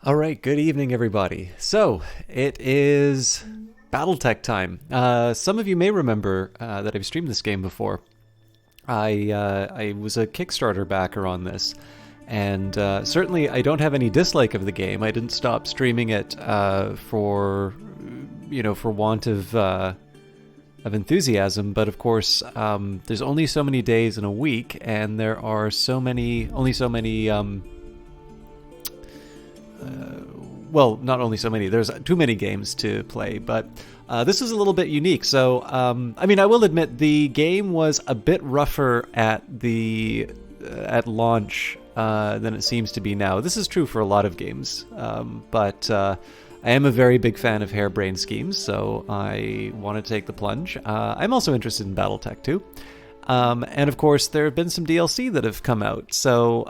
All right, good evening, everybody. So it is Battletech time. Some of you may remember that I've streamed this game before. I was a Kickstarter backer on this, and certainly I don't have any dislike of the game. I didn't stop streaming it for want of enthusiasm. But of course, there's only so many days in a week, and there are only so many. Well, not only so many, there's too many games to play, but this is a little bit unique. So, I will admit the game was a bit rougher at launch than it seems to be now. This is true for a lot of games, but I am a very big fan of harebrained schemes, so I want to take the plunge. I'm also interested in Battletech too. And of course, there have been some DLC that have come out. So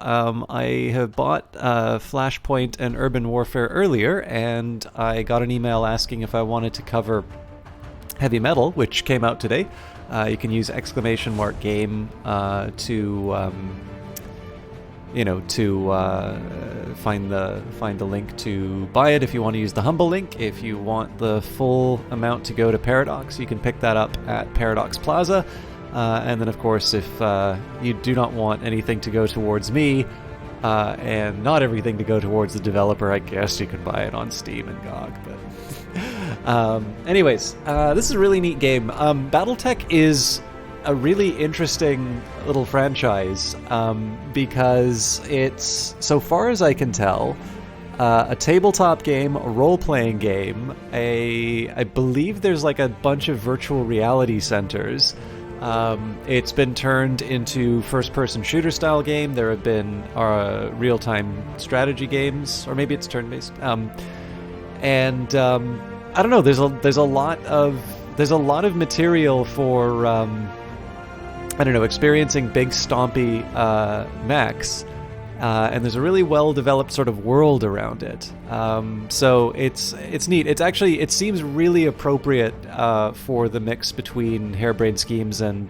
I have bought Flashpoint and Urban Warfare earlier, and I got an email asking if I wanted to cover Heavy Metal, which came out today. You can use !game to find the link to buy it if you want to use the Humble link. If you want the full amount to go to Paradox, you can pick that up at Paradox Plaza. And then, of course, if you do not want anything to go towards me, and not everything to go towards the developer, I guess you can buy it on Steam and GOG. But anyways, this is a really neat game. Battletech is a really interesting little franchise because it's, so far as I can tell, a tabletop game, a role-playing game, I believe there's like a bunch of virtual reality centers. It's been turned into first-person shooter-style game. There have been real-time strategy games, or maybe it's turn-based. I don't know. There's a lot of material for experiencing big stompy mechs. And there's a really well-developed sort of world around it. So it's neat. It seems really appropriate for the mix between harebrained schemes and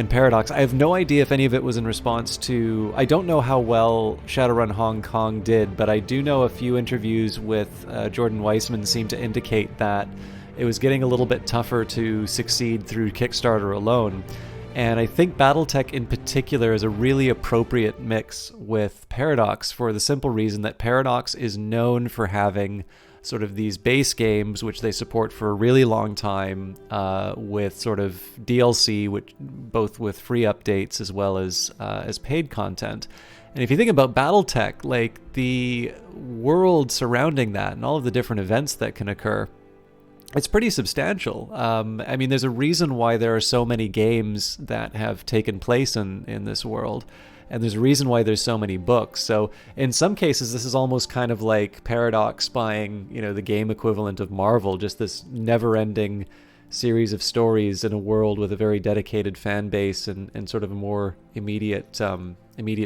Paradox. I have no idea if any of it was in response to... I don't know how well Shadowrun Hong Kong did, but I do know a few interviews with Jordan Weissman seem to indicate that it was getting a little bit tougher to succeed through Kickstarter alone. And I think Battletech in particular is a really appropriate mix with Paradox for the simple reason that Paradox is known for having sort of these base games which they support for a really long time with sort of DLC, which both with free updates as well as paid content. And if you think about Battletech, like the world surrounding that and all of the different events that can occur, it's pretty substantial. There's a reason why there are so many games that have taken place in this world, and there's a reason why there's so many books. So in some cases, this is almost kind of like Paradox buying, the game equivalent of Marvel, just this never-ending series of stories in a world with a very dedicated fan base and sort of a more immediate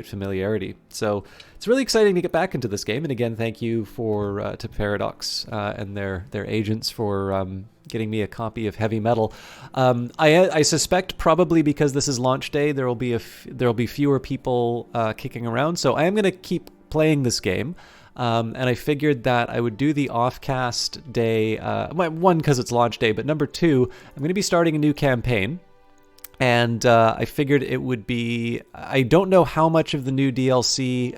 familiarity. So it's really exciting to get back into this game. And again, thank you to Paradox and their agents for getting me a copy of Heavy Metal. I suspect probably because this is launch day, there will be fewer people kicking around. So I am going to keep playing this game. And I figured that I would do the off-cast day, one, because it's launch day, but number two, I'm going to be starting a new campaign. And I figured it would be... I don't know how much of the new DLC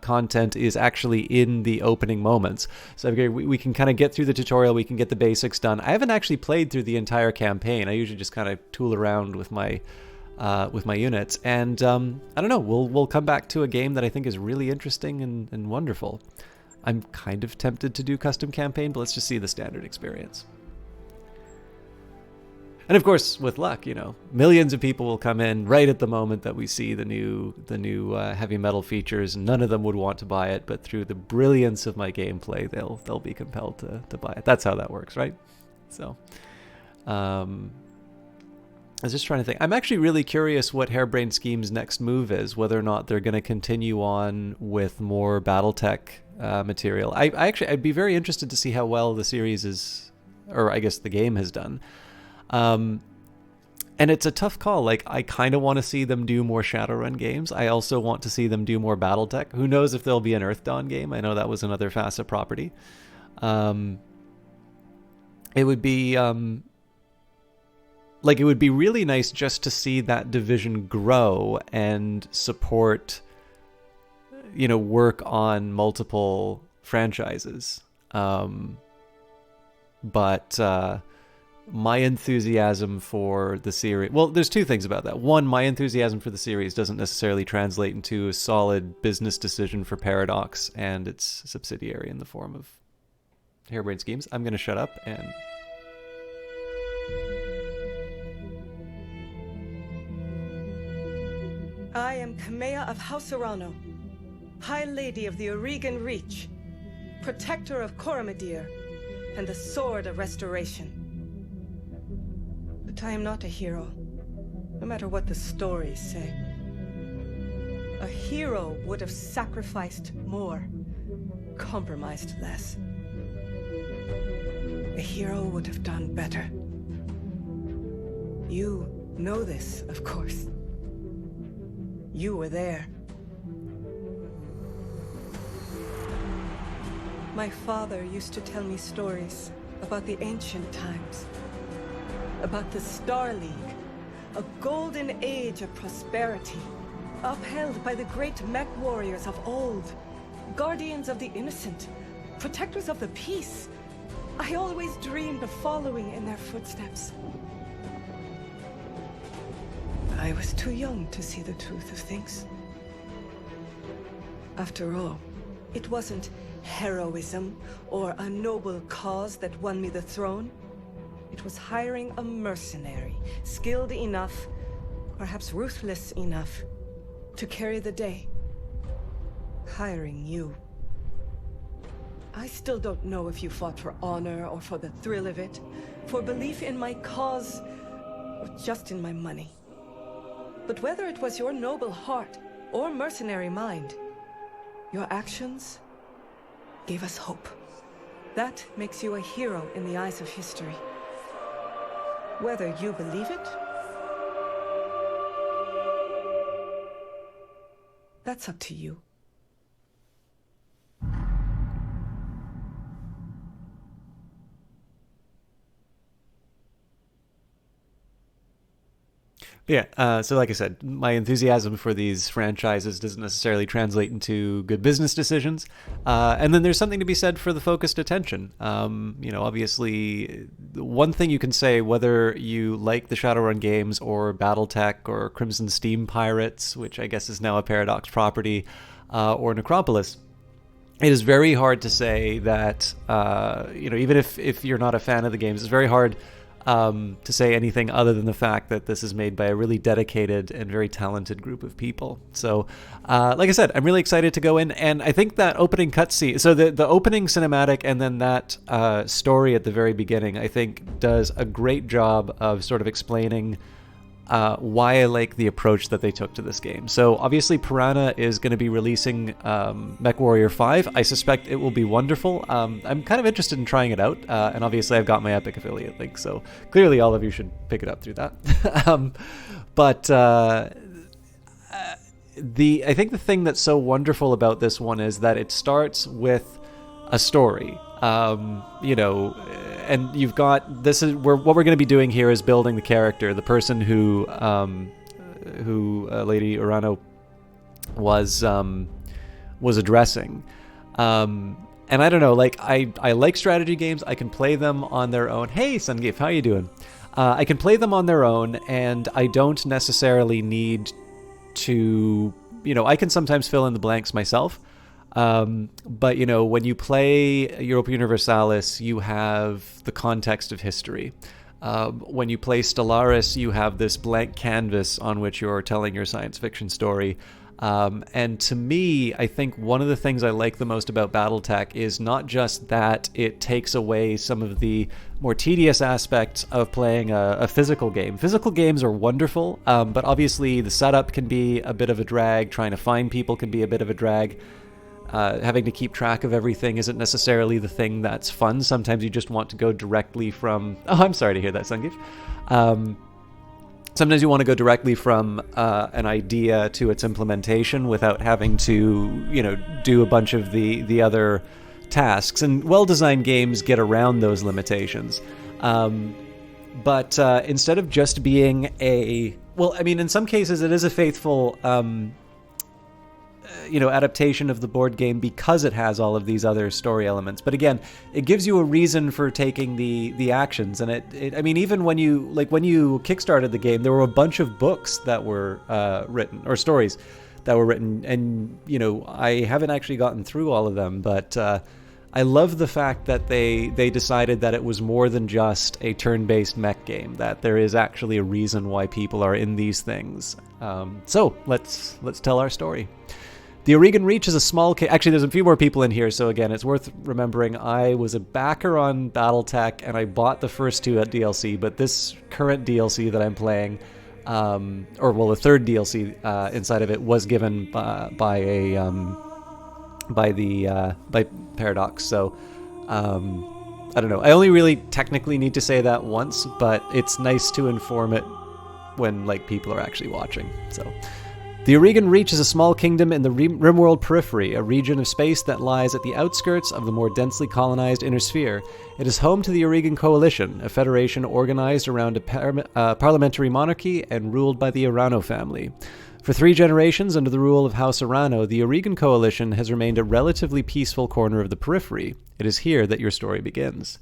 content is actually in the opening moments. So I figured we can kind of get through the tutorial, we can get the basics done. I haven't actually played through the entire campaign. I usually just kind of tool around with my units. And I don't know, we'll come back to a game that I think is really interesting and wonderful. I'm kind of tempted to do custom campaign, but let's just see the standard experience. And of course, with luck, millions of people will come in right at the moment that we see the new Heavy Metal features. None of them would want to buy it, but through the brilliance of my gameplay, they'll be compelled to buy it. That's how that works, right? So, I was just trying to think. I'm actually really curious what Harebrained Scheme's next move is, whether or not they're going to continue on with more Battletech material. I'd be very interested to see how well the series is, or I guess the game has done. And it's a tough call. Like, I kind of want to see them do more Shadowrun games. I also want to see them do more Battletech. Who knows if there'll be an Earth Dawn game? I know that was another facet property. It would be like, it would be really nice just to see that division grow and support, you know, work on multiple franchises. But my enthusiasm for the series... Well, there's two things about that. One, my enthusiasm for the series doesn't necessarily translate into a solid business decision for Paradox and its subsidiary in the form of Harebrained Schemes. I'm going to shut up and... I am Kamea of House Urano, High Lady of the Oregon Reach, Protector of Coromadir, and the Sword of Restoration. But I am not a hero, no matter what the stories say. A hero would have sacrificed more, compromised less. A hero would have done better. You know this, of course. You were there. My father used to tell me stories about the ancient times. About the Star League, a golden age of prosperity, upheld by the great mech warriors of old, guardians of the innocent, protectors of the peace. I always dreamed of following in their footsteps. I was too young to see the truth of things. After all, it wasn't heroism or a noble cause that won me the throne. It was hiring a mercenary, skilled enough, perhaps ruthless enough, to carry the day. Hiring you. I still don't know if you fought for honor or for the thrill of it, for belief in my cause, or just in my money. But whether it was your noble heart or mercenary mind, your actions gave us hope. That makes you a hero in the eyes of history. Whether you believe it, that's up to you. Yeah, so like I said, my enthusiasm for these franchises doesn't necessarily translate into good business decisions. And then there's something to be said for the focused attention. You know, obviously, one thing you can say, whether you like the Shadowrun games or Battletech or Crimson Steam Pirates, which I guess is now a Paradox property, or Necropolis, it is very hard to say that, you know, even if you're not a fan of the games, it's very hard to say anything other than the fact that this is made by a really dedicated and very talented group of people. So, like I said, I'm really excited to go in, and I think that opening cutscene, so the opening cinematic and then that story at the very beginning, I think does a great job of sort of explaining why I like the approach that they took to this game. So obviously Piranha is going to be releasing MechWarrior 5. I suspect it will be wonderful. I'm kind of interested in trying it out, and obviously I've got my Epic affiliate link, so clearly all of you should pick it up through that. But I think the thing that's so wonderful about this one is that it starts with a story. You know, and you've got what we're going to be doing here is building the character, the person who Lady Urano was addressing. And I don't know, like I like strategy games. I can play them on their own. Hey, Sungif, how you doing? I can play them on their own, and I don't necessarily need to, you know, I can sometimes fill in the blanks myself. But, you know, when you play Europa Universalis, you have the context of history. When you play Stellaris, you have this blank canvas on which you're telling your science fiction story. And to me, I think one of the things I like the most about Battletech is not just that it takes away some of the more tedious aspects of playing a physical game. Physical games are wonderful, but obviously the setup can be a bit of a drag. Trying to find people can be a bit of a drag. Having to keep track of everything isn't necessarily the thing that's fun. Sometimes you just want to go directly from... Oh, I'm sorry to hear that, Sungif. sometimes you want to go directly from an idea to its implementation without having to, do a bunch of the other tasks. And well-designed games get around those limitations. But instead of just being in some cases it is a faithful, adaptation of the board game because it has all of these other story elements. But again, it gives you a reason for taking the actions. And even when you kickstarted the game, there were a bunch of books that were written, or stories that were written. And, I haven't actually gotten through all of them, but I love the fact that they decided that it was more than just a turn-based mech game, that there is actually a reason why people are in these things. So let's tell our story. The Oregon Reach is a small... Actually, there's a few more people in here, so again, it's worth remembering I was a backer on Battletech, and I bought the first two at DLC, but this current DLC that I'm playing, the third DLC inside of it, was given by Paradox, so I don't know. I only really technically need to say that once, but it's nice to inform it when people are actually watching, so... The Oregon Reach is a small kingdom in the Rimworld periphery, a region of space that lies at the outskirts of the more densely colonized Inner Sphere. It is home to the Oregon Coalition, a federation organized around a parliamentary monarchy and ruled by the Arano family. For 3 generations under the rule of House Arano, the Oregon Coalition has remained a relatively peaceful corner of the periphery. It is here that your story begins.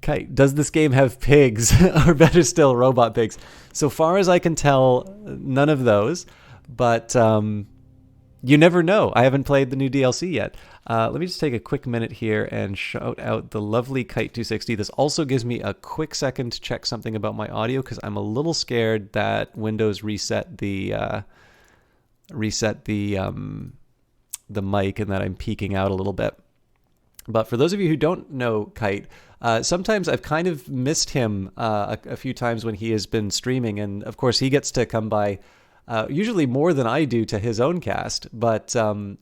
Kite, does this game have pigs? Or better still, robot pigs? So far as I can tell, none of those. But you never know. I haven't played the new DLC yet. Let me just take a quick minute here and shout out the lovely Kite260. This also gives me a quick second to check something about my audio, because I'm a little scared that Windows reset the mic and that I'm peaking out a little bit. But for those of you who don't know Kite, sometimes I've kind of missed him a few times when he has been streaming. And of course, he gets to come by usually more than I do to his own cast. But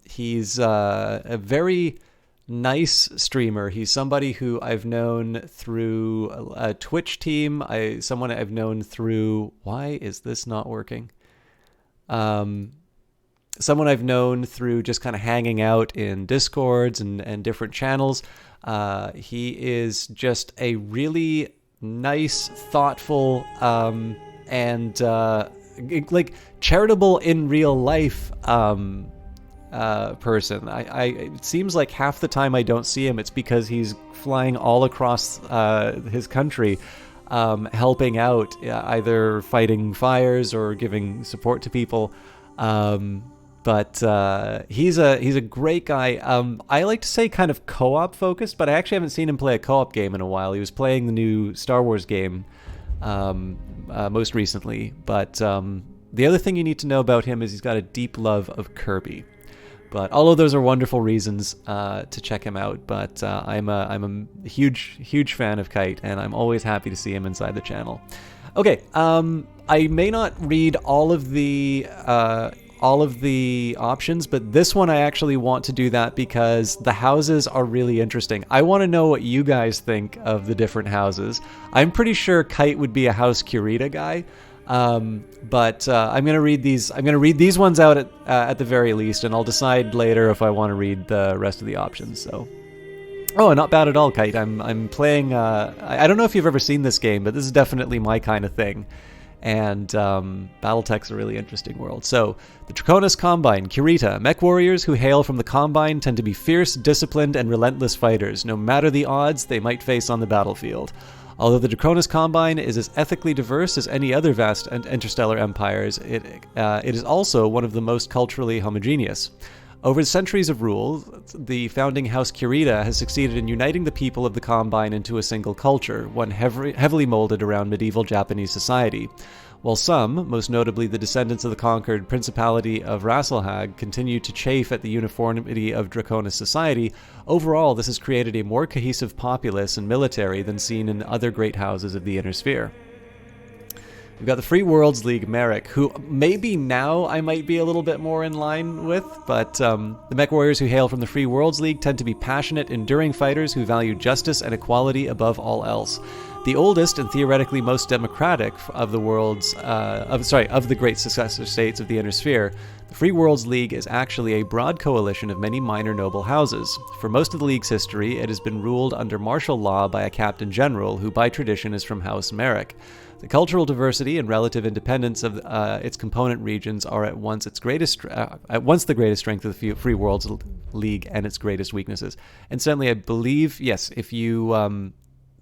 he's a very nice streamer. He's somebody who I've known through a Twitch team. Someone I've known through... Why is this not working? Someone I've known through just kind of hanging out in Discords and different channels. He is just a really nice, thoughtful, and charitable in real life person. It seems like half the time I don't see him, it's because he's flying all across his country, helping out, either fighting fires or giving support to people. But he's a great guy. I like to say kind of co-op focused, but I actually haven't seen him play a co-op game in a while. He was playing the new Star Wars game most recently. But the other thing you need to know about him is he's got a deep love of Kirby. But all of those are wonderful reasons to check him out. But I'm a huge fan of Kite, and I'm always happy to see him inside the channel. Okay, I may not read all of the options, but this one I actually want to do that because the houses are really interesting. I want to know what you guys think of the different houses. I'm pretty sure Kite would be a House Kurita guy, but I'm going to read these. I'm going to read these ones out at the very least, and I'll decide later if I want to read the rest of the options. So, oh, not bad at all, Kite. I'm playing. I don't know if you've ever seen this game, but this is definitely my kind of thing. And Battletech's a really interesting world. So, the Draconis Combine, Kurita. Mech warriors who hail from the Combine tend to be fierce, disciplined, and relentless fighters, no matter the odds they might face on the battlefield. Although the Draconis Combine is as ethically diverse as any other vast interstellar empires, it is also one of the most culturally homogeneous. Over centuries of rule, the founding House Kurita has succeeded in uniting the people of the Combine into a single culture, one heavily molded around medieval Japanese society. While some, most notably the descendants of the conquered Principality of Rasselhag, continue to chafe at the uniformity of Draconis society, overall this has created a more cohesive populace and military than seen in other great houses of the Inner Sphere. We've got the Free Worlds League, Merrick, who maybe now I might be a little bit more in line with, but the mech warriors who hail from the Free Worlds League tend to be passionate, enduring fighters who value justice and equality above all else. The oldest and theoretically most democratic of the of the great successor states of the Inner Sphere, the Free Worlds League is actually a broad coalition of many minor noble houses. For most of the League's history, it has been ruled under martial law by a captain general who by tradition is from House Merrick. The cultural diversity and relative independence of its component regions are at once the greatest strength of the Free Worlds League and its greatest weaknesses. And certainly, I believe, yes, if you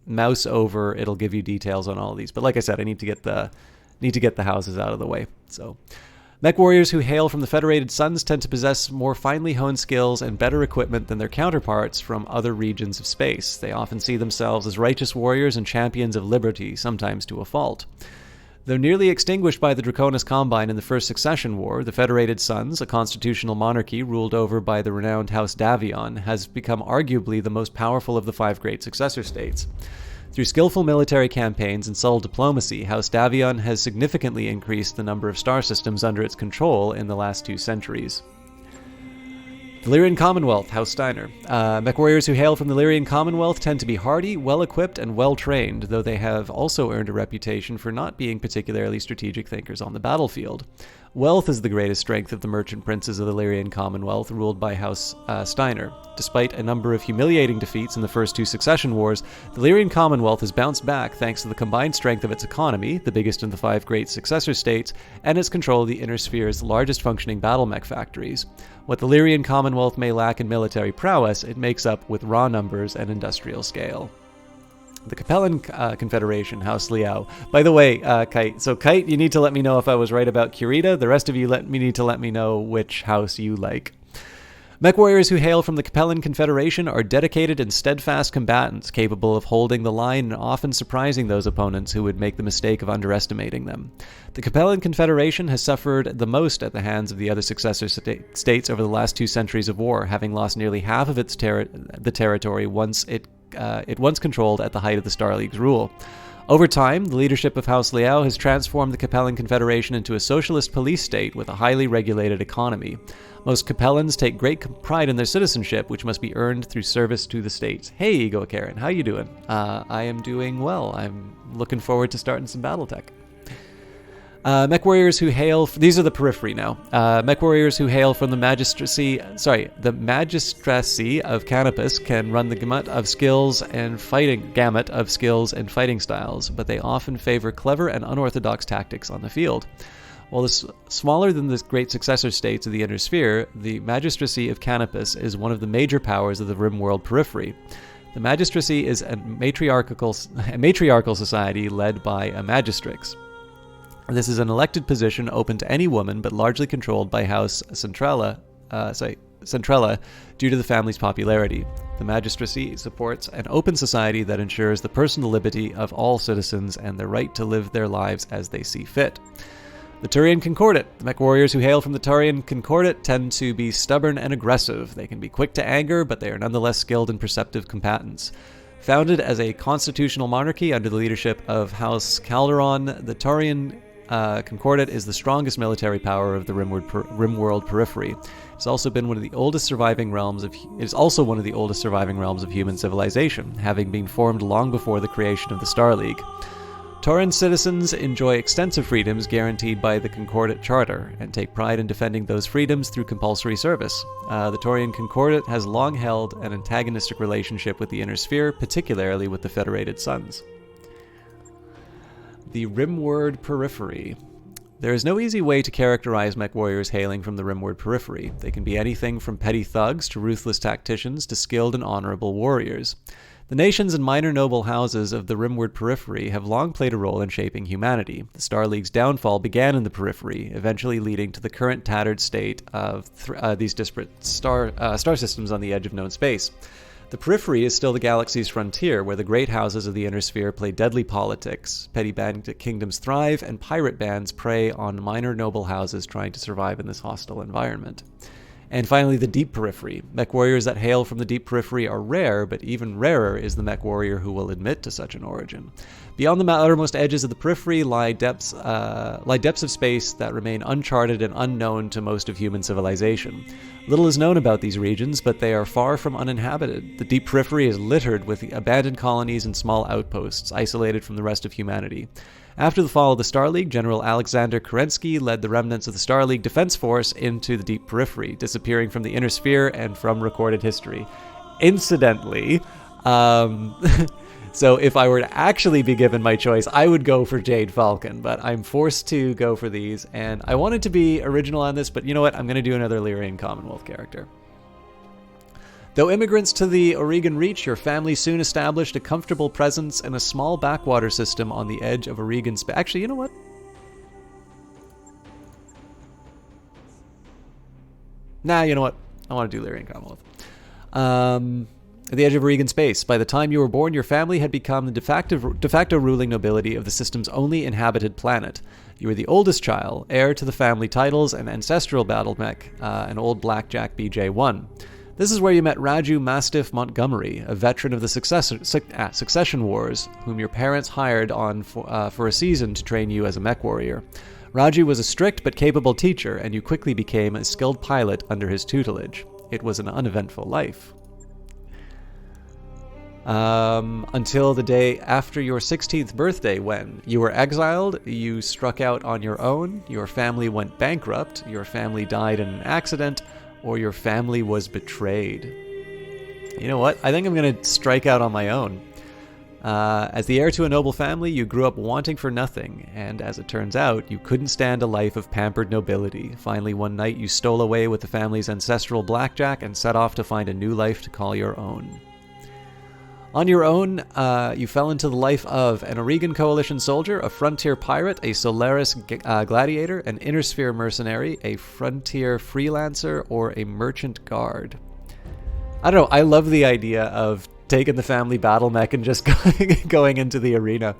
mouse over, it'll give you details on all of these. But like I said, I need to get the houses out of the way. So, mech warriors who hail from the Federated Suns tend to possess more finely honed skills and better equipment than their counterparts from other regions of space. They often see themselves as righteous warriors and champions of liberty, sometimes to a fault. Though nearly extinguished by the Draconis Combine in the First Succession War, the Federated Suns, a constitutional monarchy ruled over by the renowned House Davion, has become arguably the most powerful of the 5 great successor states. Through skillful military campaigns and subtle diplomacy, House Davion has significantly increased the number of star systems under its control in the last 2 centuries. The Lyrian Commonwealth, House Steiner. Mech warriors who hail from the Lyrian Commonwealth tend to be hardy, well-equipped, and well-trained, though they have also earned a reputation for not being particularly strategic thinkers on the battlefield. Wealth is the greatest strength of the merchant princes of the Lyrian Commonwealth, ruled by House Steiner. Despite a number of humiliating defeats in the first 2 succession wars, the Lyrian Commonwealth has bounced back thanks to the combined strength of its economy, the biggest in the 5 great successor states, and its control of the Inner Sphere's largest functioning battle mech factories. What the Lyrian Commonwealth may lack in military prowess, it makes up with raw numbers and industrial scale. The Capellan Confederation, House Liao. By the way, Kite, so Kite, you need to let me know if I was right about Kurita. The rest of you need to let me know which house you like. Mech warriors who hail from the Capellan Confederation are dedicated and steadfast combatants, capable of holding the line and often surprising those opponents who would make the mistake of underestimating them. The Capellan Confederation has suffered the most at the hands of the other successor states over the last 2 centuries of war, having lost nearly half of its territory it once controlled at the height of the Star League's rule. Over time, the leadership of House Liao has transformed the Capellan Confederation into a socialist police state with a highly regulated economy. Most Capellans take great pride in their citizenship, which must be earned through service to the state. Hey, Ego Karen, how you doing? I am doing well. I'm looking forward to starting some Battletech. Mech warriors who hail... These are the periphery now. Mech warriors who hail from the magistracy of Canopus can run the gamut of skills and fighting styles, but they often favor clever and unorthodox tactics on the field. While smaller than the great successor states of the Inner Sphere, the magistracy of Canopus is one of the major powers of the RimWorld periphery. The magistracy is a matriarchal society led by a magistrix. This is an elected position open to any woman, but largely controlled by House Centrella due to the family's popularity. The magistracy supports an open society that ensures the personal liberty of all citizens and the right to live their lives as they see fit. The Turian Concordat. The mech warriors who hail from the Turian Concordat tend to be stubborn and aggressive. They can be quick to anger, but they are nonetheless skilled and perceptive combatants. Founded as a constitutional monarchy under the leadership of House Calderon, the Turian Concordat is the strongest military power of the RimWorld periphery. It is also one of the oldest surviving realms of human civilization, having been formed long before the creation of the Star League. Tauran citizens enjoy extensive freedoms guaranteed by the Concordat Charter, and take pride in defending those freedoms through compulsory service. The Turian Concordat has long held an antagonistic relationship with the Inner Sphere, particularly with the Federated Suns. The RimWorld periphery. There is no easy way to characterize mech warriors hailing from the RimWorld periphery. They can be anything from petty thugs to ruthless tacticians to skilled and honorable warriors. The nations and minor noble houses of the RimWorld periphery have long played a role in shaping humanity. The Star League's downfall began in the periphery, eventually leading to the current tattered state of these disparate star systems on the edge of known space. The periphery is still the galaxy's frontier, where the great houses of the Inner Sphere play deadly politics, petty bandit kingdoms thrive, and pirate bands prey on minor noble houses trying to survive in this hostile environment. And finally, the Deep Periphery. Mech warriors that hail from the Deep Periphery are rare, but even rarer is the mech warrior who will admit to such an origin. Beyond the outermost edges of the Periphery lie depths of space that remain uncharted and unknown to most of human civilization. Little is known about these regions, but they are far from uninhabited. The Deep Periphery is littered with abandoned colonies and small outposts, isolated from the rest of humanity. After the fall of the Star League, General Alexander Kerensky led the remnants of the Star League Defense Force into the Deep Periphery, disappearing from the Inner Sphere and from recorded history. Incidentally, so if I were to actually be given my choice, I would go for Jade Falcon, but I'm forced to go for these, and I wanted to be original on this, but you know what? I'm going to do another Lyrian Commonwealth character. Though immigrants to the Oregon Reach, your family soon established a comfortable presence in a small backwater system on the edge of Oregon space. Actually, you know what? Nah, you know what? I want to do Lyrian Commonwealth. At the edge of Oregon space. By the time you were born, your family had become the de facto ruling nobility of the system's only inhabited planet. You were the oldest child, heir to the family titles and ancestral battle mech, an old Blackjack BJ-1. This is where you met Raju Mastiff Montgomery, a veteran of the Succession Wars, whom your parents hired on for a season to train you as a mech warrior. Raju was a strict but capable teacher, and you quickly became a skilled pilot under his tutelage. It was an uneventful life. Until the day after your 16th birthday, when you were exiled, you struck out on your own, your family went bankrupt, your family died in an accident, or your family was betrayed. You know what? I think I'm going to strike out on my own. As the heir to a noble family, you grew up wanting for nothing, and as it turns out, you couldn't stand a life of pampered nobility. Finally, one night, you stole away with the family's ancestral blackjack and set off to find a new life to call your own. On your own, you fell into the life of an Oregon Coalition soldier, a frontier pirate, a Solaris gladiator, an Inner Sphere mercenary, a frontier freelancer, or a merchant guard. I don't know, I love the idea of taking the family battle mech and just going into the arena.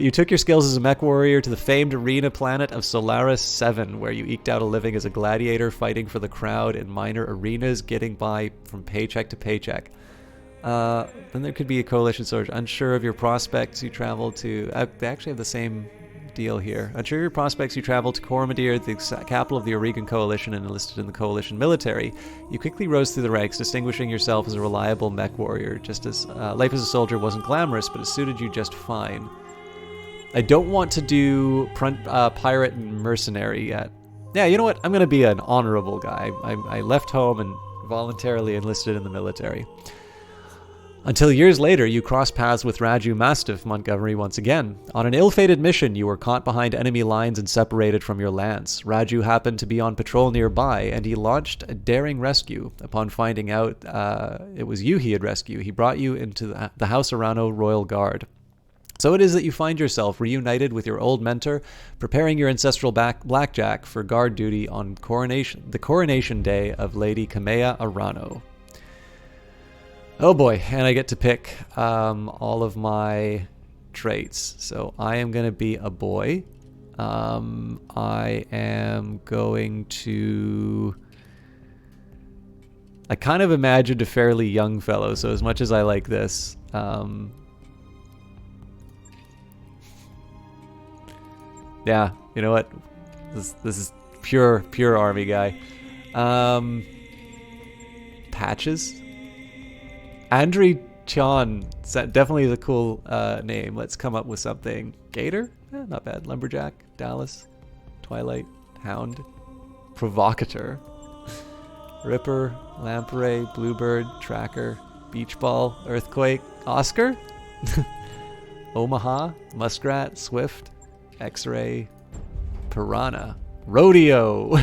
You took your skills as a mech warrior to the famed arena planet of Solaris 7, where you eked out a living as a gladiator, fighting for the crowd in minor arenas, getting by from paycheck to paycheck. Then there could be a coalition soldier. Unsure of your prospects, you travel to... they actually have the same deal here. Unsure of your prospects, you travel to Coromandel, the capital of the Oregon Coalition, and enlisted in the Coalition military. You quickly rose through the ranks, distinguishing yourself as a reliable mech warrior. Just as life as a soldier wasn't glamorous, but it suited you just fine. I don't want to do pirate and mercenary yet. Yeah, you know what? I'm going to be an honorable guy. I left home and voluntarily enlisted in the military. Until years later, you crossed paths with Raju Mastiff Montgomery once again. On an ill-fated mission, you were caught behind enemy lines and separated from your lance. Raju happened to be on patrol nearby, and he launched a daring rescue. Upon finding out it was you he had rescued, he brought you into the House Arano Royal Guard. So it is that you find yourself reunited with your old mentor, preparing your ancestral blackjack for guard duty on the coronation day of Lady Kamea Arano. Oh boy, and I get to pick all of my traits. So I am going to be a boy. I am going to... I kind of imagined a fairly young fellow, so as much as I like this... yeah, you know what? This is pure army guy. Patches? Andri Chan, definitely is a cool name. Let's come up with something. Gator? Not bad. Lumberjack, Dallas, Twilight, Hound, Provocateur, Ripper, Lamprey, Bluebird, Tracker, Beach Ball, Earthquake, Oscar, Omaha, Muskrat, Swift, X-Ray, Piranha, Rodeo,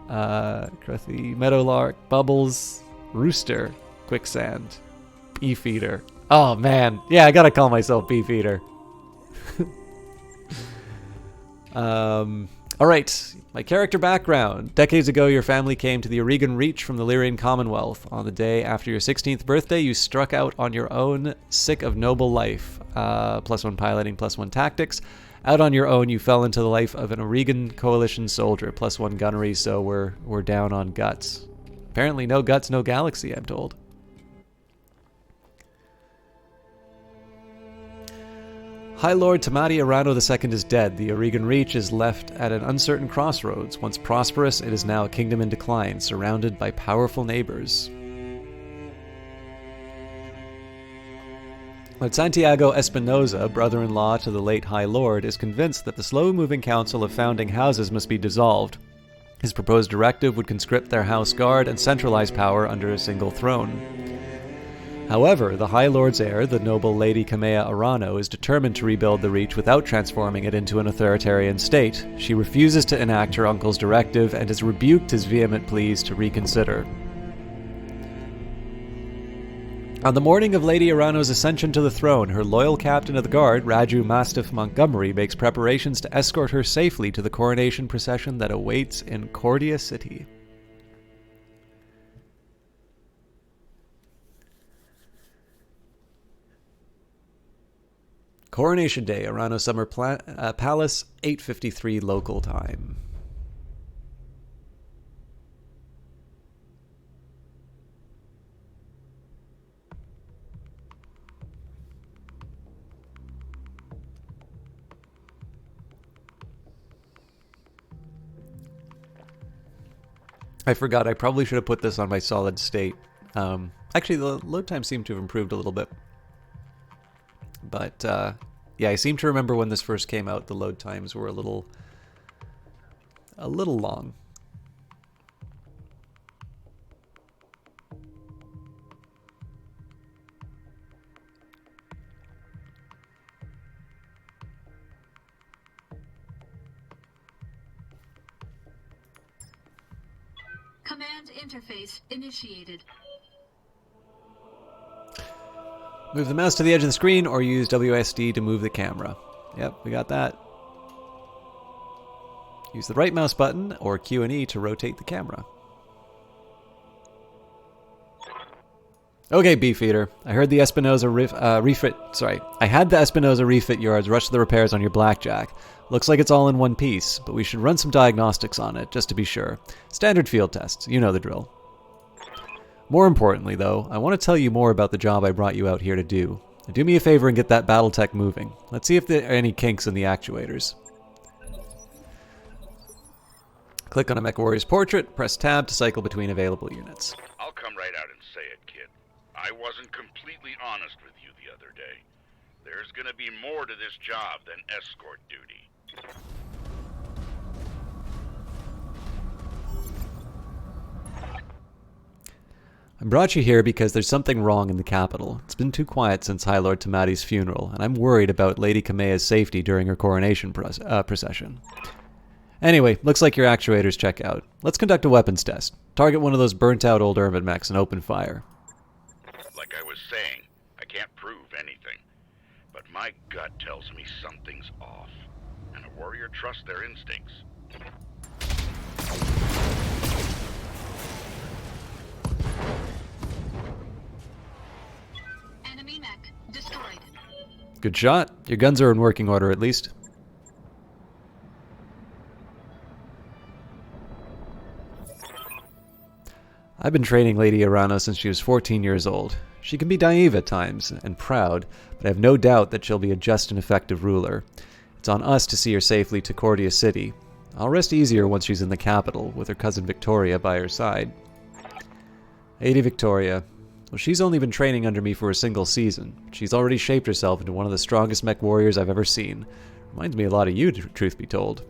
Cruthy, Meadowlark, Bubbles, Rooster, Quicksand, Beefeater. Oh man, yeah, I gotta call myself Beefeater. Alright, my character background. Decades ago, your family came to the Oregon Reach from the Lyrian Commonwealth. On the day after your 16th birthday, you struck out on your own, sick of noble life. +1 piloting, +1 tactics. Out on your own, you fell into the life of an Aurigan Coalition soldier, +1 gunnery, so we're down on guts. Apparently no guts, no galaxy, I'm told. High Lord Tamati Arano II is dead. The Aurigan Reach is left at an uncertain crossroads. Once prosperous, it is now a kingdom in decline, surrounded by powerful neighbors. Lord Santiago Espinoza, brother-in-law to the late High Lord, is convinced that the slow-moving council of founding houses must be dissolved. His proposed directive would conscript their house guard and centralize power under a single throne. However, the High Lord's heir, the noble Lady Kamea Arano, is determined to rebuild the Reach without transforming it into an authoritarian state. She refuses to enact her uncle's directive and has rebuked his vehement pleas to reconsider. On the morning of Lady Arano's ascension to the throne, her loyal captain of the guard, Raju Mastiff Montgomery, makes preparations to escort her safely to the coronation procession that awaits in Cordia City. Coronation Day, Arano Summer Palace, 8:53 local time. I forgot, I probably should have put this on my solid state. Actually, the load time seemed to have improved a little bit. But, yeah, I seem to remember when this first came out, the load times were a little long. Command interface initiated. Move the mouse to the edge of the screen or use WSD to move the camera. Yep, we got that. Use the right mouse button or Q and E to rotate the camera. Okay, Beefeater. I heard the Espinoza I had the Espinoza refit yards rush the repairs on your Blackjack. Looks like it's all in one piece, but we should run some diagnostics on it, just to be sure. Standard field tests, you know the drill. More importantly, though, I want to tell you more about the job I brought you out here to do. Do me a favor and get that Battletech moving. Let's see if there are any kinks in the actuators. Click on a MechWarrior's portrait, press tab to cycle between available units. I'll come right out and say it, kid. I wasn't completely honest with you the other day. There's gonna be more to this job than escort duty. I brought you here because there's something wrong in the capital. It's been too quiet since High Lord Tamati's funeral, and I'm worried about Lady Kamea's safety during her coronation procession. Anyway, looks like your actuators check out. Let's conduct a weapons test. Target one of those burnt-out old Urban mechs and open fire. Like I was saying, I can't prove anything. But my gut tells me something's off. And a warrior trusts their instincts. Enemy mech destroyed. Good shot. Your guns are in working order at least. I've been training Lady Arano since she was 14 years old. She can be naive at times, and proud, but I have no doubt that she'll be a just and effective ruler. It's on us to see her safely to Cordia City. I'll rest easier once she's in the capital, with her cousin Victoria by her side. Lady Victoria. Well, she's only been training under me for a single season. She's already shaped herself into one of the strongest mech warriors I've ever seen. Reminds me a lot of you, truth be told.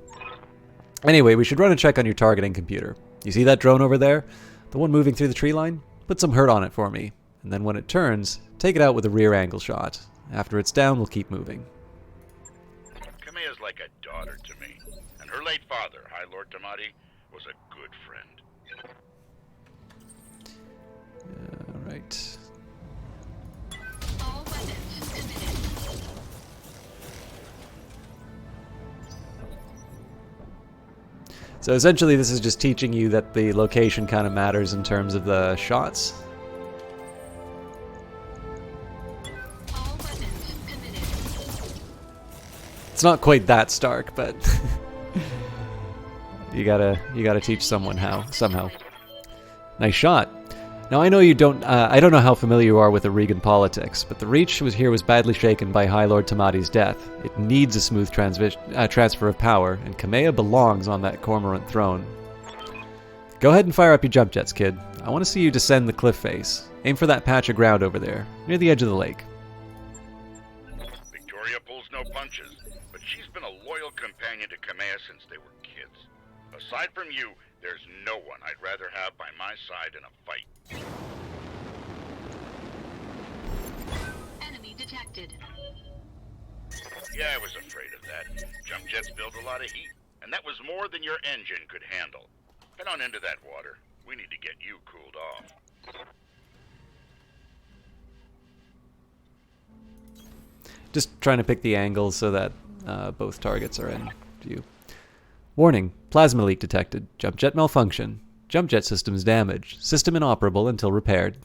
Anyway, we should run a check on your targeting computer. You see that drone over there? The one moving through the tree line? Put some hurt on it for me. And then when it turns, take it out with a rear angle shot. After it's down, we'll keep moving. Kamea's like a daughter to me. And her late father, High Lord Tamati, was a good friend. Alright. All weapons committed. So essentially this is just teaching you that the location kind of matters in terms of the shots. All weapons committed. It's not quite that stark, but you gotta teach someone how somehow. Nice shot. Now I know you don't. I don't know how familiar you are with Aurigan politics, but the Reach was badly shaken by High Lord Tamati's death. It needs a smooth transfer of power, and Kamea belongs on that cormorant throne. Go ahead and fire up your jump jets, kid. I want to see you descend the cliff face. Aim for that patch of ground over there, near the edge of the lake. Victoria pulls no punches, but she's been a loyal companion to Kamea since they were kids. Aside from you, there's no one I'd rather have by my side in a fight. Enemy detected. Yeah, I was afraid of that. Jump jets build a lot of heat, and that was more than your engine could handle. Head on into that water. We need to get you cooled off. Just trying to pick the angle so that both targets are in view. Warning, plasma leak detected. Jump jet malfunction. Jump jet systems damaged. System inoperable until repaired.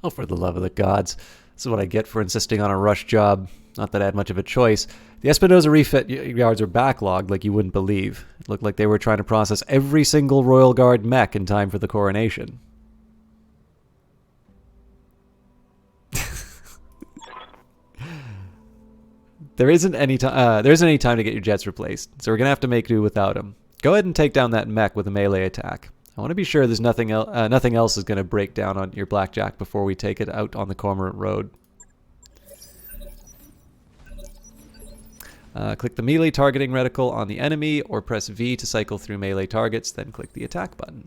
Oh, for the love of the gods. This is what I get for insisting on a rush job. Not that I had much of a choice. The Espinosa refit yards are backlogged like you wouldn't believe. It looked like they were trying to process every single Royal Guard mech in time for the coronation. There isn't any time to get your jets replaced, so we're gonna have to make do without them. Go ahead and take down that mech with a melee attack. I want to be sure there's nothing else is gonna break down on your blackjack before we take it out on the Cormorant Road. Click the melee targeting reticle on the enemy, or press V to cycle through melee targets. Then click the attack button.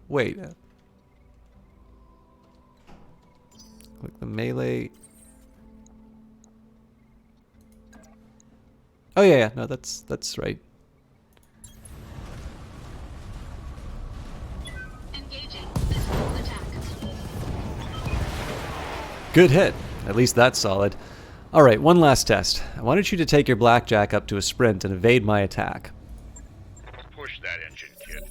Wait. Click the melee. Oh yeah, no, that's right. Engaging missile attack. Good hit. At least that's solid. All right, one last test. I wanted you to take your blackjack up to a sprint and evade my attack. Push that engine, kid.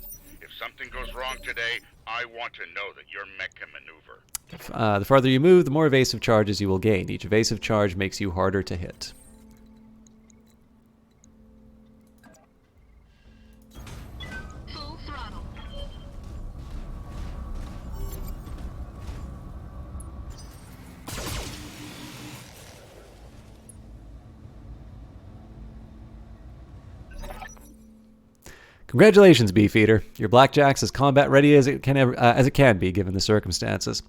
If something goes wrong today, I want to know that your mech can maneuver. The farther you move, the more evasive charges you will gain. Each evasive charge makes you harder to hit. Full throttle. Congratulations, Beefeater. Your blackjack's as combat ready as it can be, given the circumstances.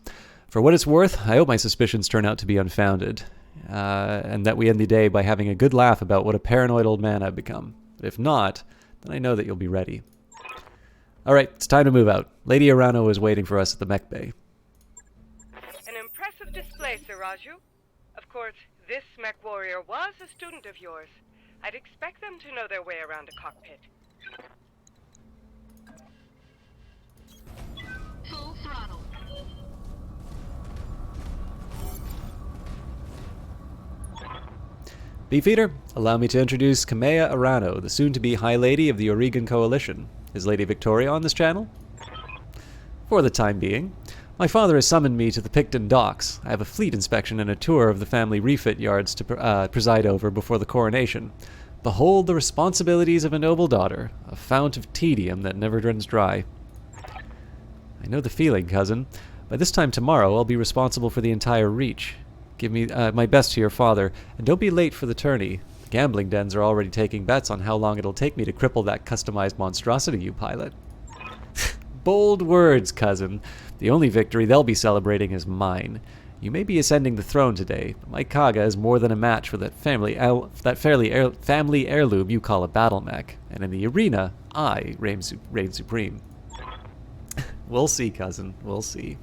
For what it's worth, I hope my suspicions turn out to be unfounded, and that we end the day by having a good laugh about what a paranoid old man I've become. But if not, then I know that you'll be ready. All right, it's time to move out. Lady Arano is waiting for us at the mech bay. An impressive display, Sir Raju. Of course, this mech warrior was a student of yours. I'd expect them to know their way around a cockpit. Full throttle. Beefeater, allow me to introduce Kamea Arano, the soon-to-be High Lady of the Aurigan Coalition. Is Lady Victoria on this channel? For the time being. My father has summoned me to the Picton docks. I have a fleet inspection and a tour of the family refit yards to preside over before the coronation. Behold the responsibilities of a noble daughter, a fount of tedium that never runs dry. I know the feeling, cousin. By this time tomorrow, I'll be responsible for the entire Reach. Give me my best to your father, and don't be late for the tourney. The gambling dens are already taking bets on how long it'll take me to cripple that customized monstrosity you pilot. Bold words, cousin. The only victory they'll be celebrating is mine. You may be ascending the throne today, but my Kaga is more than a match for that family heirloom you call a battle mech. And in the arena, I reign supreme. We'll see, cousin. We'll see.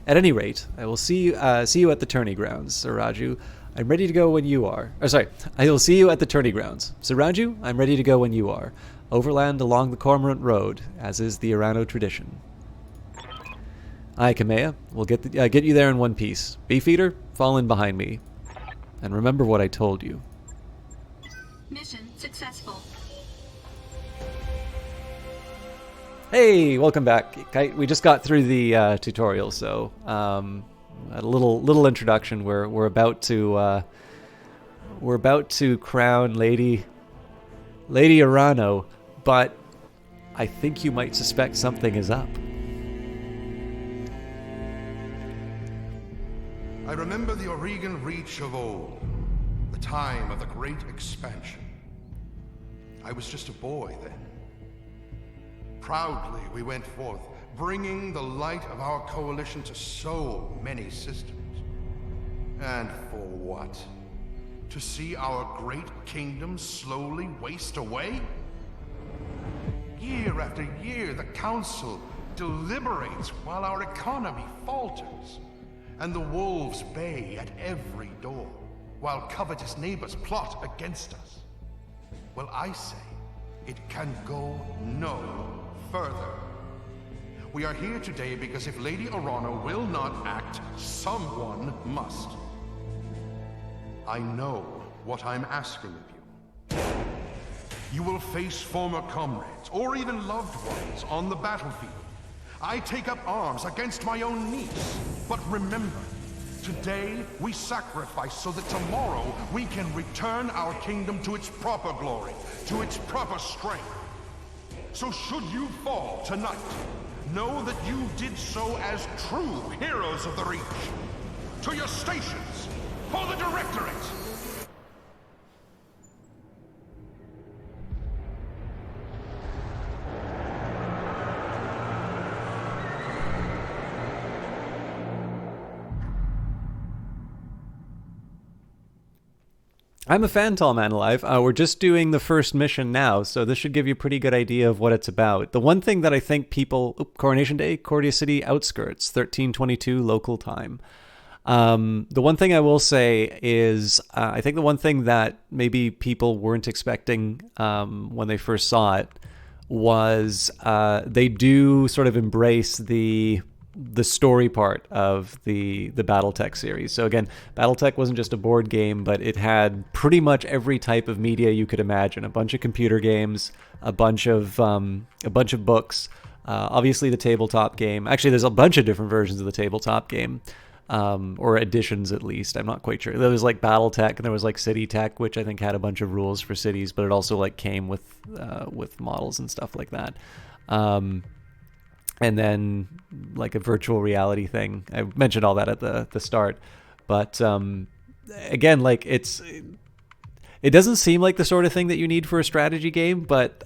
At any rate, I will see you at the tourney grounds, Sir Raju. I'm ready to go when you are. I will see you at the tourney grounds. Sir Raju, I'm ready to go when you are. Overland along the Cormorant Road, as is the Arano tradition. Aye, Kamea. We'll get you there in one piece. Beefeater, fall in behind me. And remember what I told you. Mission successful. Hey, welcome back. We just got through the tutorial, so a little introduction. We're about to crown Lady Arano, but I think you might suspect something is up. I remember the Oregon Reach of old, the time of the Great Expansion. I was just a boy then. Proudly we went forth, bringing the light of our coalition to so many systems. And for what? To see our great kingdom slowly waste away? Year after year, the Council deliberates while our economy falters, and the wolves bay at every door, while covetous neighbors plot against us. Well, I say, it can go no further. We are here today because if Lady Arano will not act, someone must. I know what I'm asking of you. You will face former comrades, or even loved ones, on the battlefield. I take up arms against my own niece. But remember, today we sacrifice so that tomorrow we can return our kingdom to its proper glory, to its proper strength. So should you fall tonight, know that you did so as true heroes of the Reach. To your stations, for the Directorate! I'm a fan, Tall Man Alive. We're just doing the first mission now, so this should give you a pretty good idea of what it's about. The one thing that I think people... Coronation Day, Cordia City outskirts, 1322 local time. The one thing I will say is I think the one thing that maybe people weren't expecting when they first saw it was they do sort of embrace the story part of the Battletech series. So again, Battletech wasn't just a board game, but it had pretty much every type of media you could imagine. A bunch of computer games, a bunch of books, obviously the tabletop game. Actually, there's a bunch of different versions of the tabletop game, or editions at least. I'm not quite sure. There was like Battletech, and there was like City Tech, which I think had a bunch of rules for cities, but it also like came with models and stuff like that. And then like a virtual reality thing. I mentioned all that at the start. But again, like it doesn't seem like the sort of thing that you need for a strategy game, but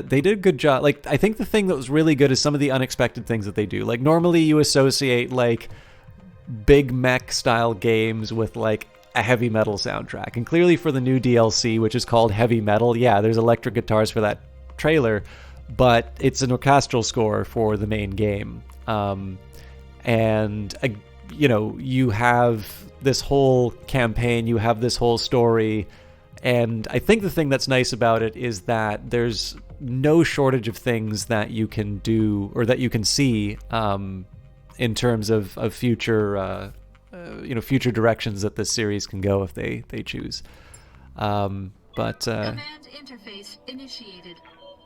they did a good job. Like, I think the thing that was really good is some of the unexpected things that they do. Like, normally you associate like big mech style games with like a heavy metal soundtrack. And clearly for the new DLC, which is called Heavy Metal, yeah, there's electric guitars for that trailer, but it's an orchestral score for the main game. And you have this whole campaign, you have this whole story, and I think the thing that's nice about it is that there's no shortage of things that you can do or that you can see in terms of future future directions that this series can go if they choose. Command interface initiated.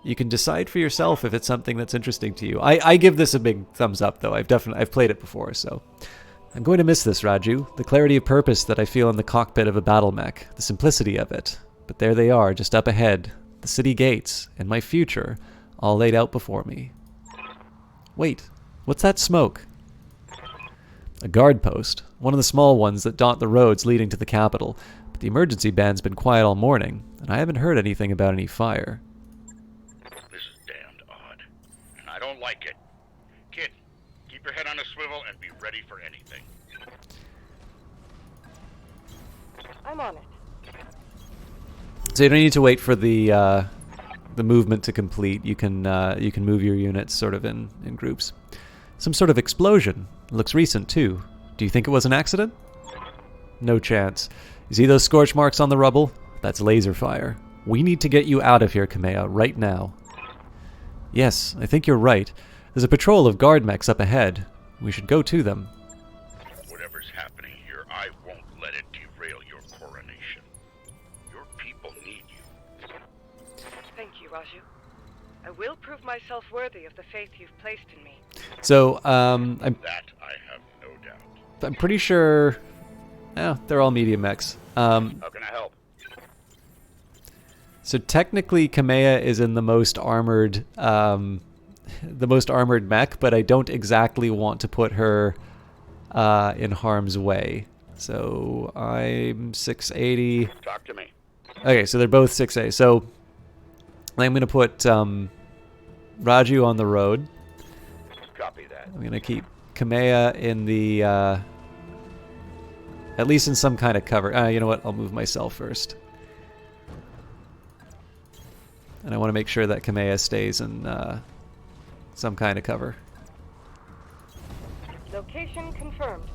You can decide for yourself if it's something that's interesting to you. I give this a big thumbs up, though. I've played it before, so I'm going to miss this, Raju. The clarity of purpose that I feel in the cockpit of a battle mech, the simplicity of it. But there they are, just up ahead, the city gates, and my future, all laid out before me. Wait, what's that smoke? A guard post, one of the small ones that dot the roads leading to the capital. But the emergency band's been quiet all morning, and I haven't heard anything about any fire. I don't like it. Kid, keep your head on a swivel and be ready for anything. I'm on it. So you don't need to wait for the movement to complete. You can move your units sort of in groups. Some sort of explosion. It looks recent too. Do you think it was an accident? No chance. You see those scorch marks on the rubble? That's laser fire. We need to get you out of here, Kamea, right now. Yes, I think you're right. There's a patrol of guard mechs up ahead. We should go to them. Whatever's happening here, I won't let it derail your coronation. Your people need you. Thank you, Raju. I will prove myself worthy of the faith you've placed in me. So, That I have no doubt. I'm pretty sure... Oh, they're all medium mechs. How can I help? So technically, Kamea is in the most armored mech, but I don't exactly want to put her in harm's way. So I'm 680. Talk to me. Okay, so they're both 6A. So I'm going to put Raju on the road. Copy that. I'm going to keep Kamea in the... at least in some kind of cover. You know what? I'll move myself first. And I want to make sure that Kamea stays in some kind of cover. Location confirmed.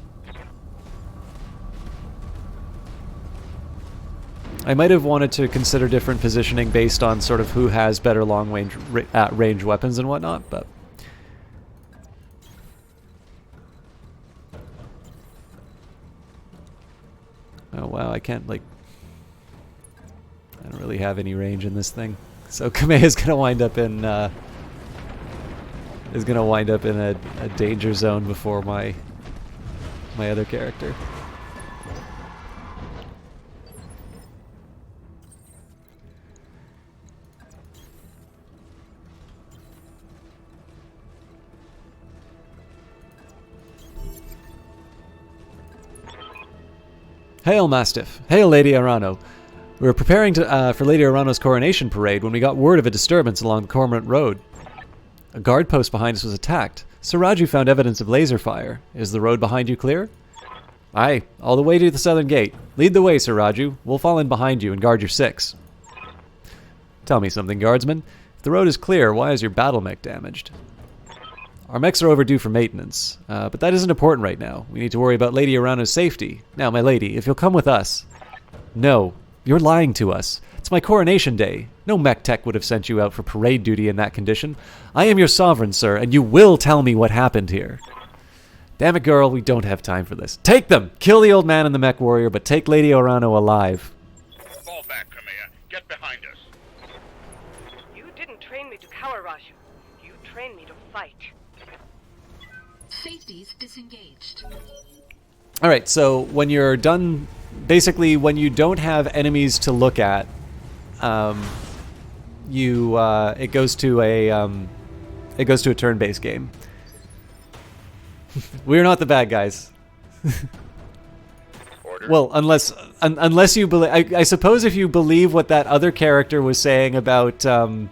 I might have wanted to consider different positioning based on sort of who has better long range weapons and whatnot, but... Oh wow, I can't, like... I don't really have any range in this thing. So Kamea is gonna wind up in a danger zone before my other character. Hail, Mastiff. Hail, Lady Arano. We were preparing for Lady Arano's coronation parade when we got word of a disturbance along the Cormorant Road. A guard post behind us was attacked. Sir Raju found evidence of laser fire. Is the road behind you clear? Aye, all the way to the southern gate. Lead the way, Sir Raju. We'll fall in behind you and guard your 6. Tell me something, guardsman. If the road is clear, why is your battle mech damaged? Our mechs are overdue for maintenance, but that isn't important right now. We need to worry about Lady Arano's safety. Now, my lady, if you'll come with us... No, you're lying to us. It's my coronation day. No mech tech would have sent you out for parade duty in that condition. I am your sovereign, sir, and you will tell me what happened here. Damn it, girl, we don't have time for this. Take them! Kill the old man and the mech warrior, but take Lady Arano alive. Fall back, Kamea. Get behind us. You didn't train me to cower, Raju. You trained me to fight. Safeties disengaged. Alright, so when you're done... Basically, when you don't have enemies to look at, it goes to a turn-based game. We're not the bad guys. Order. Well, unless you believe, I suppose if you believe what that other character was saying about Lady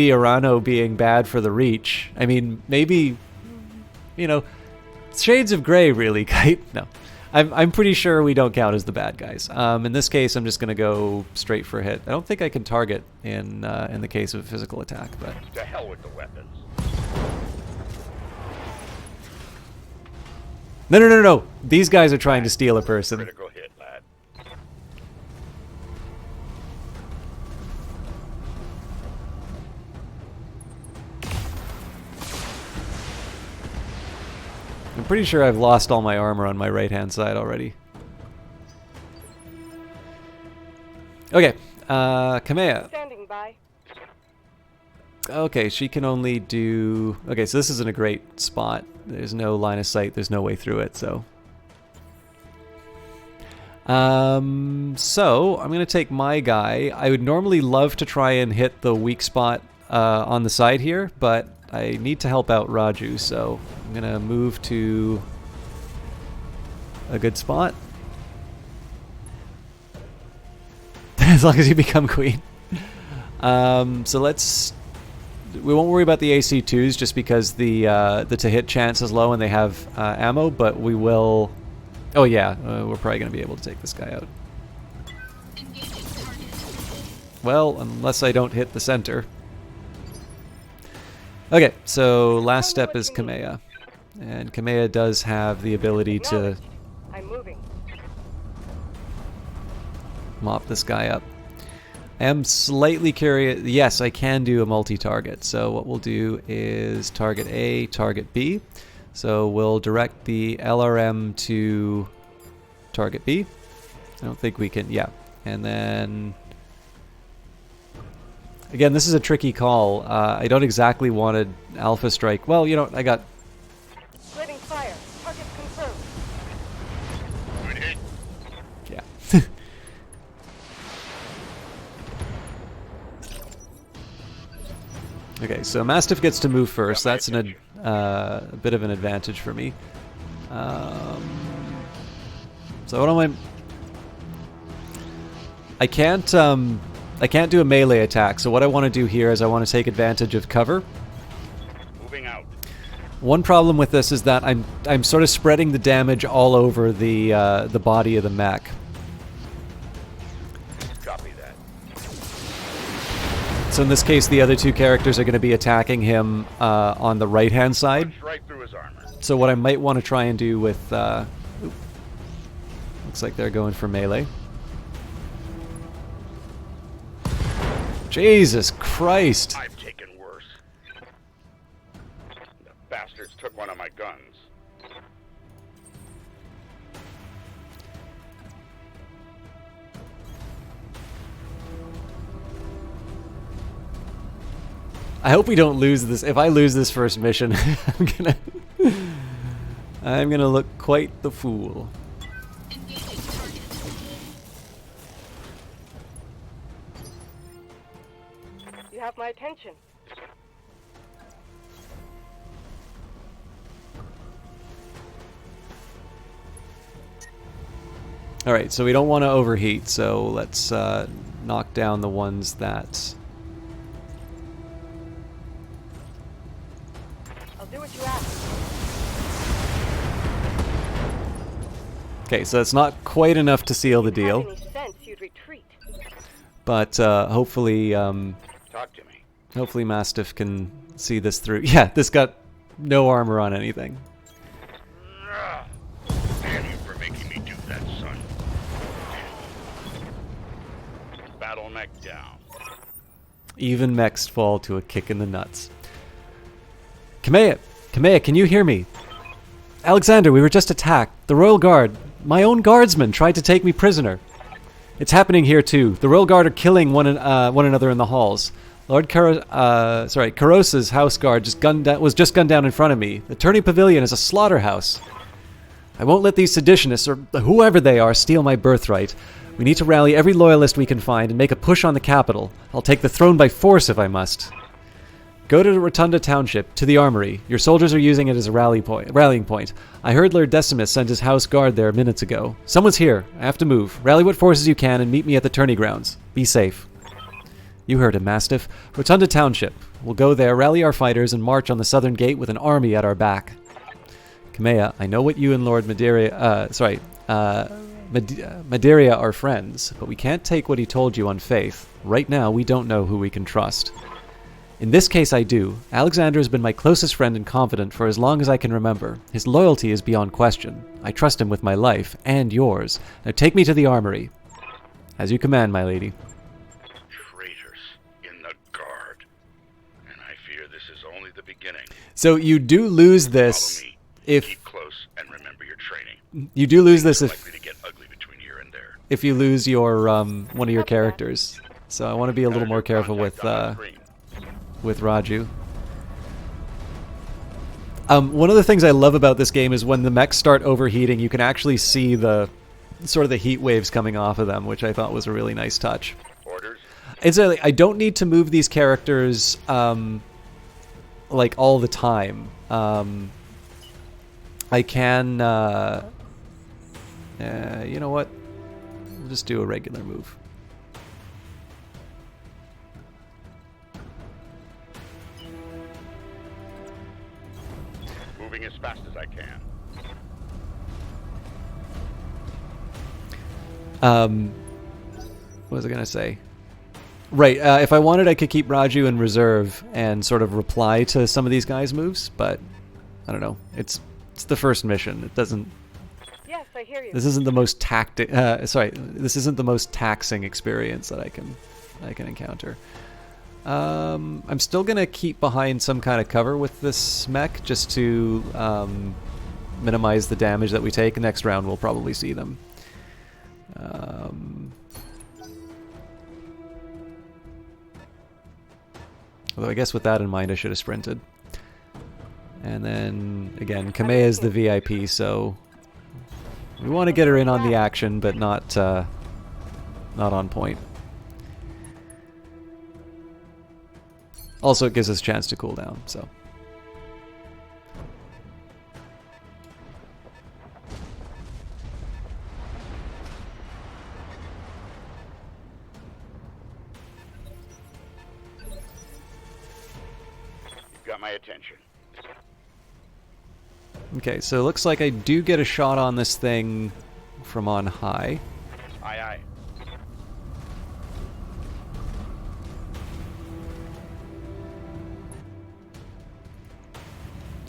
Arano being bad for the Reach. I mean, maybe, you know, shades of gray, really, Kite. No, I'm pretty sure we don't count as the bad guys. In this case, I'm just gonna go straight for a hit. I don't think I can target in the case of a physical attack, but To hell with the weapons. no. These guys are trying to steal a person. Critical hit, lad. I'm pretty sure I've lost all my armor on my right-hand side already. Okay, Kamea. Standing by. Okay, she can only do... Okay, so this isn't a great spot. There's no line of sight, there's no way through it, so... So, I'm gonna take my guy. I would normally love to try and hit the weak spot on the side here, but I need to help out Raju, so I'm gonna move to a good spot. As long as you become queen. So let's... We won't worry about the AC2s just because the to-hit chance is low and they have ammo, but we will... Oh yeah, we're probably going to be able to take this guy out. Engaging target. Well, unless I don't hit the center. Okay, so last step is Kamea. And Kamea does have the ability to Acknowledged. I'm moving. mop this guy up. I am slightly curious. Yes, I can do a multi-target. So what we'll do is target A, target B. So we'll direct the LRM to target B. I don't think we can, yeah. And then Again, this is a tricky call. I don't exactly want to Alpha Strike. Well, you know, I got... Splitting fire. Target confirmed. Good hit. Yeah. Okay, so Mastiff gets to move first. That's a bit of an advantage for me. So what am I can't do a melee attack. So what I want to do here is I want to take advantage of cover. Moving out. One problem with this is that I'm sort of spreading the damage all over the body of the mech. Copy that. So in this case, the other two characters are going to be attacking him on the right-hand side. Punch right through his armor. So what I might want to try and do with... looks like they're going for melee. Jesus Christ! I've taken worse. The bastards took one of my guns. I hope we don't lose this. If I lose this first mission, I'm gonna look quite the fool. Engaging target. You have my attention. Alright, so we don't want to overheat, so let's knock down the ones that... I'll do what you ask. Okay, so it's not quite enough to seal the If you deal, had any sense, you'd retreat. but hopefully, Talk to me. hopefully Mastiff can see this through. Yeah, this got no armor on anything. Damn you for making me do that, son. Battle mech down. Even mechs fall to a kick in the nuts. Kamea, can you hear me? Alexander, we were just attacked. The Royal Guard, my own guardsmen, tried to take me prisoner. It's happening here too. The Royal Guard are killing one another in the halls. Lord Karos's house guard was just gunned down in front of me. The Tourney Pavilion is a slaughterhouse. I won't let these seditionists, or whoever they are, steal my birthright. We need to rally every loyalist we can find and make a push on the capital. I'll take the throne by force if I must. Go to the Rotunda Township, to the armory. Your soldiers are using it as a rallying point. I heard Lord Decimus sent his house guard there minutes ago. Someone's here. I have to move. Rally what forces you can and meet me at the tourney grounds. Be safe. You heard him, Mastiff. Rotunda Township. We'll go there, rally our fighters, and march on the southern gate with an army at our back. Kamea, I know what you and Lord Madeira are friends, but we can't take what he told you on faith. Right now, we don't know who we can trust. In this case, I do. Alexander has been my closest friend and confidant for as long as I can remember. His loyalty is beyond question. I trust him with my life, and yours. Now take me to the armory. As you command, my lady. Traitors in the guard. And I fear this is only the beginning. So you do lose this Follow me. if... Keep close and remember your training. You do lose this It's if likely to get ugly between here and there. you lose your one of your characters. So I want to be a little more careful with Raju. One of the things I love about this game is when the mechs start overheating, you can actually see the sort of the heat waves coming off of them, which I thought was a really nice touch. Orders? Incidentally, I don't need to move these characters like all the time. I can, you know what? We'll just do a regular move. Moving as fast as I can. What was I gonna say? Right, if I wanted, I could keep Raju in reserve and sort of reply to some of these guys' moves, but I don't know. It's the first mission. It doesn't. Yes, I hear you. This isn't the most this isn't the most taxing experience that I can encounter. I'm still gonna keep behind some kind of cover with this mech just to minimize the damage that we take. Next round, we'll probably see them. Although I guess with that in mind, I should have sprinted. And then, again, Kamea is the VIP, so we want to get her in on the action, but not on point. Also, it gives us a chance to cool down, so. You've got my attention. Okay, so it looks like I do get a shot on this thing from on high. Aye, aye.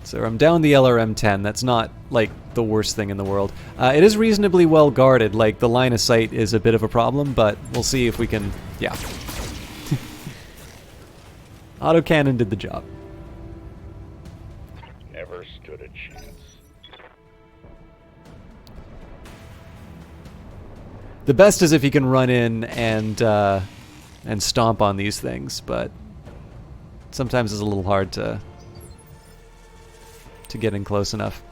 So I'm down the LRM-10. That's not, like, the worst thing in the world. It is reasonably well guarded. Like, the line of sight is a bit of a problem, but we'll see if we can... Yeah. Autocannon did the job. Never stood a chance. The best is if you can run in and stomp on these things, but sometimes it's a little hard to get in close enough.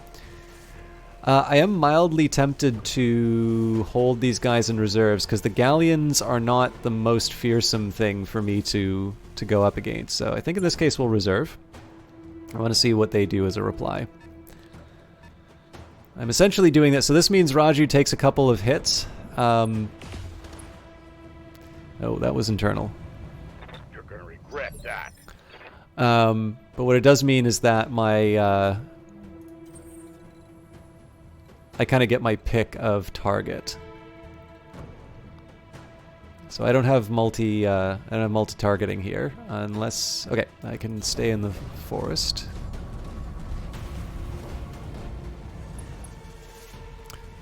I am mildly tempted to hold these guys in reserves because the galleons are not the most fearsome thing for me to go up against. So I think in this case we'll reserve. I want to see what they do as a reply. I'm essentially doing this. So this means Raju takes a couple of hits. Oh, that was internal. You're gonna regret that. But what it does mean is that my I kind of get my pick of target. So I don't have multi-targeting here unless okay, I can stay in the forest.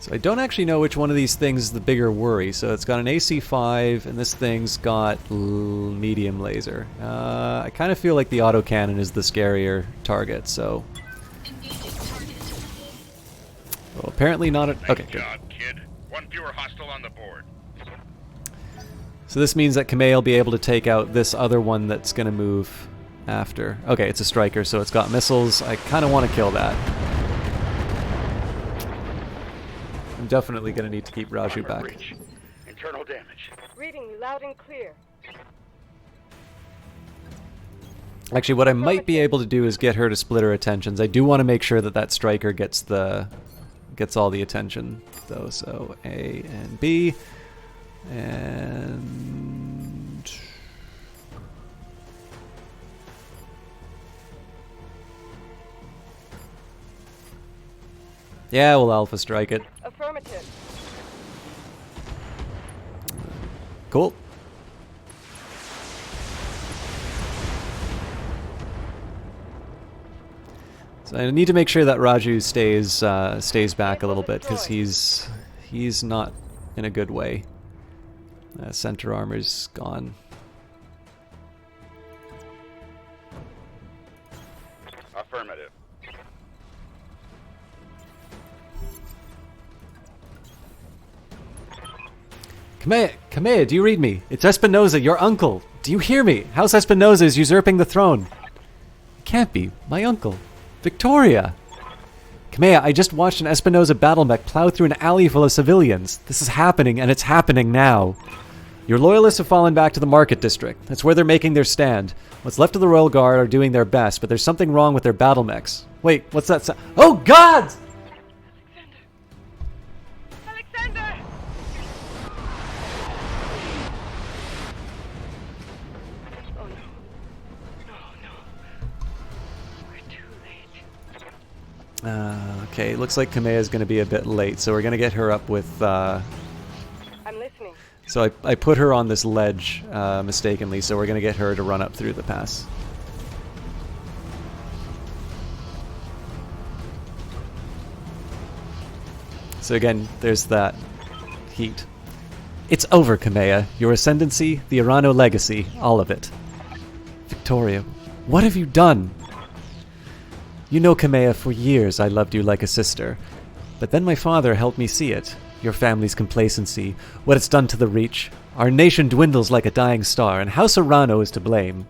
So I don't actually know which one of these things is the bigger worry. So it's got an AC-5 and this thing's got medium laser. I kind of feel like the autocannon is the scarier target, so... Well, apparently not a... Okay, good. Job, kid. One fewer hostile on the board. So this means that Kamei will be able to take out this other one that's going to move after. Okay, it's a striker, so it's got missiles. I kind of want to kill that. I'm definitely going to need to keep Raju back. Breach. Internal damage. Reading you loud and clear. Actually, what I might be able to do is get her to split her attentions. I do want to make sure that that striker gets all the attention, though. So A and B, and yeah, we'll alpha strike it. Affirmative. Cool. So I need to make sure that Raju stays back a little bit because he's not in a good way. Center armor's gone. Affirmative. Kamea, do you read me? It's Espinosa, your uncle. Do you hear me? House Espinosa is usurping the throne. It can't be. My uncle. Victoria! Kamea, I just watched an Espinosa battlemech plow through an alley full of civilians. This is happening, and it's happening now. Your loyalists have fallen back to the market district. That's where they're making their stand. What's left of the Royal Guard are doing their best, but there's something wrong with their battlemechs. Wait, what's that sound? Oh, God! Alexander! Oh no. No. We're too late. Okay, looks like Kamea is going to be a bit late, so we're going to get her up with... I'm listening. So I put her on this ledge mistakenly, so we're going to get her to run up through the pass. So again, there's that heat. It's over, Kamea. Your ascendancy, the Arano legacy, all of it. Victoria, what have you done? You know, Kamea, for years I loved you like a sister. But then my father helped me see it. Your family's complacency, what it's done to the Reach. Our nation dwindles like a dying star, and House Arano is to blame.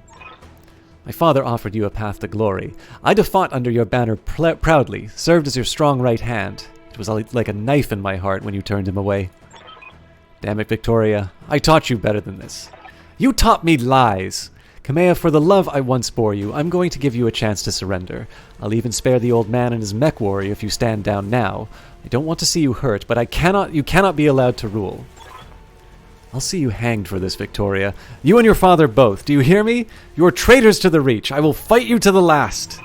My father offered you a path to glory. I'd have fought under your banner proudly, served as your strong right hand. It was like a knife in my heart when you turned him away. Damn it, Victoria. I taught you better than this. You taught me lies! Kamea, for the love I once bore you, I'm going to give you a chance to surrender. I'll even spare the old man and his mech warrior if you stand down now. I don't want to see you hurt, but you cannot be allowed to rule. I'll see you hanged for this, Victoria. You and your father both. Do you hear me? You are traitors to the Reach. I will fight you to the last.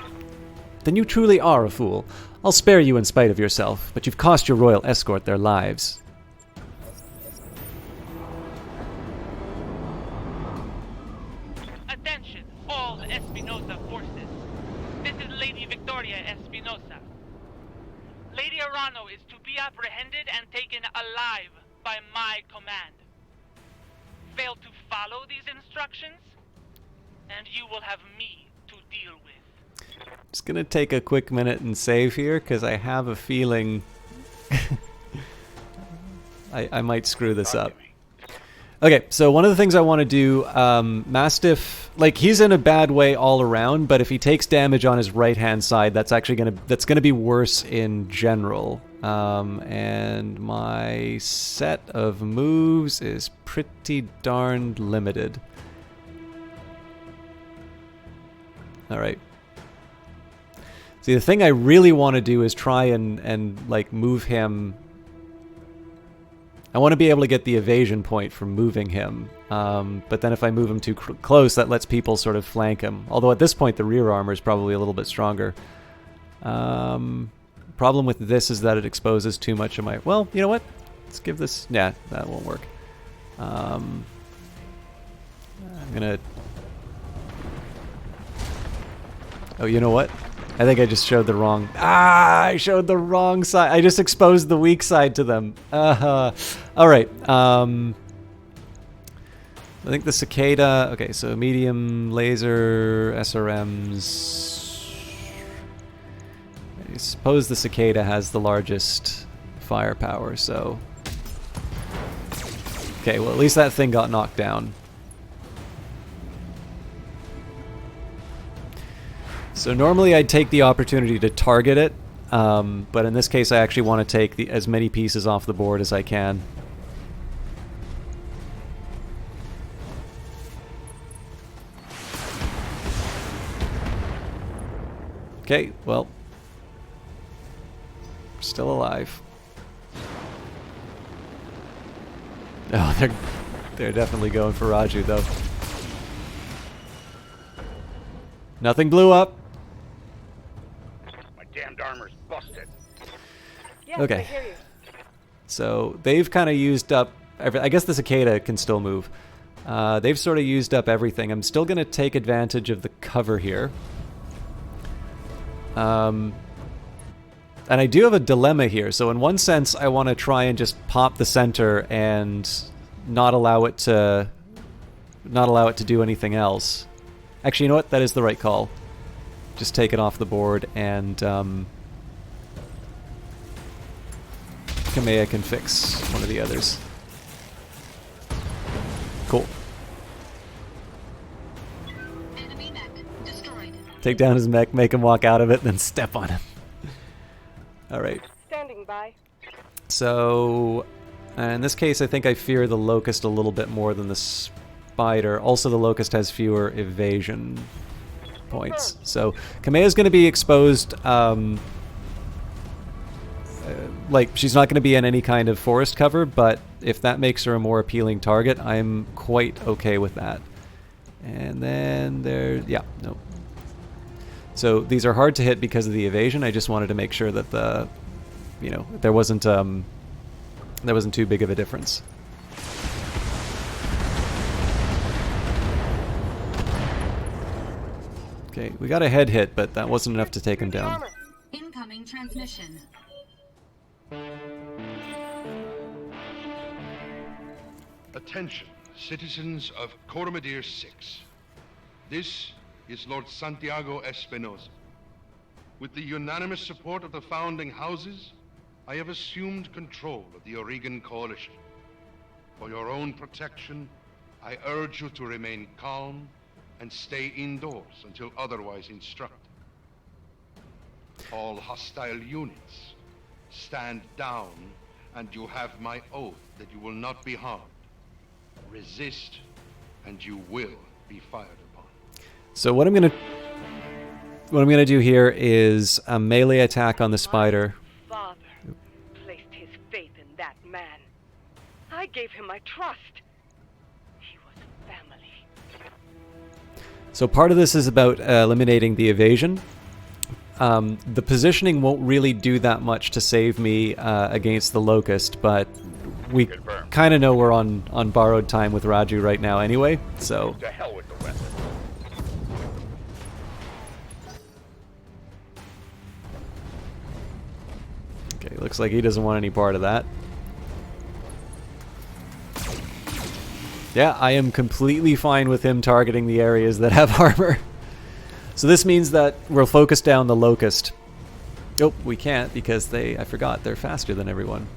Then you truly are a fool. I'll spare you in spite of yourself, but you've cost your royal escort their lives. Attention, all Espinosa forces. This is Lady Victoria Espinosa. Lady Arano is to be apprehended and taken alive by my command. Fail to follow these instructions, and you will have me to deal with. Just gonna take a quick minute and save here, because I have a feeling I might screw this up. Okay, so one of the things I want to do, Mastiff, like, he's in a bad way all around, but if he takes damage on his right-hand side, that's actually gonna be worse in general. And my set of moves is pretty darned limited. Alright. See, the thing I really want to do is try and like, move him. I want to be able to get the evasion point from moving him, but then if I move him too close, that lets people sort of flank him. Although at this point, the rear armor is probably a little bit stronger. Problem with this is that it exposes too much of my... Well, you know what? Let's give this... Yeah, that won't work. I'm gonna... Oh, you know what? I think I just showed the wrong... I showed the wrong side. I just exposed the weak side to them. Alright. I think the cicada... Okay, so medium, laser, SRMs... I suppose the cicada has the largest firepower, so... Okay, well, at least that thing got knocked down. So normally I'd take the opportunity to target it, but in this case I actually want to take as many pieces off the board as I can. Okay, well, still alive. Oh, they're definitely going for Raju though. Nothing blew up. My damned armor's busted. Yes, Okay. I hear you. So they've kind of used up I guess the cicada can still move. They've sort of used up everything. I'm still going to take advantage of the cover here. And I do have a dilemma here. So in one sense, I want to try and just pop the center and not allow it to do anything else. Actually, you know what? That is the right call. Just take it off the board, and Kamea can fix one of the others. Cool. Enemy mech destroyed. Take down his mech, make him walk out of it, then step on him. Alright. Standing by. So, in this case, I think I fear the Locust a little bit more than the Spider. Also, the Locust has fewer evasion points. So, Kamea's going to be exposed, like, she's not going to be in any kind of forest cover, but if that makes her a more appealing target, I'm quite okay with that. And then yeah, no. So these are hard to hit because of the evasion. I just wanted to make sure that there wasn't too big of a difference. Okay, we got a head hit, but that wasn't enough to take him down. Incoming transmission. Attention, citizens of Coromadir 6. This is Lord Santiago Espinosa. With the unanimous support of the founding houses, I have assumed control of the Oregon Coalition. For your own protection, I urge you to remain calm and stay indoors until otherwise instructed. All hostile units, stand down, and you have my oath that you will not be harmed. Resist, and you will be fired upon. So what I'm gonna do here is a melee attack on the spider. My father placed his faith in that man. I gave him my trust. He was family. So part of this is about eliminating the evasion. The positioning won't really do that much to save me against the Locust, but we kind of know we're on borrowed time with Raju right now anyway, so... To hell with the weapon. Okay, looks like he doesn't want any part of that. Yeah, I am completely fine with him targeting the areas that have armor. So this means that we'll focus down the Locust. Oh, we can't because I forgot, they're faster than everyone.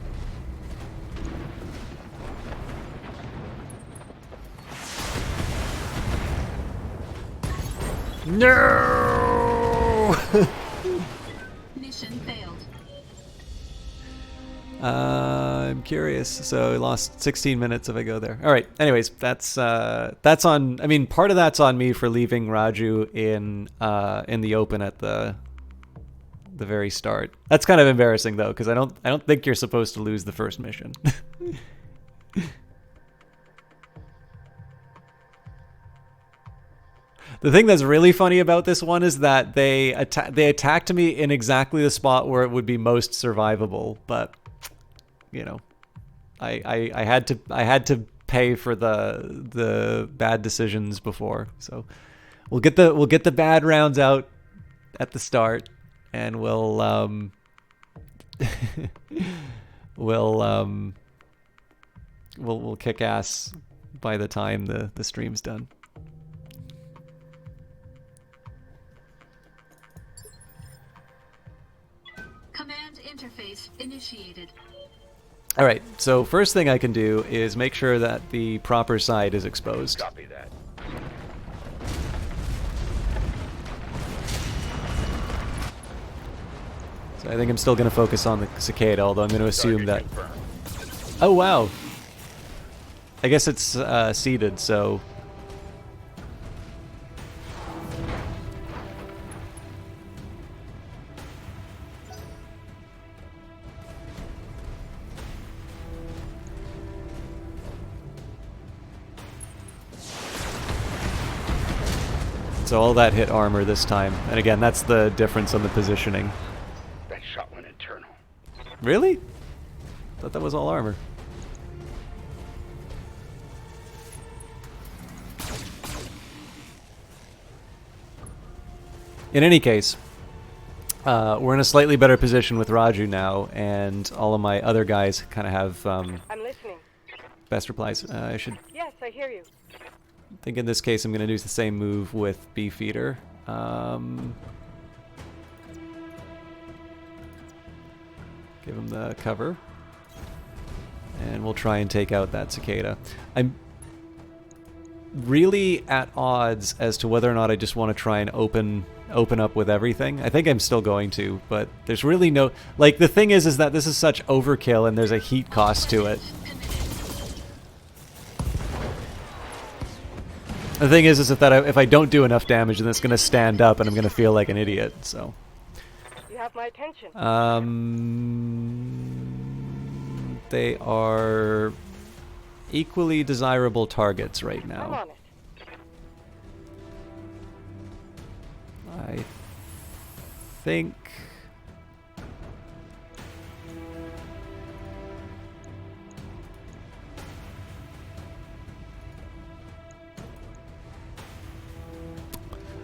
No! Mission failed. I'm curious. So I lost 16 minutes if I go there. All right. Anyways, that's on. I mean, part of that's on me for leaving Raju in the open at the very start. That's kind of embarrassing though, because I don't think you're supposed to lose the first mission. The thing that's really funny about this one is that they attacked me in exactly the spot where it would be most survivable, but you know, I had to pay for the bad decisions before. So we'll get the bad rounds out at the start, and we'll kick ass by the time the stream's done. Command interface initiated. All right, so first thing I can do is make sure that the proper side is exposed. Copy that. So I think I'm still going to focus on the cicada, although I'm going to assume that... Target confirmed. Oh, wow. I guess it's seeded, so... So all that hit armor this time. And again, that's the difference on the positioning. That shot went internal. Really? Thought that was all armor. In any case, we're in a slightly better position with Raju now, and all of my other guys kind of have I'm listening. best replies. I should Yes, I hear you. think in this case I'm going to do the same move with Beefeater. Give him the cover. And we'll try and take out that cicada. I'm really at odds as to whether or not I just want to try and open up with everything. I think I'm still going to, but there's really no... Like, the thing is that this is such overkill and there's a heat cost to it. The thing is that if I don't do enough damage, then it's going to stand up and I'm going to feel like an idiot, so... You have my attention. They are equally desirable targets right I'm now. on it. I think...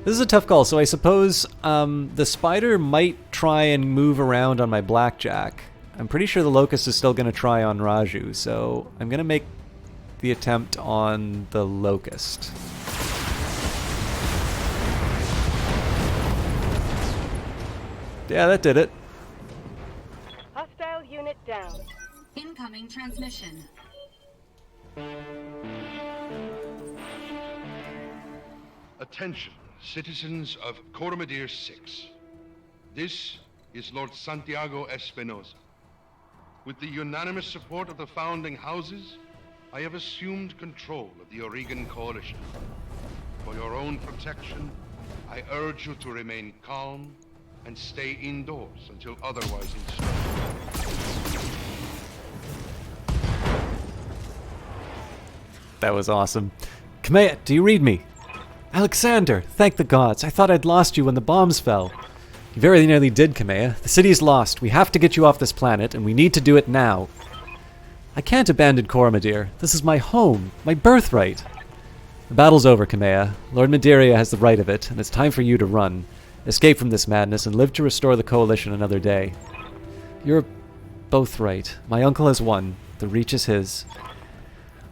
This is a tough call, so I suppose the spider might try and move around on my blackjack. I'm pretty sure the locust is still going to try on Raju, so I'm going to make the attempt on the locust. Yeah, that did it. Hostile unit down. Incoming transmission. Attention, citizens of Coromadir 6. This is Lord Santiago Espinosa. With the unanimous support of the founding houses, I have assumed control of the Oregon Coalition. For your own protection, I urge you to remain calm and stay indoors until otherwise instructed. That was awesome. Kamea, do you read me? Alexander, thank the gods. I thought I'd lost you when the bombs fell. You very nearly did, Kamea. The city's lost. We have to get you off this planet, and we need to do it now. I can't abandon Coromadir. This is my home, my birthright. The battle's over, Kamea. Lord Madeira has the right of it, and it's time for you to run. Escape from this madness and live to restore the Coalition another day. You're both right. My uncle has won. The Reach is his.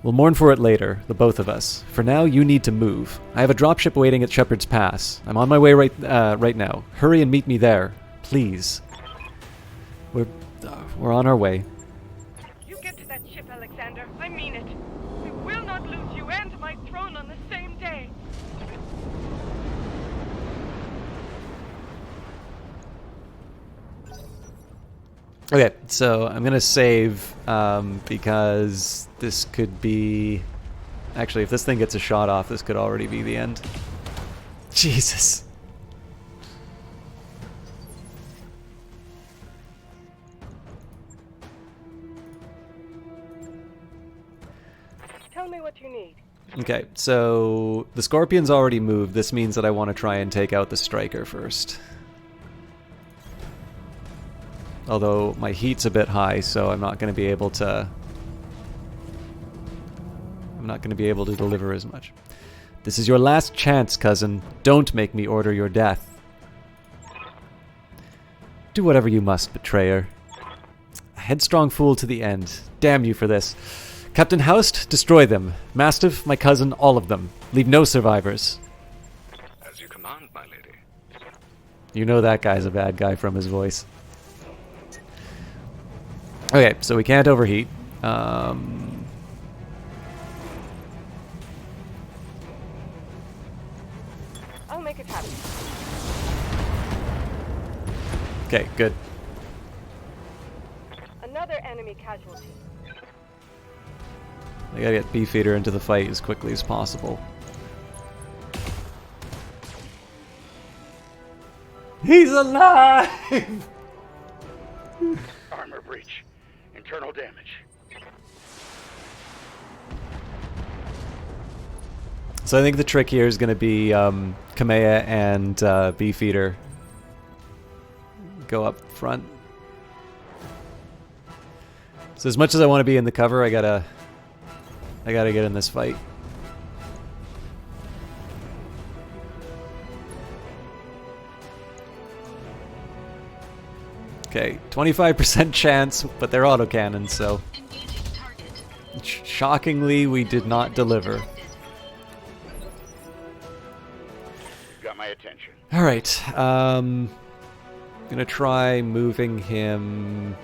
We'll mourn for it later, the both of us. For now, you need to move. I have a dropship waiting at Shepherd's Pass. I'm on my way right now. Hurry and meet me there, please. We're on our way. You get to that ship, Alexander. I mean it. We will not lose you and my throne on the same day. Okay, so I'm gonna save because this could be... Actually, if this thing gets a shot off, this could already be the end. Jesus. Tell me what you need. Okay, so the Scorpion's already moved. This means that I want to try and take out the Striker first. Although my heat's a bit high, so I'm not going to be able to... deliver as much. This is your last chance, cousin. Don't make me order your death. Do whatever you must, betrayer. A headstrong fool to the end. Damn you for this. Captain Houst, destroy them. Mastiff, my cousin, all of them. Leave no survivors. As you command, my lady. You know that guy's a bad guy from his voice. Okay, so we can't overheat. I'll make it happen. Okay, good. Another enemy casualty. I gotta get Beefeater into the fight as quickly as possible. He's alive! Armor breach. Internal damage. So I think the trick here is going to be Kamea and Beefeater go up front. So as much as I want to be in the cover, I gotta get in this fight. Okay, 25% chance, but they're autocannons, so... Engaging target. Shockingly, we did not deliver. Got my attention. Alright, gonna try moving him...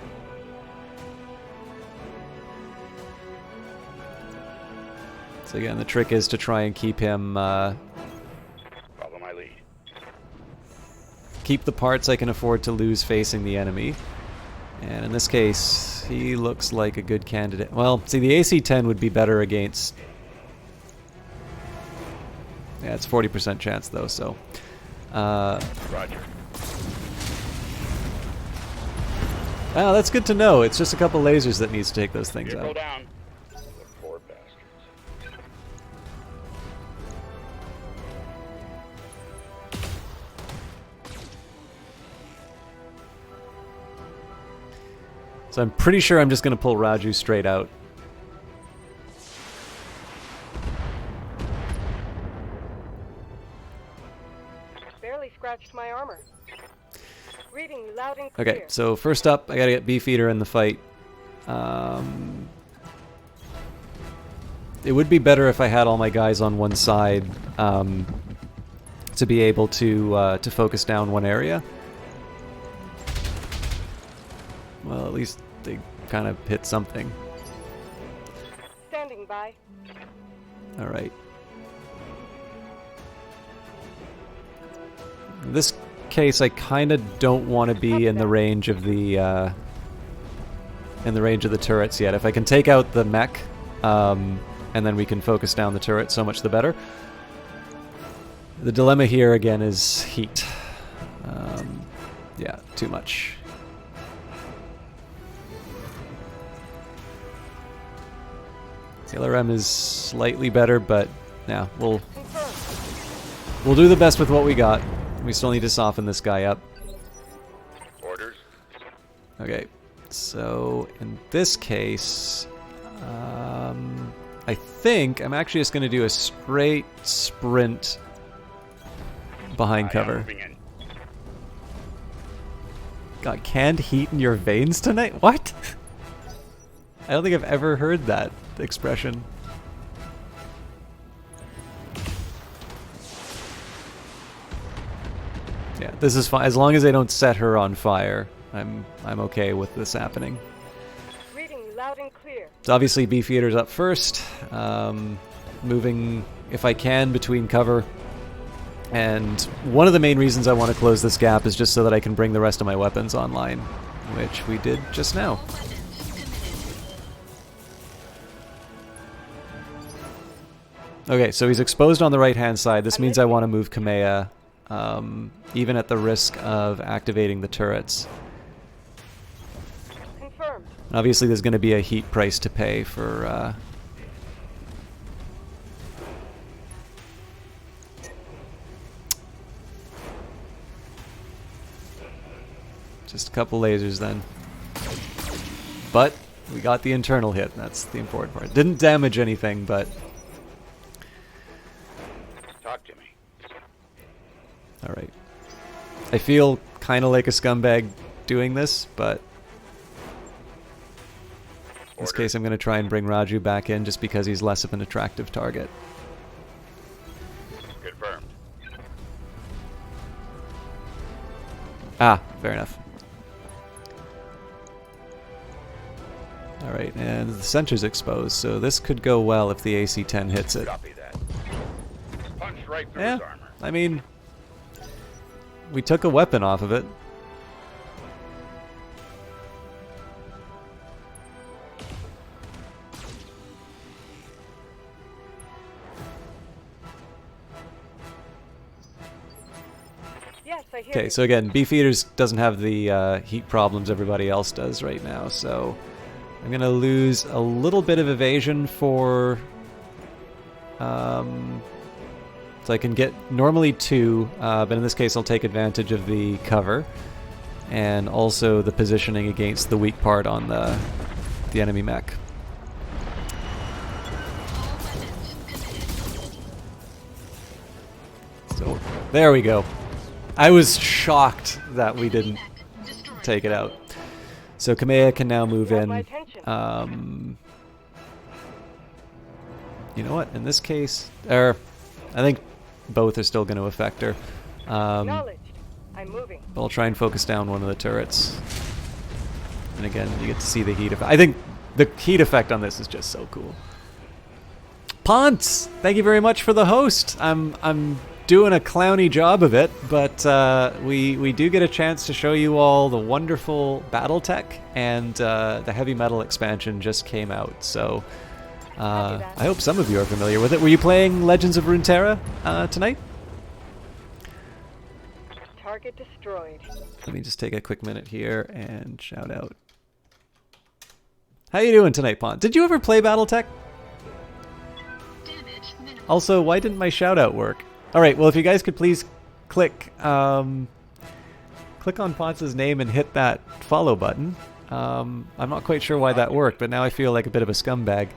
So again, the trick is to try and keep him, Follow my lead. keep the parts I can afford to lose facing the enemy. And in this case, he looks like a good candidate. Well, see, the AC-10 would be better against... Yeah, it's 40% chance, though, so... Roger. Oh, that's good to know. It's just a couple lasers that needs to take those things Vehicle out. down. The poor bastards. So I'm pretty sure I'm just going to pull Raju straight out. Barely scratched my armor. Reading you loud and clear. Okay, so first up, I gotta get Beefeater in the fight. It would be better if I had all my guys on one side to be able to focus down one area. Well, at least they kind of hit something. Standing by. All right. In this case, I kind of don't want to be in the range of the turrets yet. If I can take out the mech, and then we can focus down the turret, so much the better. The dilemma here again is heat. Yeah, too much. The LRM is slightly better, but yeah, we'll do the best with what we got. We still need to soften this guy up. Orders? Okay, so in this case, I think I'm actually just going to do a straight sprint behind cover. Got canned heat in your veins tonight? What? I don't think I've ever heard that expression. Yeah, this is fine. As long as they don't set her on fire, I'm okay with this happening. Reading loud and clear. So obviously Beefeater's up first. Moving, if I can, between cover. And one of the main reasons I want to close this gap is just so that I can bring the rest of my weapons online, which we did just now. Okay, so he's exposed on the right-hand side. This means I want to move Kamea, even at the risk of activating the turrets. Confirmed. Obviously, there's going to be a heat price to pay for... Just a couple lasers then. But we got the internal hit. That's the important part. Didn't damage anything, but... Talk to me. Alright. I feel kind of like a scumbag doing this, but... In this case, I'm going to try and bring Raju back in just because he's less of an attractive target. Confirmed. Ah, fair enough. Alright, and the center's exposed, so this could go well if the AC-10 hits it. Copy that. Punch right through Yeah, his armor. I mean... We took a weapon off of it. Yes, I hear Okay, you. so again, Beefeaters doesn't have the heat problems everybody else does right now, so I'm going to lose a little bit of evasion for... so I can get normally 2, but in this case I'll take advantage of the cover and also the positioning against the weak part on the enemy mech. So there we go. I was shocked that we didn't take it out. So Kamea can now move in. You know what? In this case, I think both are still going to affect her. Acknowledged. I'm moving. But I'll try and focus down one of the turrets. And again, you get to see the heat effect. I think the heat effect on this is just so cool. Ponce, thank you very much for the host. I'm doing a clowny job of it, but we do get a chance to show you all the wonderful Battletech, and the heavy metal expansion just came out. So I hope some of you are familiar with it. Were you playing Legends of Runeterra tonight? Target destroyed. Let me just take a quick minute here and shout out. How you doing tonight, Pont? Did you ever play Battletech? Also, why didn't my shout out work? Alright, well if you guys could please click click on Ponce's name and hit that follow button. I'm not quite sure why that worked, but now I feel like a bit of a scumbag.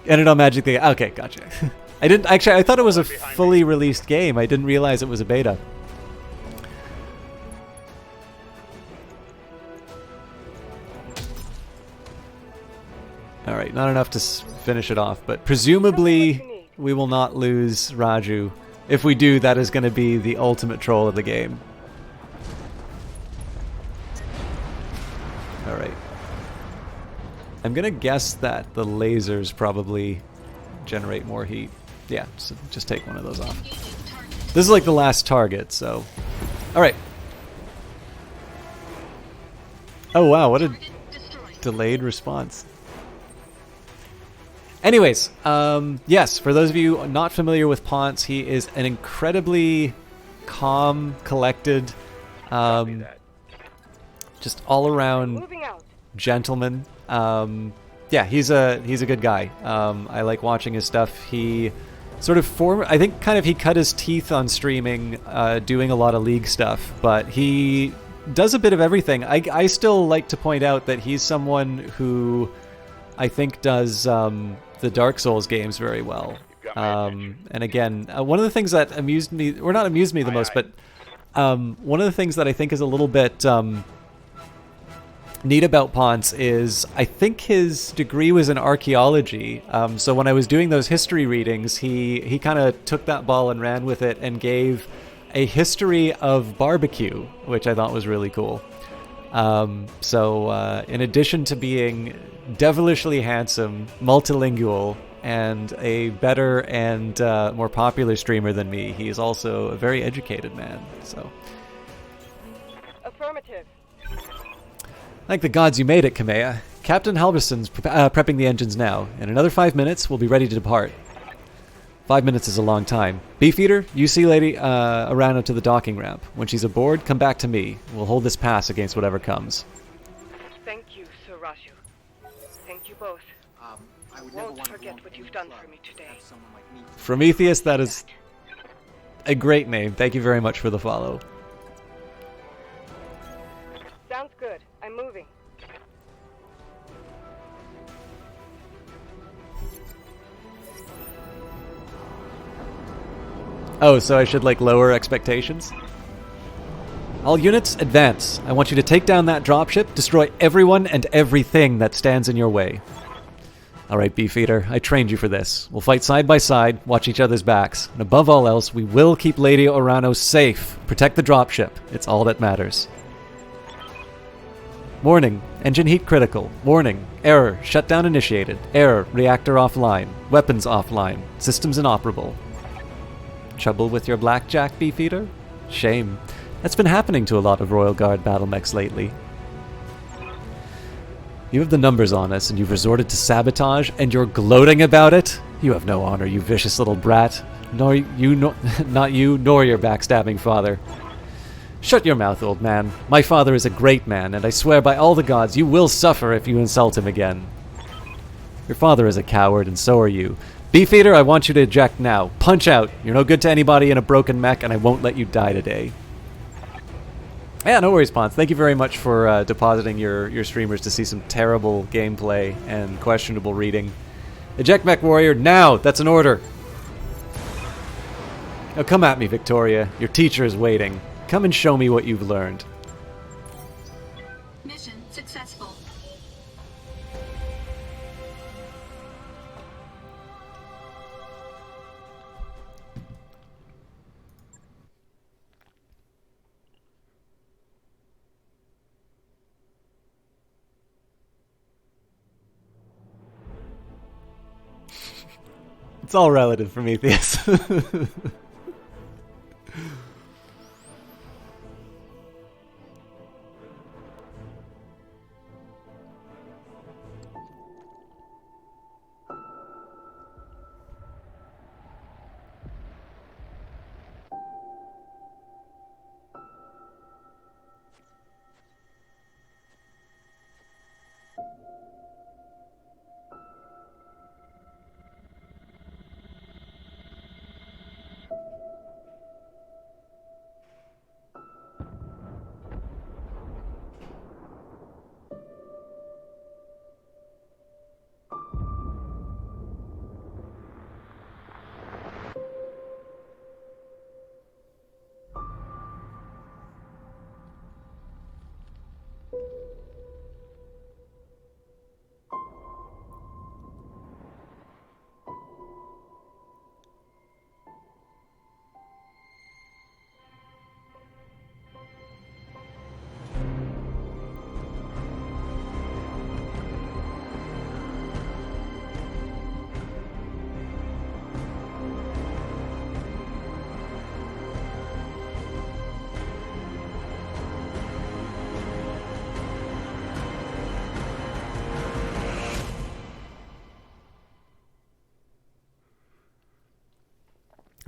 Ended on Magic the... Okay, gotcha. I thought it was a fully released game. I didn't realize it was a beta. Alright, not enough to finish it off, but presumably we will not lose Raju. If we do, that is going to be the ultimate troll of the game. Alright. I'm going to guess that the lasers probably generate more heat. Yeah, so just take one of those off. This is like the last target, so... Alright. Oh wow, what a delayed response. Anyways, yes, for those of you not familiar with Ponce, he is an incredibly calm, collected, just all-around Moving out. gentleman. Yeah, he's a good guy. I like watching his stuff. He sort of I think kind of he cut his teeth on streaming, doing a lot of League stuff, but he does a bit of everything. I still like to point out that he's someone who I think does the Dark Souls games very well. And again, one of the things that amused me, or not amused me the most, but one of the things that I think is a little bit neat about Ponce is I think his degree was in archaeology. So when I was doing those history readings, he kind of took that ball and ran with it and gave a history of barbecue, which I thought was really cool. So in addition to being devilishly handsome, multilingual, and a better and more popular streamer than me, he is also a very educated man. So, Affirmative. thank the gods you made it, Kamea. Captain Halverson's prepping the engines now. In another 5 minutes, we'll be ready to depart. 5 minutes is a long time. Beefeater, you see Lady Arano to the docking ramp. When she's aboard, come back to me. We'll hold this pass against whatever comes. Thank you, Sir Raju. Thank you both. I would never Won't want to forget belong what to you've any done club for me to today. have someone like me. Prometheus, that is a great name. Thank you very much for the follow. Sounds good. I'm moving. Oh, so I should, like, lower expectations? All units, advance. I want you to take down that dropship, destroy everyone and everything that stands in your way. Alright, Beefeater, I trained you for this. We'll fight side by side, watch each other's backs, and above all else, we will keep Lady Orano safe. Protect the dropship. It's all that matters. Warning, engine heat critical. Warning, error, shutdown initiated. Error, reactor offline. Weapons offline. Systems inoperable. Trouble with your blackjack, Beefeater? Shame. That's been happening to a lot of Royal Guard battle mechs lately. You have the numbers on us, and you've resorted to sabotage, and you're gloating about it? You have no honor, you vicious little brat. Not you, nor your backstabbing father. Shut your mouth, old man. My father is a great man, and I swear by all the gods you will suffer if you insult him again. Your father is a coward, and so are you. Beefeater, I want you to eject now. Punch out. You're no good to anybody in a broken mech, and I won't let you die today. Yeah, no worries, Ponce. Thank you very much for depositing your streamers to see some terrible gameplay and questionable reading. Eject Mech Warrior, now! That's an order! Now come at me, Victoria. Your teacher is waiting. Come and show me what you've learned. Mission successful. It's all relative, Prometheus.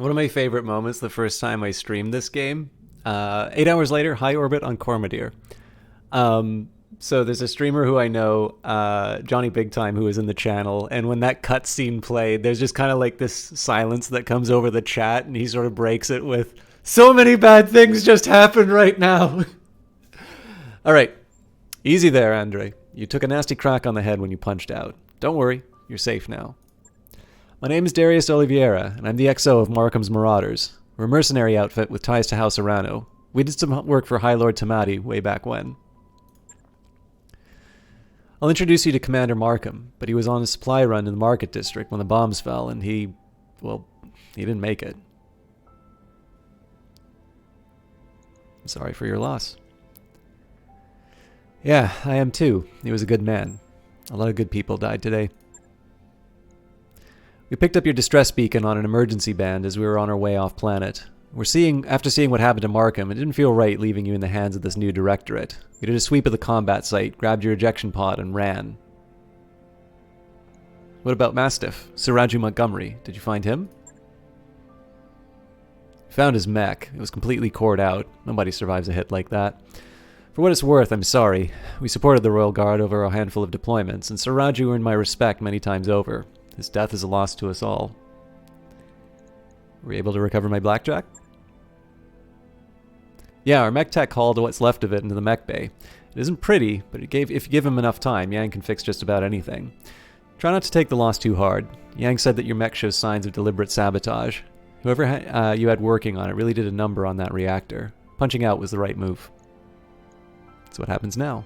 One of my favorite moments the first time I streamed this game, 8 hours later, high orbit on Cormadir. So there's a streamer who I know, Johnny Big Time, who is in the channel, and when that cutscene played, there's just kind of like this silence that comes over the chat, and he sort of breaks it with, "So many bad things just happened right now." All right. Easy there, Andre. You took a nasty crack on the head when you punched out. Don't worry, you're safe now. My name is Darius Oliveira, and I'm the XO of Markham's Marauders. We're a mercenary outfit with ties to House Arano. We did some work for High Lord Tamati way back when. I'll introduce you to Commander Markham, but he was on a supply run in the Market District when the bombs fell, and he didn't make it. I'm sorry for your loss. Yeah, I am too. He was a good man. A lot of good people died today. We picked up your distress beacon on an emergency band as we were on our way off planet. After seeing what happened to Markham, it didn't feel right leaving you in the hands of this new directorate. We did a sweep of the combat site, grabbed your ejection pod, and ran. What about Mastiff? Sir Raju Montgomery. Did you find him? Found his mech. It was completely cored out. Nobody survives a hit like that. For what it's worth, I'm sorry. We supported the Royal Guard over a handful of deployments, and Sir Raju earned my respect many times over. His death is a loss to us all. Were you able to recover my blackjack? Yeah, our mech tech hauled what's left of it into the mech bay. It isn't pretty, but if you give him enough time, Yang can fix just about anything. Try not to take the loss too hard. Yang said that your mech shows signs of deliberate sabotage. Whoever you had working on it really did a number on that reactor. Punching out was the right move. That's what happens now.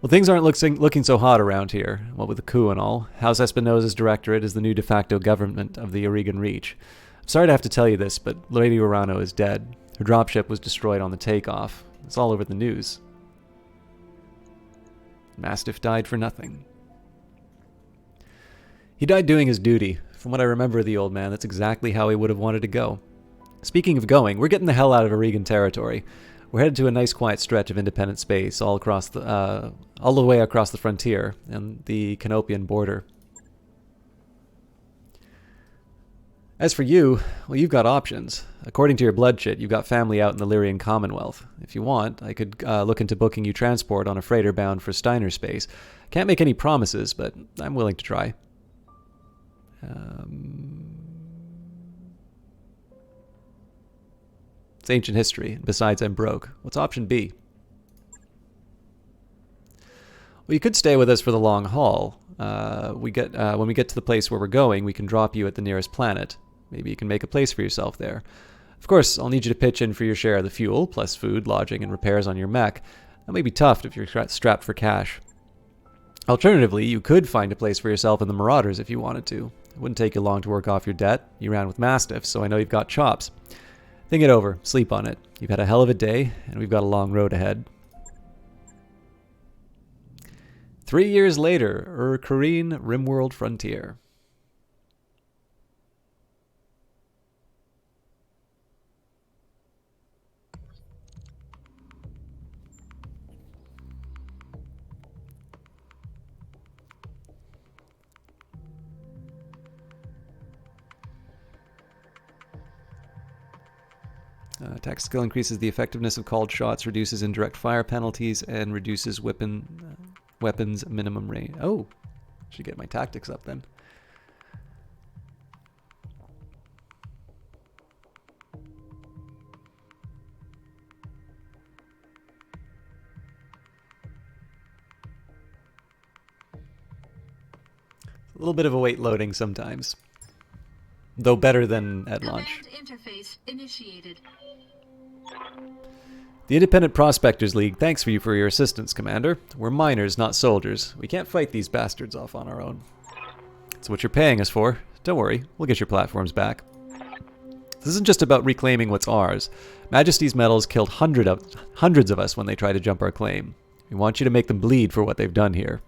Well, things aren't looking so hot around here, what with the coup and all. House Espinosa's directorate is the new de facto government of the Oregon Reach. I'm sorry to have to tell you this, but Lady Urano is dead. Her dropship was destroyed on the takeoff. It's all over the news. Mastiff died for nothing. He died doing his duty. From what I remember of the old man, that's exactly how he would have wanted to go. Speaking of going, we're getting the hell out of Oregon territory. We're headed to a nice quiet stretch of independent space all the way across the frontier and the Canopian border. As for you, well, you've got options. According to your blood chit, you've got family out in the Lyrian Commonwealth. If you want, I could look into booking you transport on a freighter bound for Steiner space. Can't make any promises, but I'm willing to try. It's ancient history. Besides, I'm broke. What's option B? Well, you could stay with us for the long haul. When we get to the place where we're going, we can drop you at the nearest planet. Maybe you can make a place for yourself there. Of course, I'll need you to pitch in for your share of the fuel, plus food, lodging, and repairs on your mech. That may be tough if you're strapped for cash. Alternatively, you could find a place for yourself in the Marauders if you wanted to. It wouldn't take you long to work off your debt. You ran with Mastiffs, so I know you've got chops. Think it over. Sleep on it. You've had a hell of a day, and we've got a long road ahead. 3 years later, Kareen Rimworld Frontier. Attack skill increases the effectiveness of called shots, reduces indirect fire penalties, and reduces weapons minimum range. Oh, should get my tactics up then. A little bit of a wait loading sometimes, though better than at launch. Interface initiated. The Independent Prospectors League thanks you for your assistance, Commander. We're miners, not soldiers. We can't fight these bastards off on our own. That's what you're paying us for. Don't worry, we'll get your platforms back. This isn't just about reclaiming what's ours. Majesty's metals killed hundreds of us when they tried to jump our claim. We want you to make them bleed for what they've done here.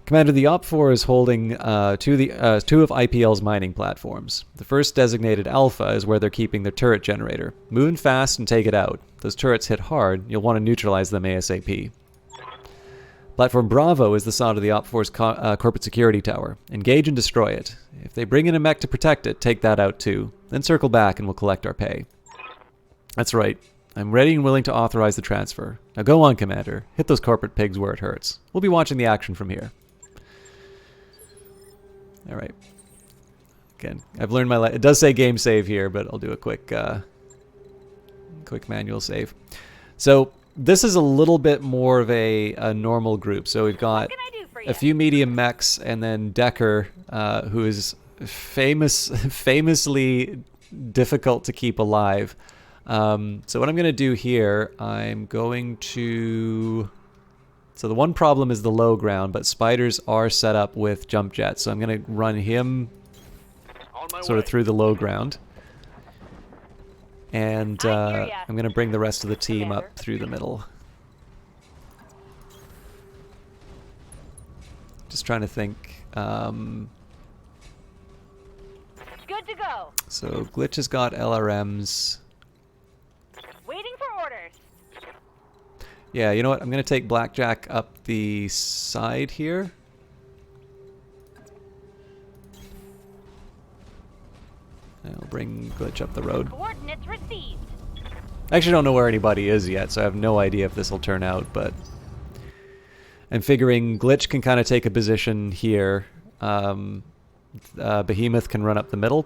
Commander, the OPFOR is holding two of IPL's mining platforms. The first, designated Alpha, is where they're keeping their turret generator. Move in fast and take it out. If those turrets hit hard, you'll want to neutralize them ASAP. Platform Bravo is the site of the OpForce corporate security tower. Engage and destroy it. If they bring in a mech to protect it, take that out too. Then circle back and we'll collect our pay. That's right. I'm ready and willing to authorize the transfer. Now go on, Commander. Hit those corporate pigs where it hurts. We'll be watching the action from here. Alright. Again, I've learned my it does say game save here, but I'll do a quick manual save. So this is a little bit more of a normal group. So we've got a few medium mechs and then Decker, who is famously difficult to keep alive. So what I'm going to do here, I'm going to... So the one problem is the low ground, but spiders are set up with jump jets. So I'm going to run him sort of through the low ground. And I'm going to bring the rest of the team up through the middle. Just trying to think. Good to go. So Glitch has got LRMs. Waiting for orders. Yeah, you know what? I'm going to take Blackjack up the side here. I'll bring Glitch up the road. Coordinates received. I actually don't know where anybody is yet, so I have no idea if this will turn out, but I'm figuring Glitch can kind of take a position here. Behemoth can run up the middle,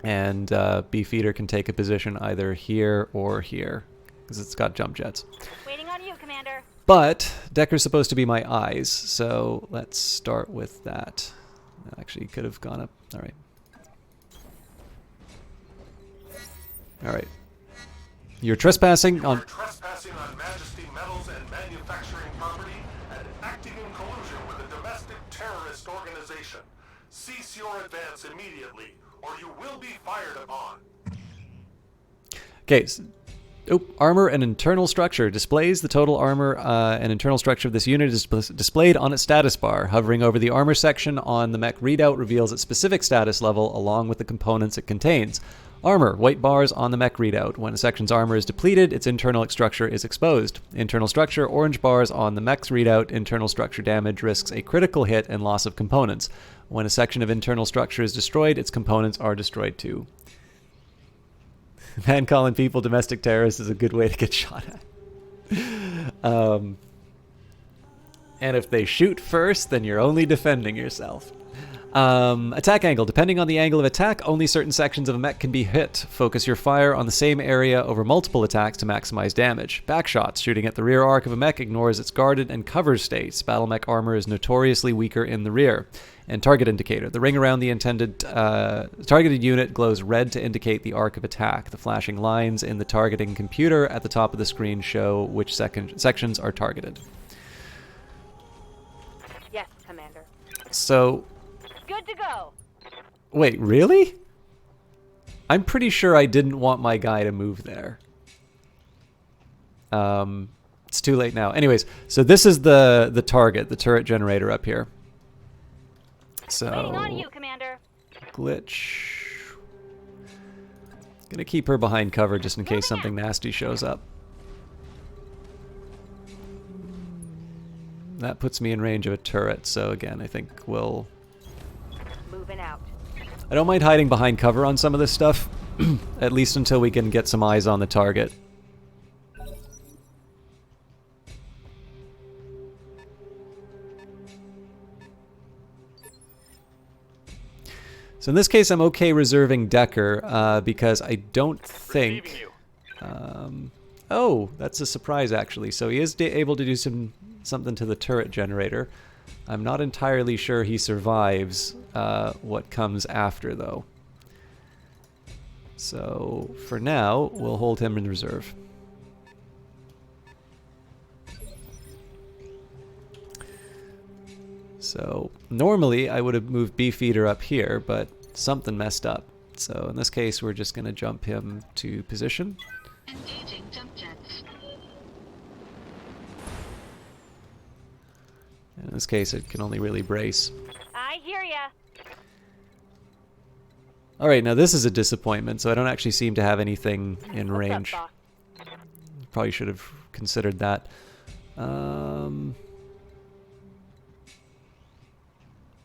and Beefeater can take a position either here or here, because it's got jump jets. Waiting on you, Commander. But Decker's supposed to be my eyes, so let's start with that. Actually, could have gone up. All right. All right. You're trespassing on... Trespassing on Majesty metals and manufacturing property and acting in collusion with a domestic terrorist organization. Cease your advance immediately, or you will be fired upon. Okay. Armor and internal structure displays the total armor and internal structure of this unit is displayed on its status bar. Hovering over the armor section on the mech readout reveals its specific status level along with the components it contains. Armor, white bars on the mech readout. When a section's armor is depleted, its internal structure is exposed. Internal structure, orange bars on the mech's readout. Internal structure damage risks a critical hit and loss of components. When a section of internal structure is destroyed, its components are destroyed too. Man calling people domestic terrorists is a good way to get shot at. And if they shoot first, then you're only defending yourself. Attack angle. Depending on the angle of attack, only certain sections of a mech can be hit. Focus your fire on the same area over multiple attacks to maximize damage. Backshots. Shooting at the rear arc of a mech ignores its guarded and cover states. Battle mech armor is notoriously weaker in the rear. And target indicator. The ring around the intended targeted unit glows red to indicate the arc of attack. The flashing lines in the targeting computer at the top of the screen show which sections are targeted. Yes, Commander. So... Good to go. Wait, really? I'm pretty sure I didn't want my guy to move there. It's too late now. Anyways, so this is the target, the turret generator up here. So Waiting on you, Commander. Glitch. Gonna keep her behind cover just in case something nasty shows up. That puts me in range of a turret, so again, I think we'll... Moving out. I don't mind hiding behind cover on some of this stuff, at least until we can get some eyes on the target. So in this case, I'm okay reserving Decker because I don't think... oh, that's a surprise actually. So he is able to do something to the turret generator. I'm not entirely sure he survives what comes after, though. So, for now, we'll hold him in reserve. So, normally I would have moved Beefeater up here, but something messed up. So, in this case, we're just going to jump him to position. Engaging jump jets. In this case, it can only really brace. I hear ya. Alright, now this is a disappointment, so I don't actually seem to have anything in range. What's up, Probably should have considered that.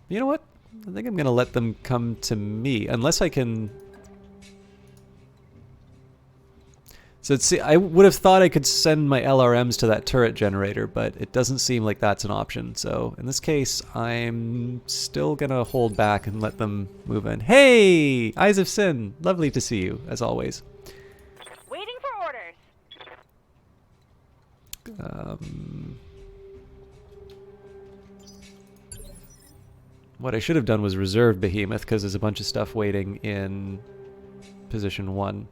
You know what? I think I'm going to let them come to me. Unless I can... So see, I would have thought I could send my LRMs to that turret generator, but it doesn't seem like that's an option. So in this case, I'm still going to hold back and let them move in. Hey! Eyes of Sin! Lovely to see you, as always. Waiting for orders. What I should have done was reserve Behemoth, because there's a bunch of stuff waiting in position 1.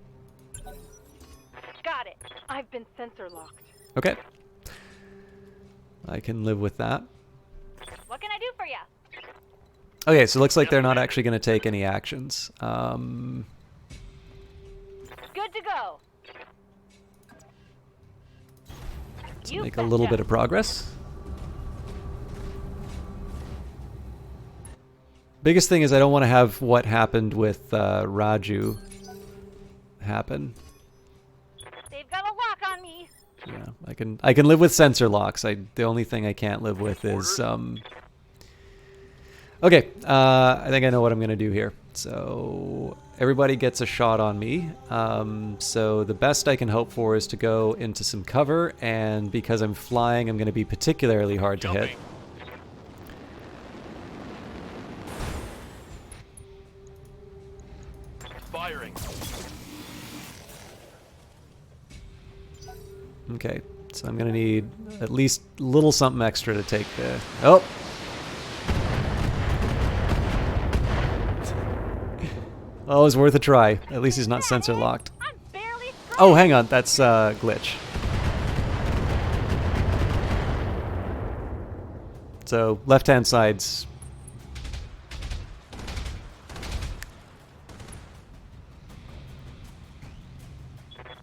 Got it. I've been sensor locked. Okay. I can live with that. What can I do for you? Okay, so it looks like they're not actually going to take any actions. Good to go. Let's make a little bit of progress. Biggest thing is I don't want to have what happened with Raju happen. They've got a lock on me. Yeah, I can live with sensor locks. The only thing I can't live with is Okay, I think I know what I'm gonna do here. So everybody gets a shot on me. So the best I can hope for is to go into some cover, and because I'm flying, I'm gonna be particularly hard to hit. Firing. Okay, so I'm gonna need at least a little something extra to take the... Oh! Oh, it was worth a try. At least he's not sensor locked. Oh, hang on, that's glitch. So, left-hand side's...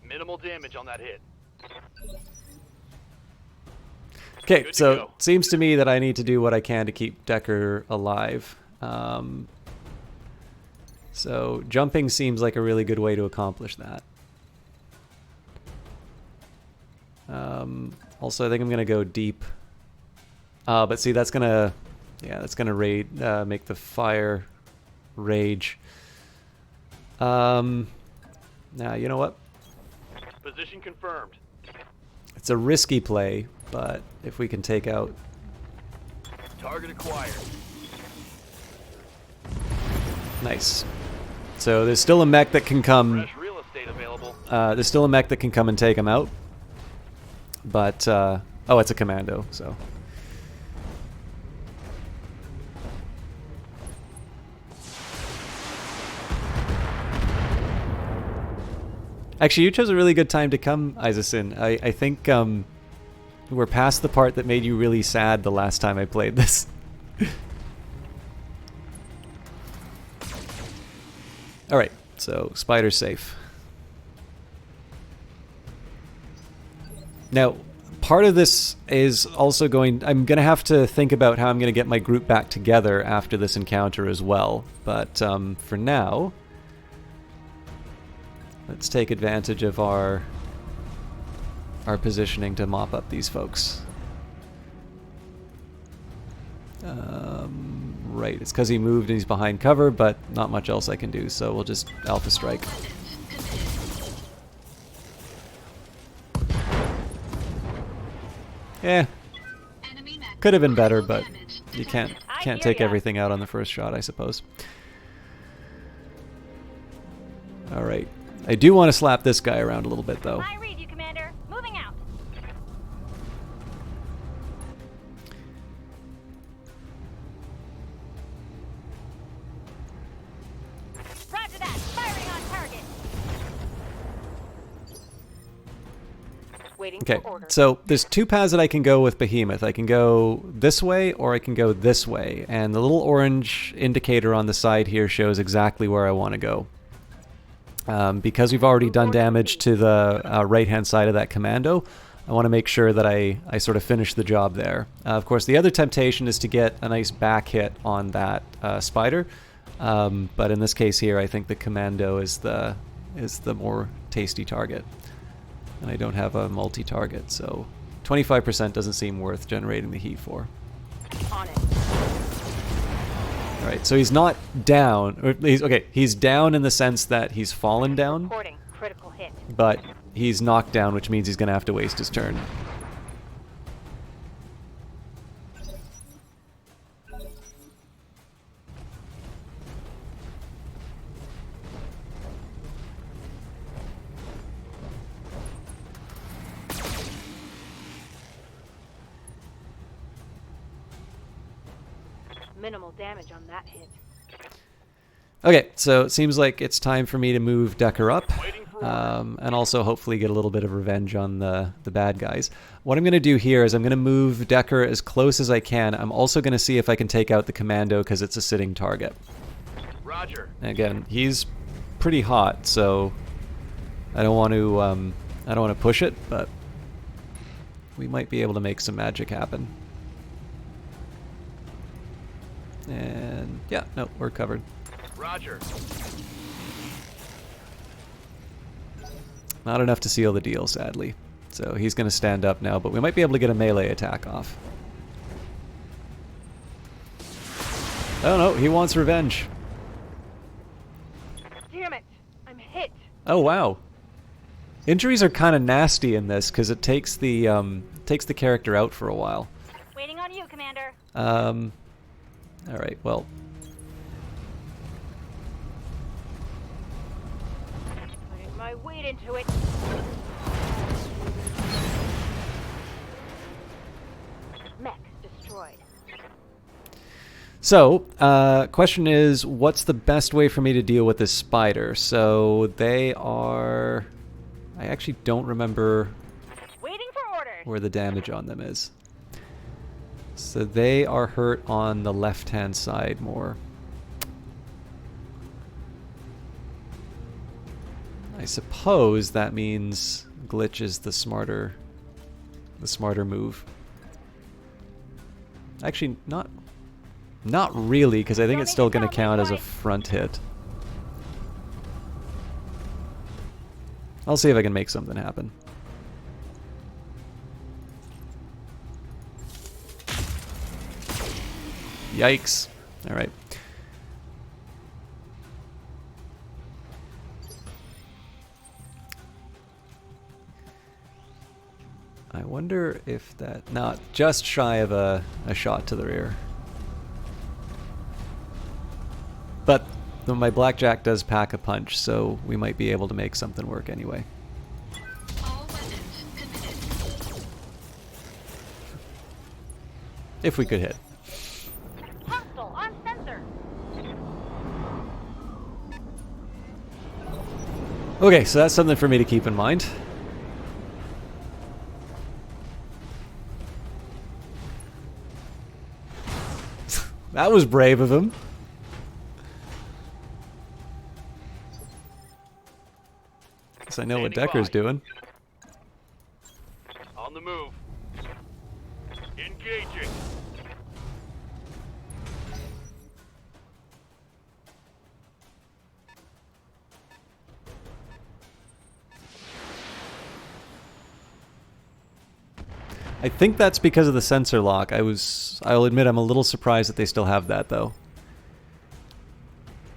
Minimal damage on that hit. Okay, so it seems to me that I need to do what I can to keep Decker alive. So jumping seems like a really good way to accomplish that. Also, I think I'm gonna go deep. But see, that's gonna, that's gonna make the fire rage. Now, you know what? Position confirmed. It's a risky play, but if we can take out... Target acquired. Nice. So there's still a mech that can come... Fresh real estate available. There's still a mech that can come and take him out. But, oh, it's a commando, so... Actually, you chose a really good time to come, Isaacin. I think we're past the part that made you really sad the last time I played this. Alright, so Spider's safe. Now, part of this is also I'm going to have to think about how I'm going to get my group back together after this encounter as well. But for now... let's take advantage of our positioning to mop up these folks. Right, it's because he moved and he's behind cover, but not much else I can do, so we'll just Alpha Strike. Yeah, could have been better, but you can't take everything out on the first shot, I suppose. All right. I do want to slap this guy around a little bit, though. I read you, Commander. Moving out. Roger that. Firing on target. Waiting Okay, for order. so there's two paths that I can go with Behemoth. I can go this way, or I can go this way. And the little orange indicator on the side here shows exactly where I want to go. Because we've already done damage to the right-hand side of that commando, I want to make sure that I sort of finish the job there. Of course, the other temptation is to get a nice back hit on that spider, but in this case here, I think the commando is the more tasty target, and I don't have a multi-target, so 25% doesn't seem worth generating the heat for. On it. All right, so he's not down. Or he's down in the sense that he's fallen down, Reporting critical hit. but he's knocked down, which means he's going to have to waste his turn. Minimal damage on that hit. Okay, so it seems like it's time for me to move Decker up, and also hopefully get a little bit of revenge on the bad guys. What I'm going to do here is I'm going to move Decker as close as I can. I'm also going to see if I can take out the commando because it's a sitting target. Roger. And again, he's pretty hot, so I don't want to push it, but we might be able to make some magic happen. And yeah, no, we're covered. Roger. Not enough to seal the deal, sadly. So he's going to stand up now, but we might be able to get a melee attack off. Oh no, he wants revenge. Damn it! I'm hit. Oh wow. Injuries are kind of nasty in this because it takes the character out for a while. Waiting on you, Commander. All right, well. Putting my weight into it. Mech destroyed. So, question is, what's the best way for me to deal with this spider? So they are... I actually don't remember Waiting for orders. where the damage on them is. So they are hurt on the left-hand side more. I suppose that means glitch is the smarter move. Actually, not really, because I think it's still going to count as a front hit. I'll see if I can make something happen. Yikes. All right. I wonder if that... Not just shy of a shot to the rear. But my blackjack does pack a punch, so we might be able to make something work anyway. All weapons committed. If we could hit. Hostile on sensor. Okay, so that's something for me to keep in mind. That was brave of him. Guess I know what Decker's doing. On the move. Engaging. I think that's because of the sensor lock. I'll admit I'm a little surprised that they still have that though.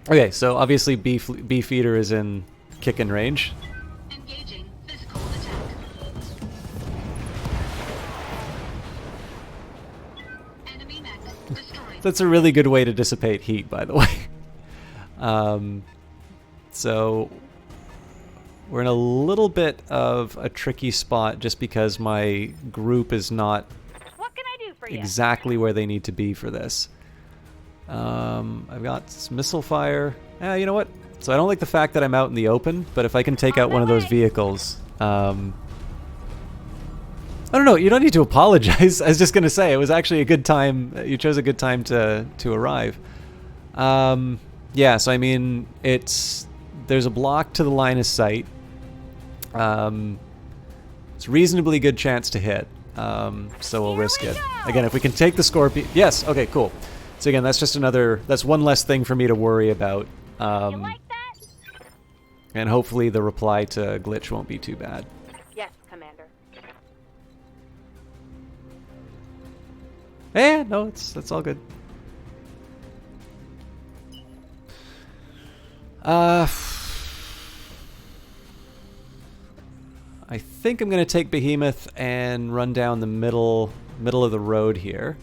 Okay, so obviously Beefeater is in kick-in range. Engaging physical attack. Enemy mech destroyed. That's a really good way to dissipate heat, by the way. So we're in a little bit of a tricky spot just because my group is not What can I do for you? exactly where they need to be for this. I've got some missile fire. You know what? So I don't like the fact that I'm out in the open, but if I can take out one of those vehicles... I don't know, you don't need to apologize. I was just going to say, it was actually a good time. You chose a good time to arrive. Yeah, so I mean, there's a block to the line of sight. It's a reasonably good chance to hit, so we'll risk it. Again, if we can take the Scorpion... Yes, okay, cool. So again, that's one less thing for me to worry about. You like that? And hopefully the reply to glitch won't be too bad. Yes, Commander. No, that's all good. I think I'm going to take Behemoth and run down the middle of the road here.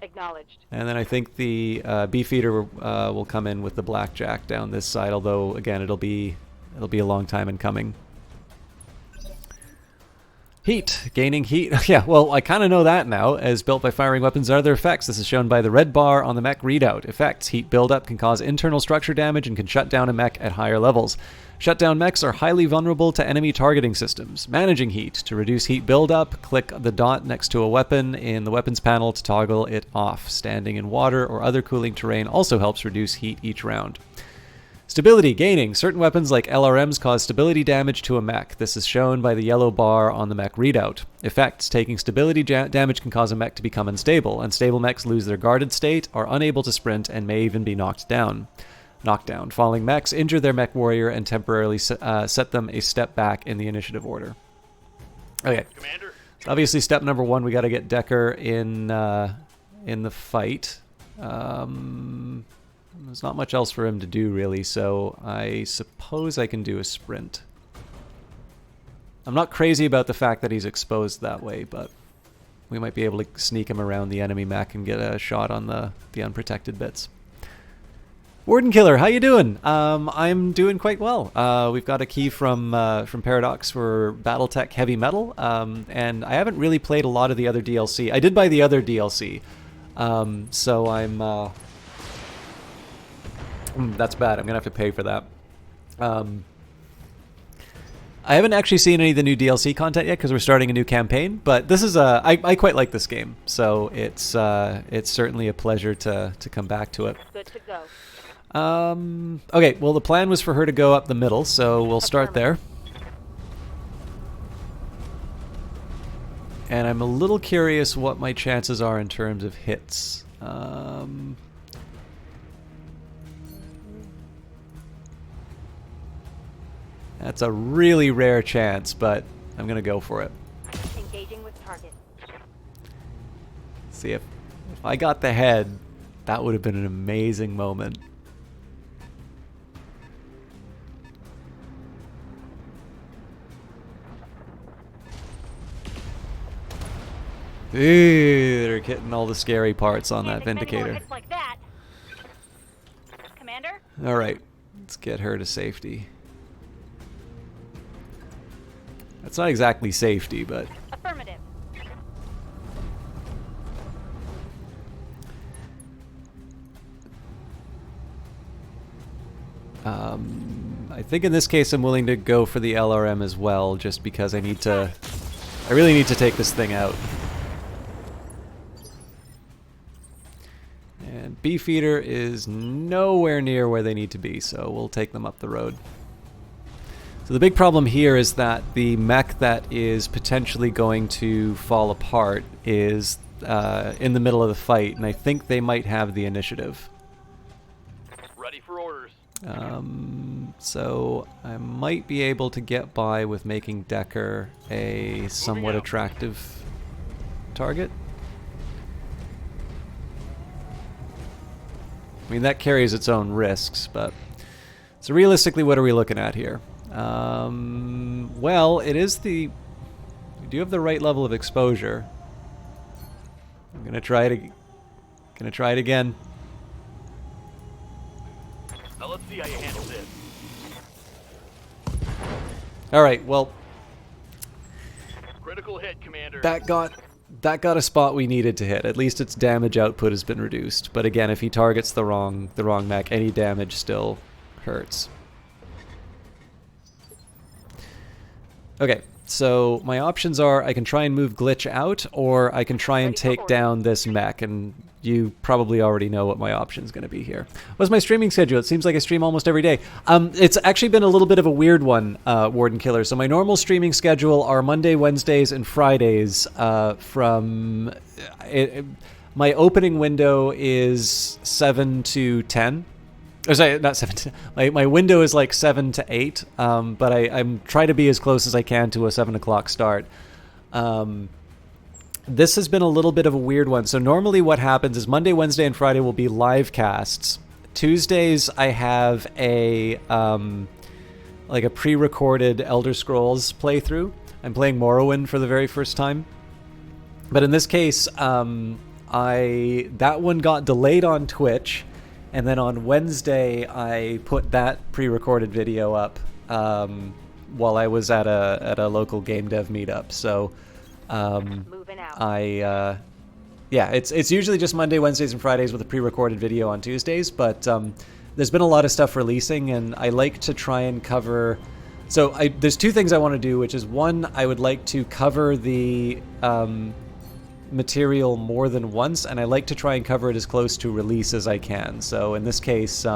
Acknowledged. And then I think the Beefeater will come in with the Blackjack down this side, although again it'll be a long time in coming. Heat. Gaining heat. Yeah, well, I kind of know that now. As built by firing weapons are their effects. This is shown by the red bar on the mech readout. Effects. Heat buildup can cause internal structure damage and can shut down a mech at higher levels. Shutdown mechs are highly vulnerable to enemy targeting systems. Managing heat. To reduce heat buildup, click the dot next to a weapon in the weapons panel to toggle it off. Standing in water or other cooling terrain also helps reduce heat each round. Stability. Gaining. Certain weapons like LRMs cause stability damage to a mech. This is shown by the yellow bar on the mech readout. Effects. Taking stability damage can cause a mech to become unstable. Unstable mechs lose their guarded state, are unable to sprint, and may even be knocked down. Knockdown. Falling mechs injure their mech warrior and temporarily set them a step back in the initiative order. Okay. Commander? So obviously step number 1, we got to get Decker in the fight. There's not much else for him to do, really, so I suppose I can do a sprint. I'm not crazy about the fact that he's exposed that way, but we might be able to sneak him around the enemy mech and get a shot on the unprotected bits. Warden Killer, how you doing? I'm doing quite well. We've got a key from Paradox for Battletech Heavy Metal, and I haven't really played a lot of the other DLC. I did buy the other DLC, so I'm... that's bad. I'm going to have to pay for that. I haven't actually seen any of the new DLC content yet because we're starting a new campaign, but this is I quite like this game, so it's certainly a pleasure to come back to it. Good to go. Okay, well, the plan was for her to go up the middle, so we'll start there. And I'm a little curious what my chances are in terms of hits. That's a really rare chance, but I'm going to go for it. Engaging with target. See, if I got the head, that would have been an amazing moment. Ooh, they're getting all the scary parts on that Vindicator. Like that. Commander? All right, let's get her to safety. That's not exactly safety, but... Affirmative. I think in this case I'm willing to go for the LRM as well, just because I really need to take this thing out. And Beefeater is nowhere near where they need to be, so we'll take them up the road. So the big problem here is that the mech that is potentially going to fall apart is in the middle of the fight, and I think they might have the initiative. Ready for orders. So I might be able to get by with making Decker a somewhat attractive target. I mean, that carries its own risks, but... So realistically, what are we looking at here? Well, it is the... We do have the right level of exposure. I'm gonna try it again. Now let's see how you handle this. Alright, well... Critical hit, Commander. That got a spot we needed to hit. At least its damage output has been reduced. But again, if he targets the wrong mech, any damage still hurts. Okay, so my options are I can try and move Glitch out, or I can try and take down this mech, and you probably already know what my option is going to be here. What's my streaming schedule? It seems like I stream almost every day. It's actually been a little bit of a weird one, Warden Killer. So my normal streaming schedule are Monday, Wednesdays, and Fridays from... my opening window is 7 to 10. Or sorry, not 7 to... My window is like 7 to 8, but I'm trying to be as close as I can to a 7 o'clock start. This has been a little bit of a weird one. So normally what happens is Monday, Wednesday, and Friday will be live casts. Tuesdays I have a like a pre-recorded Elder Scrolls playthrough. I'm playing Morrowind for the very first time. But in this case, that one got delayed on Twitch, and then on Wednesday I put that pre-recorded video up while I was at a local game dev meetup. So Moving out. yeah, it's usually just Monday, Wednesdays, and Fridays with a pre-recorded video on Tuesdays, but there's been a lot of stuff releasing, and I like to try and cover... So there's two things I want to do, which is, one, I would like to cover the material more than once, and I like to try and cover it as close to release as I can. So in this case,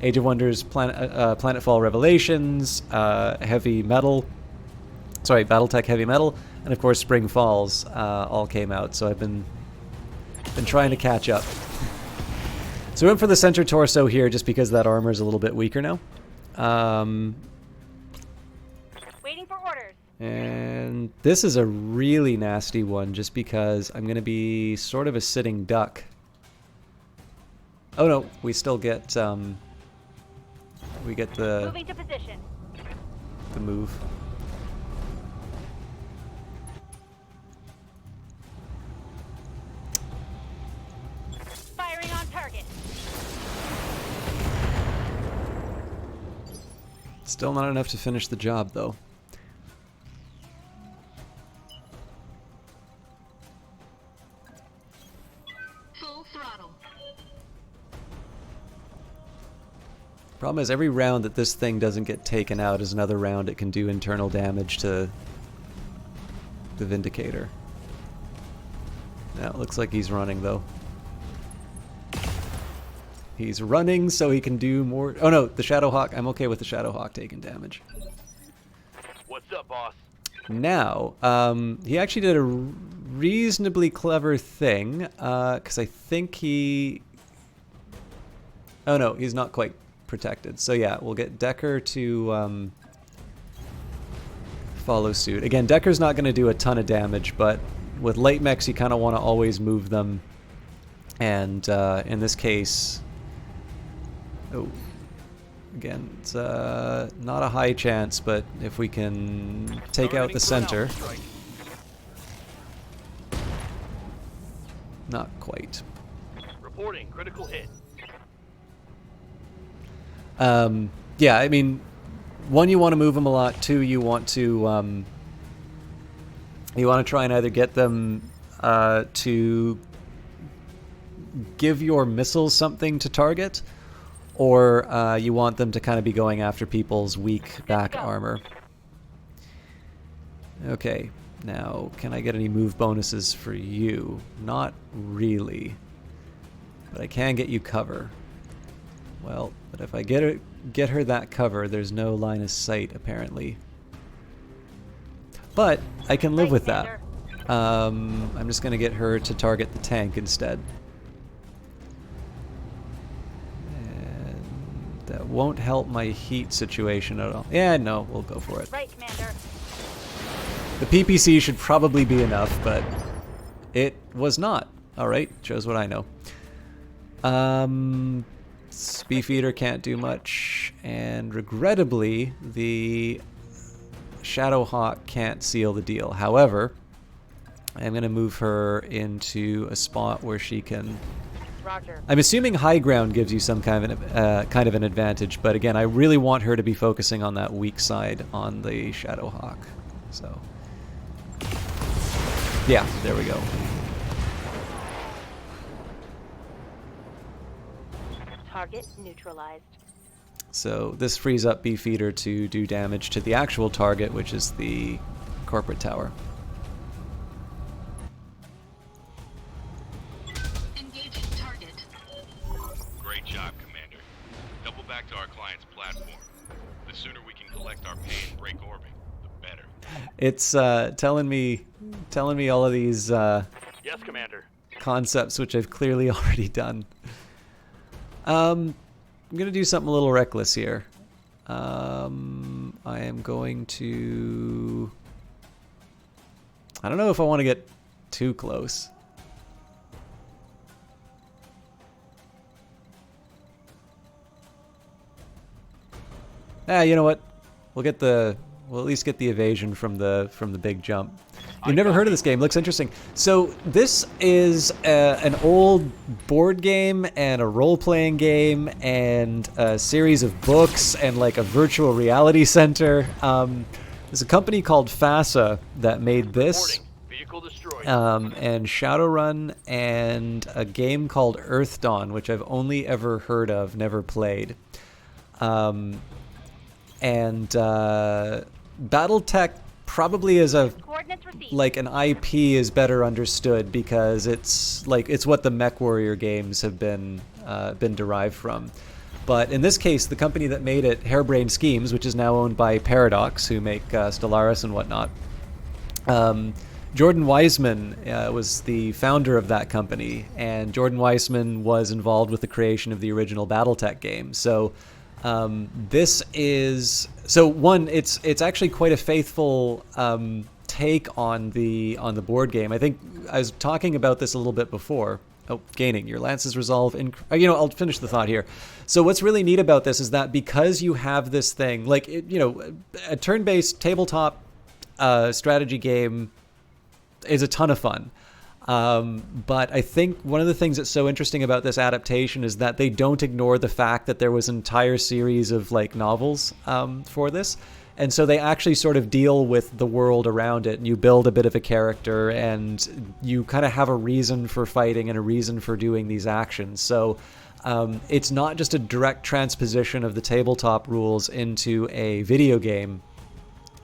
Age of Wonders, Planetfall Revelations, Heavy Metal, sorry, Battletech Heavy Metal, and of course Spring Falls all came out, so I've been trying to catch up. So we went for the center torso here just because that armor is a little bit weaker now. Waiting for orders. And this is a really nasty one just because I'm going to be sort of a sitting duck. Oh no, we still get we get Moving to position. the move. Firing on target. Still not enough to finish the job though. Full throttle. Problem is, every round that this thing doesn't get taken out is another round it can do internal damage to the Vindicator. Now it looks like he's running though. He's running so he can do more... Oh no, the Shadowhawk. I'm okay with the Shadowhawk taking damage. What's up, boss? Now, he actually did a reasonably clever thing, because I think he... Oh no, he's not quite protected. So yeah, we'll get Decker to follow suit. Again, Decker's not going to do a ton of damage, but with late mechs you kind of want to always move them. And in this case... Oh, again, it's not a high chance, but if we can take out the center... Not quite. Reporting critical hit. Yeah, I mean, one, you want to move them a lot. Two, you want to try and either get them to give your missiles something to target, or you want them to kind of be going after people's weak back armor. Okay, now can I get any move bonuses for you? Not really, but I can get you cover. Well, but if I get her that cover, there's no line of sight apparently. But I can live with that. I'm just going to get her to target the tank instead. And that won't help my heat situation at all. Yeah, no, we'll go for it. Right, Commander. The PPC should probably be enough, but it was not. Alright, shows what I know. Beefeater can't do much, and regrettably, the Shadowhawk can't seal the deal. However, I'm going to move her into a spot where she can... Roger. I'm assuming high ground gives you some kind of an advantage, but again, I really want her to be focusing on that weak side on the Shadowhawk. So, yeah, there we go. Target neutralized. So this frees up Beefeater to do damage to the actual target, which is the corporate tower. Engaging target. Great job, Commander. Double back to our client's platform. The sooner we can collect our pay and break orbit, the better. It's telling me all of these Yes, Commander. concepts which I've clearly already done. I'm gonna do something a little reckless here. I am going to... I don't know if I want to get too close. You know what? We'll at least get the evasion from the big jump. You've never heard of this game. Looks interesting. So this is an old board game and a role-playing game and a series of books and like a virtual reality center. There's a company called FASA that made this. Vehicle destroyed. And Shadowrun and a game called Earth Dawn, which I've only ever heard of, never played. And Battletech probably is an IP is better understood because it's what the MechWarrior games have been derived from. But in this case, the company that made it, Harebrained Schemes, which is now owned by Paradox, who make Stellaris and whatnot. Jordan Weisman was the founder of that company, and Jordan Weisman was involved with the creation of the original Battletech game. So this is it's actually quite a faithful take on the board game. I think I was talking about this a little bit before. Oh, gaining your lance's resolve. I'll finish the thought here. So what's really neat about this is that because you have this thing, like a turn-based tabletop strategy game is a ton of fun. But I think one of the things that's so interesting about this adaptation is that they don't ignore the fact that there was an entire series of like novels for this. And so they actually sort of deal with the world around it, and you build a bit of a character, and you kind of have a reason for fighting and a reason for doing these actions. So it's not just a direct transposition of the tabletop rules into a video game.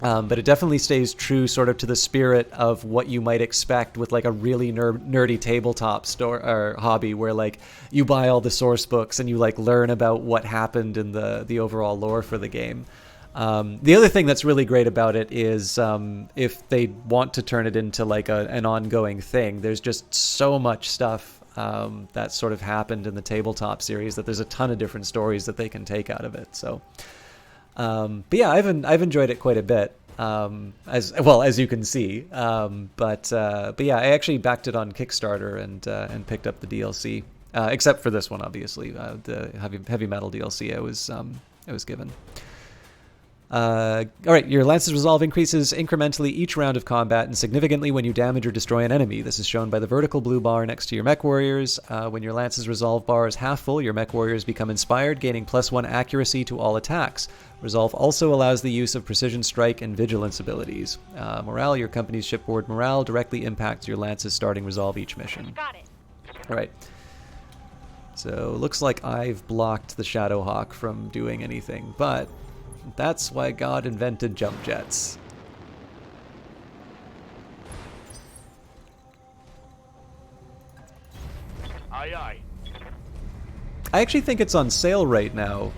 But it definitely stays true sort of to the spirit of what you might expect with like a really nerdy tabletop store or hobby where like you buy all the source books and you like learn about what happened in the overall lore for the game. The other thing that's really great about it is if they want to turn it into like an ongoing thing, there's just so much stuff that sort of happened in the tabletop series that there's a ton of different stories that they can take out of it. So but yeah, I've enjoyed it quite a bit, as you can see. But yeah, I actually backed it on Kickstarter and picked up the DLC, except for this one, obviously, the heavy metal DLC I was given. All right, your Lance's Resolve increases incrementally each round of combat and significantly when you damage or destroy an enemy. This is shown by the vertical blue bar next to your Mech Warriors. When your Lance's Resolve bar is half full, your Mech Warriors become inspired, gaining +1 accuracy to all attacks. Resolve also allows the use of precision strike and vigilance abilities. Morale, your company's shipboard morale directly impacts your Lance's starting Resolve each mission. Got it. All right. So looks like I've blocked the Shadowhawk from doing anything, but that's why God invented jump jets. Aye, aye. I actually think it's on sale right now.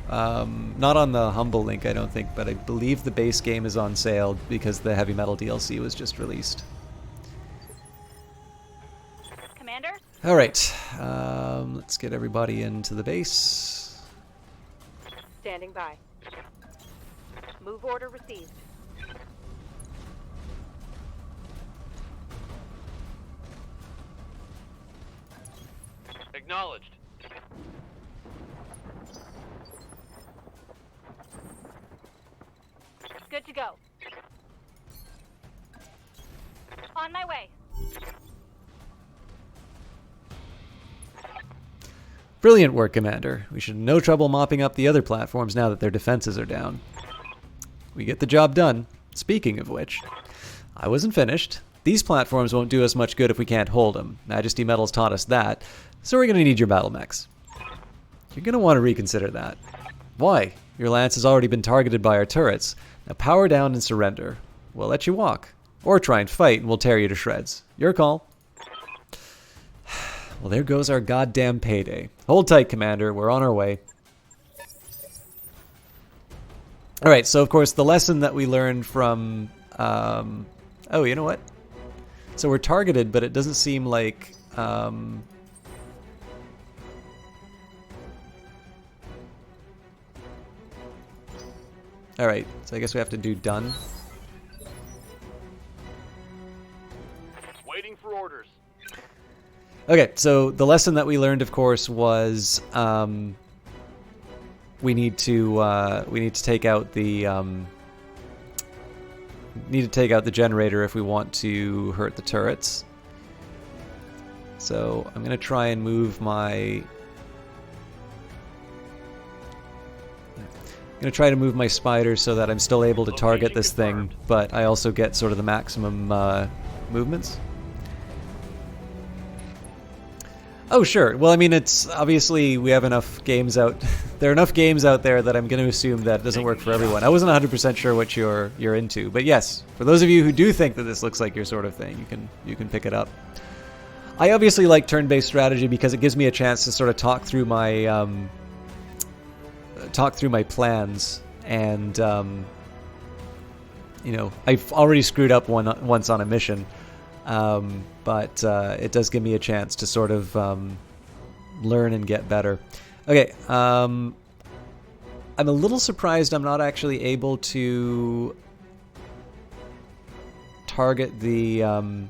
Not on the Humble link, I don't think, but I believe the base game is on sale because the Heavy Metal DLC was just released. Commander? All right, let's get everybody into the base. Standing by. Move order received. Acknowledged. Good to go. On my way. Brilliant work, Commander. We should have no trouble mopping up the other platforms now that their defenses are down. We get the job done. Speaking of which, I wasn't finished. These platforms won't do us much good if we can't hold them. Majesty Metals taught us that, so we're going to need your battle mechs. You're going to want to reconsider that. Why? Your lance has already been targeted by our turrets. Now power down and surrender. We'll let you walk. Or try and fight and we'll tear you to shreds. Your call. Well, there goes our goddamn payday. Hold tight, Commander. We're on our way. All right, so of course the lesson that we learned from... oh, you know what? So we're targeted, but it doesn't seem like... all right, so I guess we have to do done. Waiting for orders. Okay, so the lesson that we learned, of course, was we need to take out the generator if we want to hurt the turrets. So I'm gonna try and move my spiders so that I'm still able to target this thing, but I also get sort of the maximum movements. Oh, sure. Well, I mean, it's obviously we have enough games out. There are enough games out there that I'm going to assume that doesn't work for everyone. I wasn't 100% sure what you're into, but yes, for those of you who do think that this looks like your sort of thing, you can pick it up. I obviously like turn-based strategy because it gives me a chance to sort of talk through my plans, and you know, I've already screwed up once on a mission. But it does give me a chance to sort of learn and get better. Okay, I'm a little surprised I'm not actually able to target the... or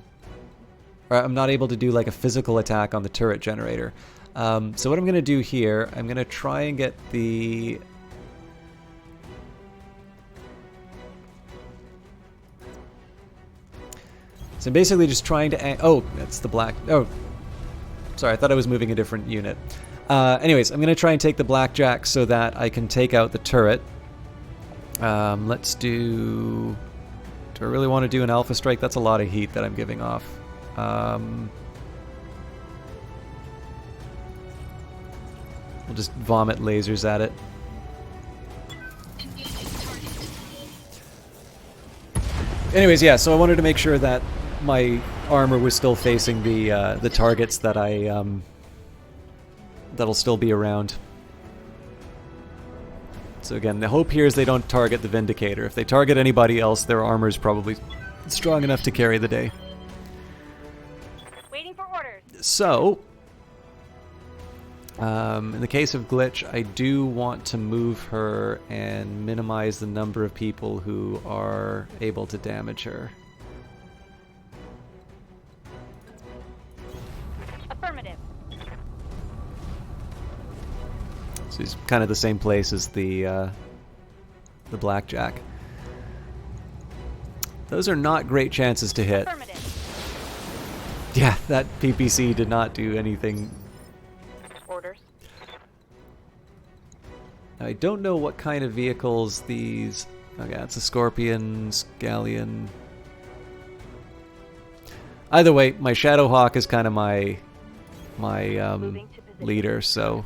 I'm not able to do like a physical attack on the turret generator. So what I'm going to do here, I'm going to try and get the... So I'm basically just trying to... Oh, that's the black... Oh, sorry, I thought I was moving a different unit. Anyways, I'm going to try and take the blackjack so that I can take out the turret. Let's do... Do I really want to do an alpha strike? That's a lot of heat that I'm giving off. We'll just vomit lasers at it. Anyways, yeah, so I wanted to make sure that my armor was still facing the targets that that'll still be around. So again, the hope here is they don't target the Vindicator. If they target anybody else, their armor is probably strong enough to carry the day. Waiting for orders. So, in the case of Glitch, I do want to move her and minimize the number of people who are able to damage her. Affirmative. So he's kind of the same place as the blackjack. Those are not great chances to hit. Yeah, that PPC did not do anything. Orders. I don't know what kind of vehicles these... Okay, it's a Scorpion, Scallion... Either way, my Shadowhawk is kind of my leader, so...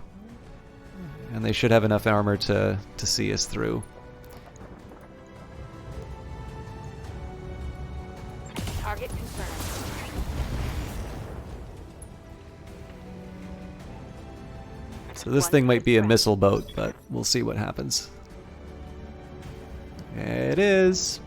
And they should have enough armor to see us through. Target confirmed. So this thing might be a missile boat, but we'll see what happens. It is.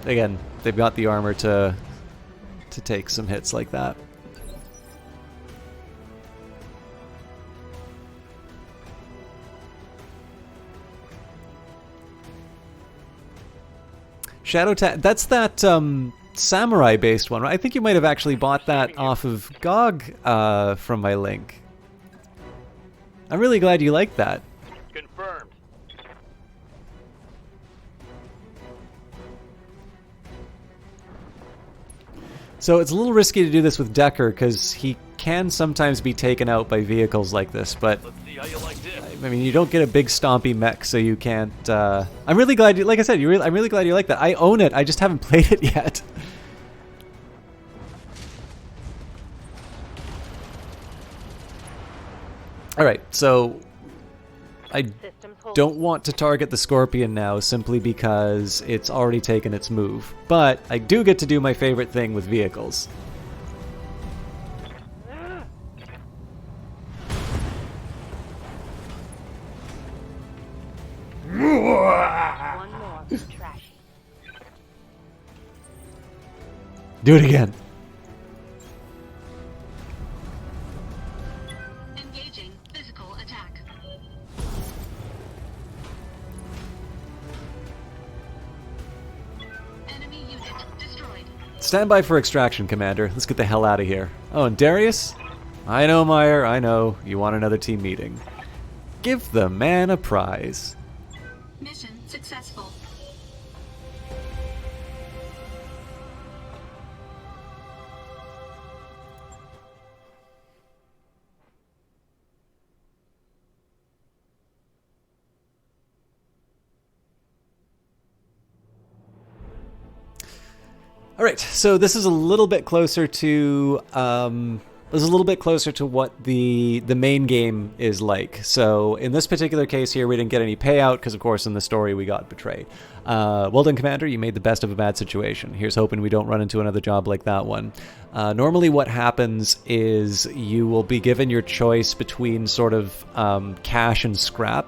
Again, they've got the armor to take some hits like that. That's that samurai-based one, right? I think you might have actually bought that off of GOG from my link. I'm really glad you liked that. Confirmed. So it's a little risky to do this with Decker because he can sometimes be taken out by vehicles like this, but Let's see how you like this. I mean, you don't get a big stompy mech, so you can't... I'm really glad you... Like I said, I'm really glad you like that. I own it, I just haven't played it yet. Alright, so... I don't want to target the Scorpion now, simply because it's already taken its move. But I do get to do my favorite thing with vehicles. One more. Trash. Do it again. Engaging physical attack. Enemy unit destroyed. Stand by for extraction, Commander. Let's get the hell out of here. Oh, and Darius? I know, Meyer, I know. You want another team meeting. Give the man a prize. Mission successful. All right, so this is a little bit closer to what the main game is like. So in this particular case here, we didn't get any payout because, of course, in the story we got betrayed. Well done, Commander. You made the best of a bad situation. Here's hoping we don't run into another job like that one. Normally, what happens is you will be given your choice between sort of cash and scrap.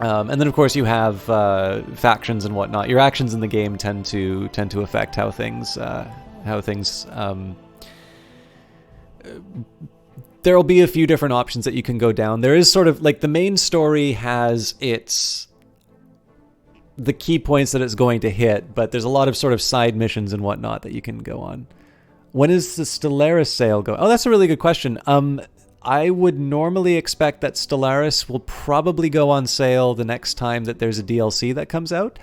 And then, of course, you have factions and whatnot. Your actions in the game tend to affect how things. There'll be a few different options that you can go down. There is sort of like the main story has the key points that it's going to hit, but there's a lot of sort of side missions and whatnot that you can go on. When is the Stellaris sale going? Oh, that's a really good question. I would normally expect that Stellaris will probably go on sale the next time that there's a DLC that comes out.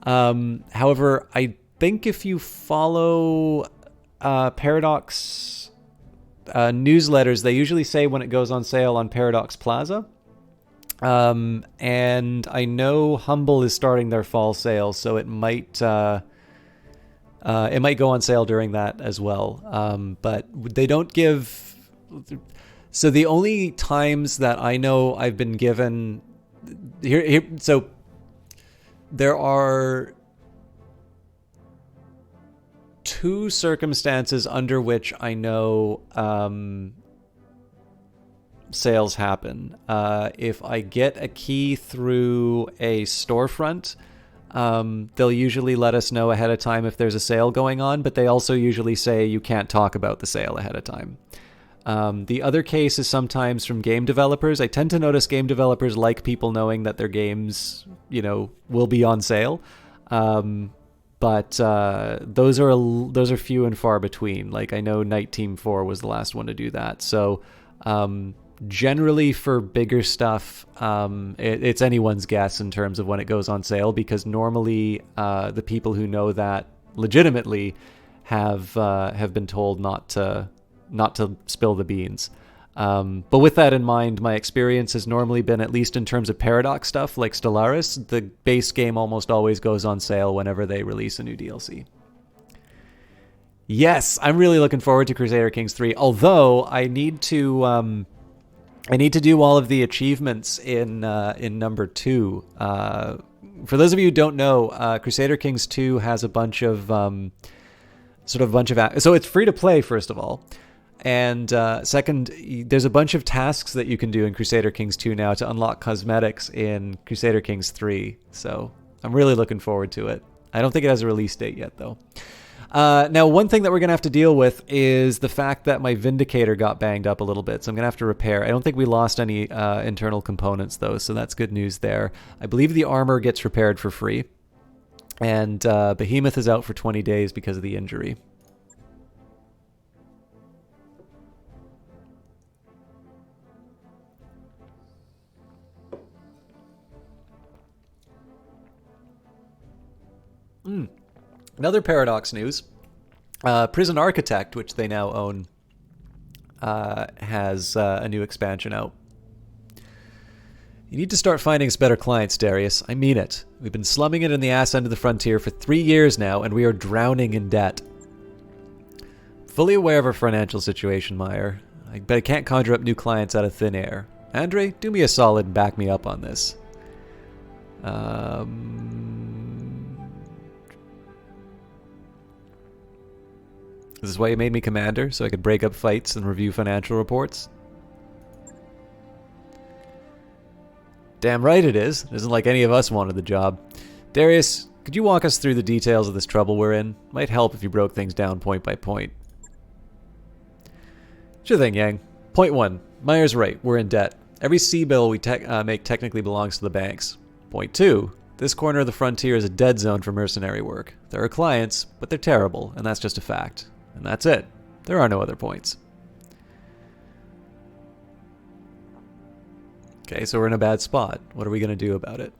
However, I think if you follow Paradox newsletters, they usually say when it goes on sale on Paradox Plaza. And I know Humble is starting their fall sale, so it might go on sale during that as well. But they don't give... So the only times that I know I've been given so there are two circumstances under which I know sales happen. If I get a key through a storefront, they'll usually let us know ahead of time if there's a sale going on, but they also usually say you can't talk about the sale ahead of time. The other case is sometimes from game developers. I tend to notice game developers like people knowing that their games, will be on sale. But those are few and far between. Like I know Night Team 4 was the last one to do that. So generally for bigger stuff, it's anyone's guess in terms of when it goes on sale, because normally the people who know that legitimately have been told not to spill the beans. But with that in mind, my experience has normally been, at least in terms of Paradox stuff like Stellaris, the base game almost always goes on sale whenever they release a new DLC. Yes, I'm really looking forward to Crusader Kings 3, although I need to do all of the achievements in number 2. For those of you who don't know, Crusader Kings 2 has a bunch of so it's free to play, first of all. And second, there's a bunch of tasks that you can do in Crusader Kings 2 now to unlock cosmetics in Crusader Kings 3. So I'm really looking forward to it. I don't think it has a release date yet, though. Now, one thing that we're going to have to deal with is the fact that my Vindicator got banged up a little bit, so I'm going to have to repair. I don't think we lost any internal components, though, so that's good news there. I believe the armor gets repaired for free. And Behemoth is out for 20 days because of the injury. Another Paradox news. Prison Architect, which they now own, has a new expansion out. You need to start finding us better clients, Darius. I mean it. We've been slumming it in the ass end of the frontier for 3 years now, and we are drowning in debt. Fully aware of our financial situation, Meyer. But I can't conjure up new clients out of thin air. Andre, do me a solid and back me up on this. Is this why you made me commander, so I could break up fights and review financial reports? Damn right it is. It isn't like any of us wanted the job. Darius, could you walk us through the details of this trouble we're in? Might help if you broke things down point by point. Sure thing, Yang. Point 1. Meyer's right. We're in debt. Every C-bill we make technically belongs to the banks. Point 2. This corner of the frontier is a dead zone for mercenary work. There are clients, but they're terrible, and that's just a fact. And that's it. There are no other points. Okay, so we're in a bad spot. What are we going to do about it?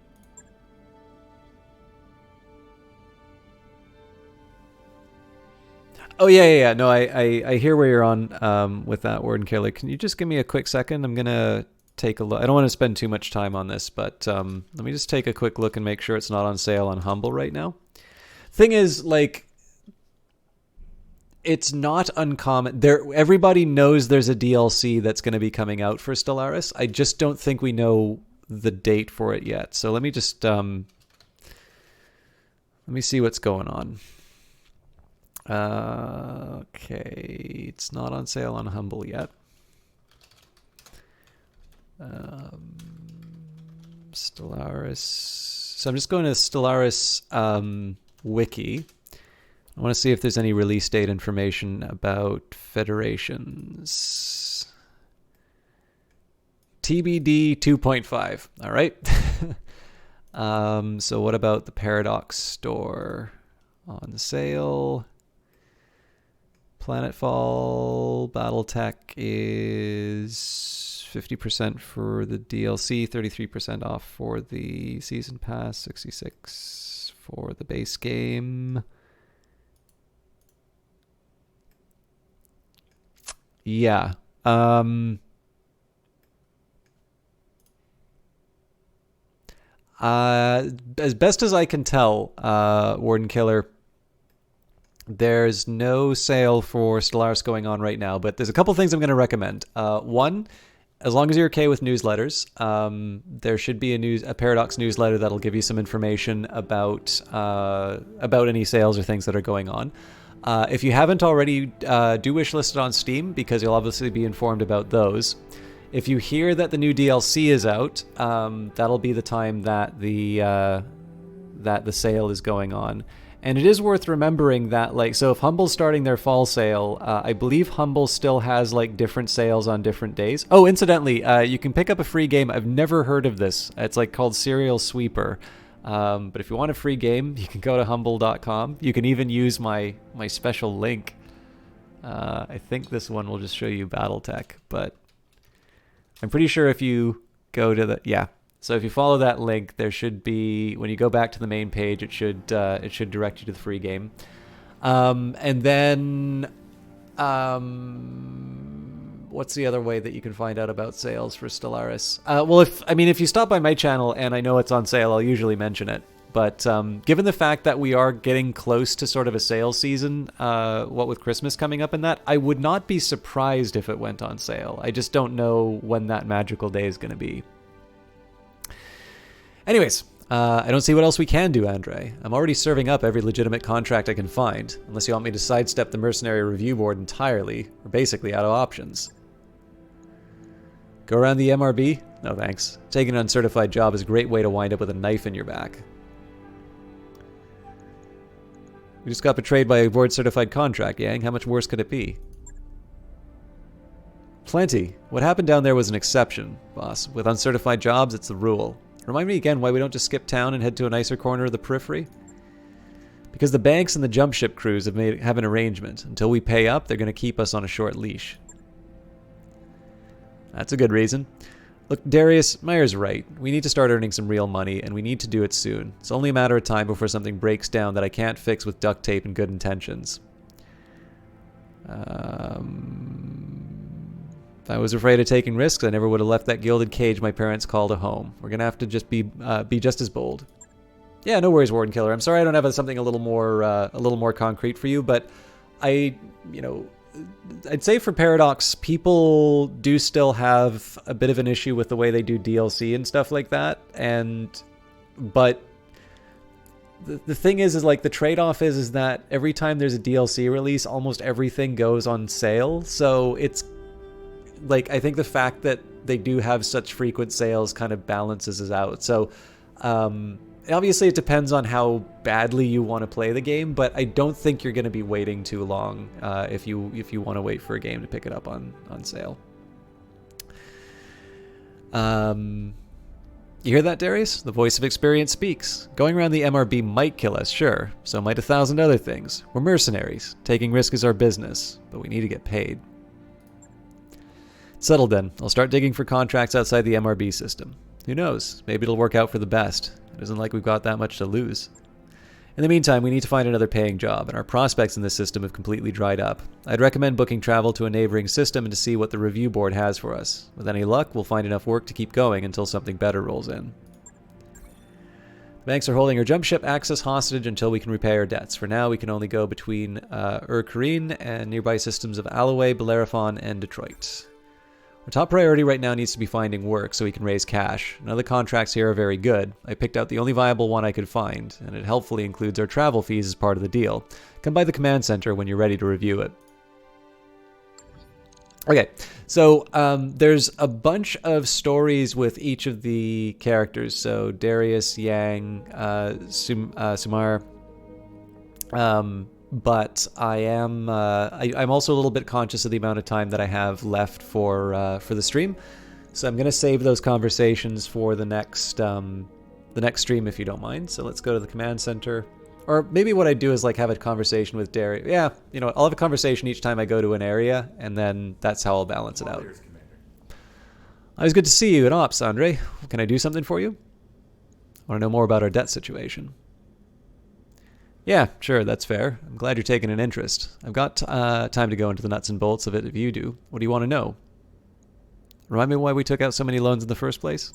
Oh, yeah. No, I hear where you're on with that, Warden Killer. Can you just give me a quick second? I'm going to take a look. I don't want to spend too much time on this, but let me just take a quick look and make sure it's not on sale on Humble right now. Thing is, like, it's not uncommon. Everybody knows there's a DLC that's going to be coming out for Stellaris. I just don't think we know the date for it yet. So let me just let me see what's going on. Okay, it's not on sale on Humble yet. Stellaris. So I'm just going to Stellaris wiki. I want to see if there's any release date information about federations. TBD 2.5. All right. So what about the Paradox store? On the sale. Planetfall Battletech is 50% for the DLC, 33% off for the season pass, 66 for the base game. Yeah. As best as I can tell, Warden Killer, there's no sale for Stellaris going on right now, but there's a couple things I'm going to recommend. One, as long as you're okay with newsletters, there should be a Paradox newsletter that'll give you some information about any sales or things that are going on. If you haven't already, do wishlist it on Steam, because you'll obviously be informed about those. If you hear that the new DLC is out, that'll be the time that the sale is going on. And it is worth remembering that, like, so if Humble's starting their fall sale, I believe Humble still has, like, different sales on different days. Oh, incidentally, you can pick up a free game. I've never heard of this. It's, like, called Serial Sweeper. But if you want a free game, you can go to humble.com. You can even use my special link. I think this one will just show you Battletech, but I'm pretty sure if you go to the... Yeah. So if you follow that link, there should be, when you go back to the main page, it should direct you to the free game. And then, what's the other way that you can find out about sales for Stellaris? Well, if you stop by my channel and I know it's on sale, I'll usually mention it. But given the fact that we are getting close to sort of a sales season, what with Christmas coming up and that, I would not be surprised if it went on sale. I just don't know when that magical day is going to be. Anyways, I don't see what else we can do, Andre. I'm already serving up every legitimate contract I can find, unless you want me to sidestep the Mercenary Review Board entirely, or basically out of options. Go around the MRB? No thanks. Taking an uncertified job is a great way to wind up with a knife in your back. We just got betrayed by a board-certified contract, Yang. How much worse could it be? Plenty. What happened down there was an exception, boss. With uncertified jobs, it's the rule. Remind me again why we don't just skip town and head to a nicer corner of the periphery? Because the banks and the jump ship crews have an arrangement. Until we pay up, they're going to keep us on a short leash. That's a good reason. Look, Darius, Meyer's right. We need to start earning some real money, and we need to do it soon. It's only a matter of time before something breaks down that I can't fix with duct tape and good intentions. If I was afraid of taking risks, I never would have left that gilded cage my parents called a home. We're gonna have to just be just as bold. Yeah, no worries, Warden Killer. I'm sorry I don't have something a little more concrete for you, but I'd say for Paradox, people do still have a bit of an issue with the way they do DLC and stuff like that. But the thing is like the trade-off is that every time there's a DLC release, almost everything goes on sale. So it's like, I think the fact that they do have such frequent sales kind of balances us out. So obviously it depends on how badly you want to play the game, but I don't think you're going to be waiting too long if you want to wait for a game to pick it up on sale. You hear that, Darius? The voice of experience speaks. Going around the MRB might kill us, sure. So might 1,000 other things. We're mercenaries. Taking risk is our business. But we need to get paid. Settled then. I'll start digging for contracts outside the MRB system. Who knows? Maybe it'll work out for the best. It isn't like we've got that much to lose. In the meantime, we need to find another paying job, and our prospects in this system have completely dried up. I'd recommend booking travel to a neighboring system and to see what the review board has for us. With any luck, we'll find enough work to keep going until something better rolls in. The banks are holding our jump ship access hostage until we can repay our debts. For now, we can only go between Kareen and nearby systems of Alloway, Bellerophon, and Detroit. Our top priority right now needs to be finding work so we can raise cash. None of the contracts here are very good. I picked out the only viable one I could find, and it helpfully includes our travel fees as part of the deal. Come by the command center when you're ready to review it. Okay, so there's a bunch of stories with each of the characters. So Darius, Yang, Sumar. But I am I'm also a little bit conscious of the amount of time that I have left for the stream, so I'm gonna save those conversations for the next stream if you don't mind. So let's go to the command center, or maybe what I do is like have a conversation with Darius. Yeah, you know, I'll have a conversation each time I go to an area, and then that's how I'll balance it out. Always good to see you in Ops, Andre. Can I do something for you? I want to know more about our debt situation. Yeah, sure, that's fair. I'm glad you're taking an interest. I've got time to go into the nuts and bolts of it if you do. What do you want to know? Remind me why we took out so many loans in the first place?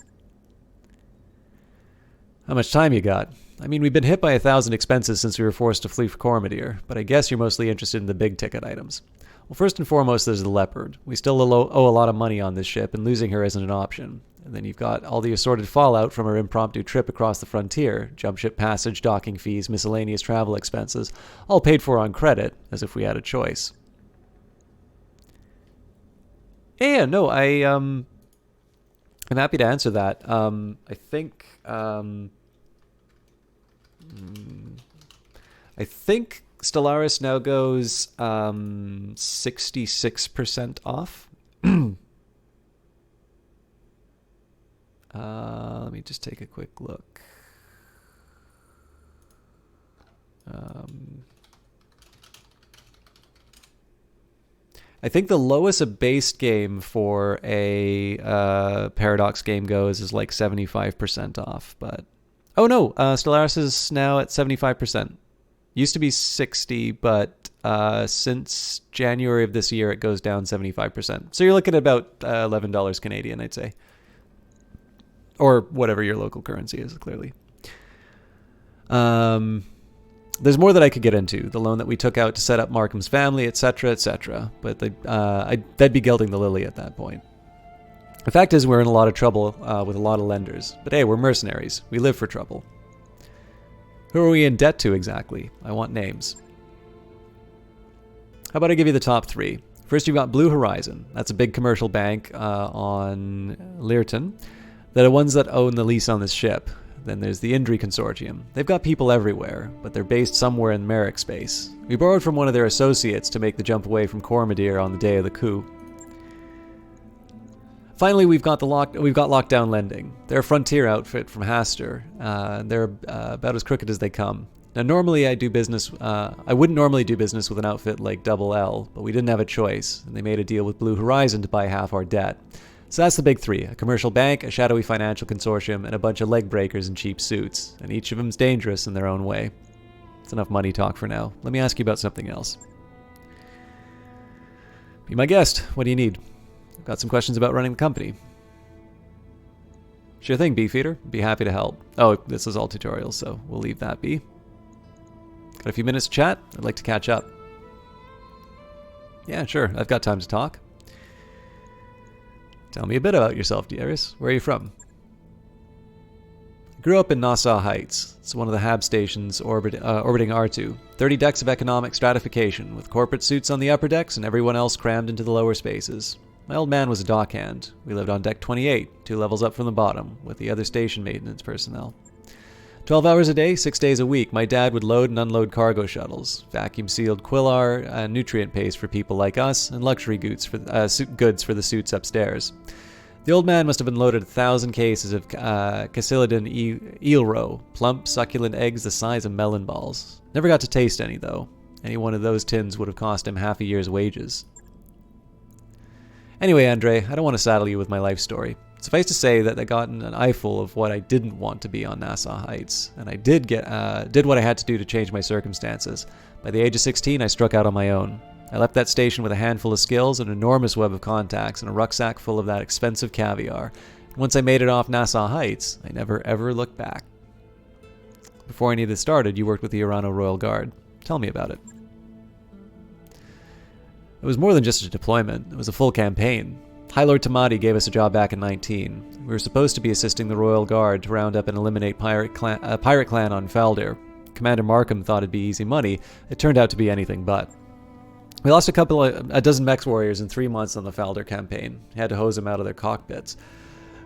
How much time you got? I mean, we've been hit by 1,000 expenses since we were forced to flee for Cormadir, but I guess you're mostly interested in the big ticket items. Well, first and foremost, there's the Leopard. We still owe a lot of money on this ship, and losing her isn't an option. And then you've got all the assorted fallout from our impromptu trip across the frontier. Jump ship passage, docking fees, miscellaneous travel expenses. All paid for on credit, as if we had a choice. Yeah, no, I'm happy to answer that. I think Stellaris now goes 66% off. Let me just take a quick look. I think the lowest a base game for a Paradox game goes is like 75% off, but oh no, Stellaris is now at 75%. Used to be 60, but since January of this year, it goes down 75%. So you're looking at about $11 Canadian, I'd say. Or whatever your local currency is, clearly. There's more that I could get into. The loan that we took out to set up Markham's family, etc., etc. But that'd be gilding the lily at that point. The fact is, we're in a lot of trouble with a lot of lenders. But hey, we're mercenaries. We live for trouble. Who are we in debt to exactly? I want names. How about I give you the top three? First, you've got Blue Horizon. That's a big commercial bank on Learton. They're the ones that own the lease on this ship. Then there's the Indri Consortium. They've got people everywhere, but they're based somewhere in Merrick space. We borrowed from one of their associates to make the jump away from Cormadir on the day of the coup. Finally, we've got Lockdown Lending. They're a frontier outfit from Haster. They're about as crooked as they come. Now, normally I wouldn't normally do business with an outfit like Double L, but we didn't have a choice, and they made a deal with Blue Horizon to buy half our debt. So that's the big three: a commercial bank, a shadowy financial consortium, and a bunch of leg breakers in cheap suits. And each of them's dangerous in their own way. It's enough money talk for now. Let me ask you about something else. Be my guest. What do you need? I've got some questions about running the company. Sure thing, Beefeater. Be happy to help. Oh, this is all tutorials, so we'll leave that be. Got a few minutes to chat? I'd like to catch up. Yeah, sure. I've got time to talk. Tell me a bit about yourself, Darius. Where are you from? I grew up in Nassau Heights. It's one of the HAB stations orbiting R2. 30 decks of economic stratification, with corporate suits on the upper decks and everyone else crammed into the lower spaces. My old man was a dockhand. We lived on deck 28, 2 levels up from the bottom, with the other station maintenance personnel. 12 hours a day, 6 days a week, my dad would load and unload cargo shuttles, vacuum-sealed Quillar, nutrient paste for people like us, and luxury goods for the suits upstairs. The old man must have unloaded 1,000 cases of Cassiladin eel roe, plump, succulent eggs the size of melon balls. Never got to taste any, though. Any one of those tins would have cost him half a year's wages. Anyway, Andre, I don't want to saddle you with my life story. Suffice to say that I gotten an eyeful of what I didn't want to be on Nassau Heights, and I did what I had to do to change my circumstances. By the age of 16, I struck out on my own. I left that station with a handful of skills, an enormous web of contacts, and a rucksack full of that expensive caviar. And once I made it off Nassau Heights, I never ever looked back. Before any of this started, you worked with the Urano Royal Guard. Tell me about it. It was more than just a deployment. It was a full campaign. High Lord Tamati gave us a job back in 19. We were supposed to be assisting the Royal Guard to round up and eliminate pirate clan on Faldir. Commander Markham thought it'd be easy money. It turned out to be anything but. We lost a dozen mech warriors in 3 months on the Faldir campaign. Had to hose them out of their cockpits.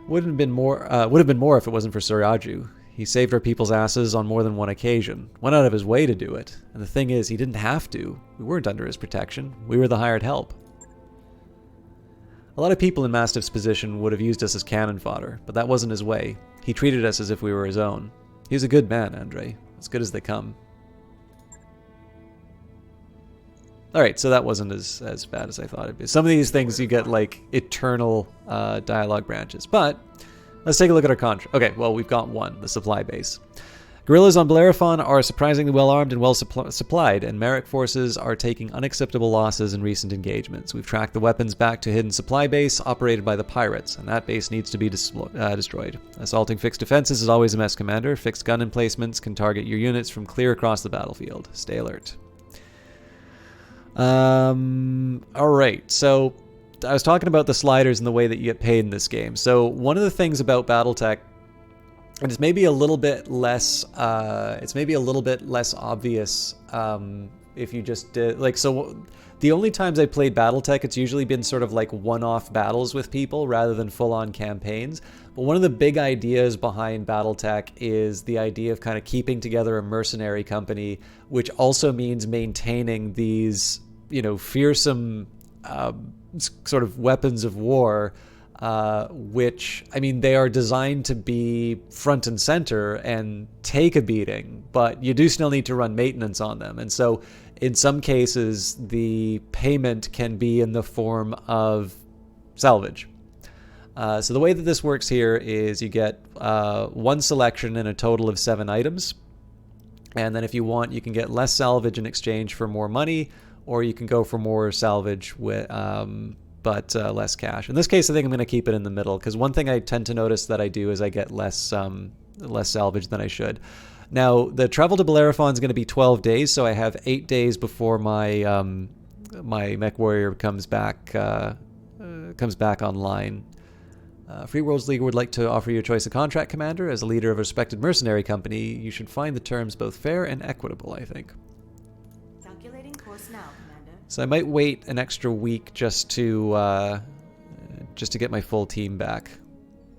Would have been more if it wasn't for Suraju. He saved our people's asses on more than one occasion. Went out of his way to do it. And the thing is, he didn't have to. We weren't under his protection. We were the hired help. A lot of people in Mastiff's position would have used us as cannon fodder, but that wasn't his way. He treated us as if we were his own. He was a good man, Andre. As good as they come. Alright, so that wasn't as bad as I thought it'd be. Some of these things you get like eternal dialogue branches. But let's take a look at our contract. Okay, well, we've got one, the supply base. Guerrillas on Bellerophon are surprisingly well-armed and well-supplied, and Merrick forces are taking unacceptable losses in recent engagements. We've tracked the weapons back to a hidden supply base operated by the pirates, and that base needs to be destroyed. Assaulting fixed defenses is always a mess, Commander. Fixed gun emplacements can target your units from clear across the battlefield. Stay alert. Alright, so I was talking about the sliders and the way that you get paid in this game. So one of the things about Battletech, and it's maybe a little bit less obvious if you just did, like, so the only times I played Battletech, it's usually been sort of like one-off battles with people rather than full-on campaigns. But one of the big ideas behind Battletech is the idea of kind of keeping together a mercenary company, which also means maintaining these, you know, fearsome sort of weapons of war, which, I mean, they are designed to be front and center and take a beating, but you do still need to run maintenance on them. And so in some cases, the payment can be in the form of salvage. So the way that this works here is you get one selection in a total of 7 items. And then if you want, you can get less salvage in exchange for more money, or you can go for more salvage with but less cash. In this case, I think I'm going to keep it in the middle, because one thing I tend to notice that I do is I get less salvage than I should. Now, the travel to Bellerophon is going to be 12 days, so I have 8 days before my my mech warrior comes back online. Free Worlds League would like to offer you a choice of contract, Commander. As a leader of a respected mercenary company, you should find the terms both fair and equitable, I think. Calculating course now, Commander. So I might wait an extra week just to get my full team back.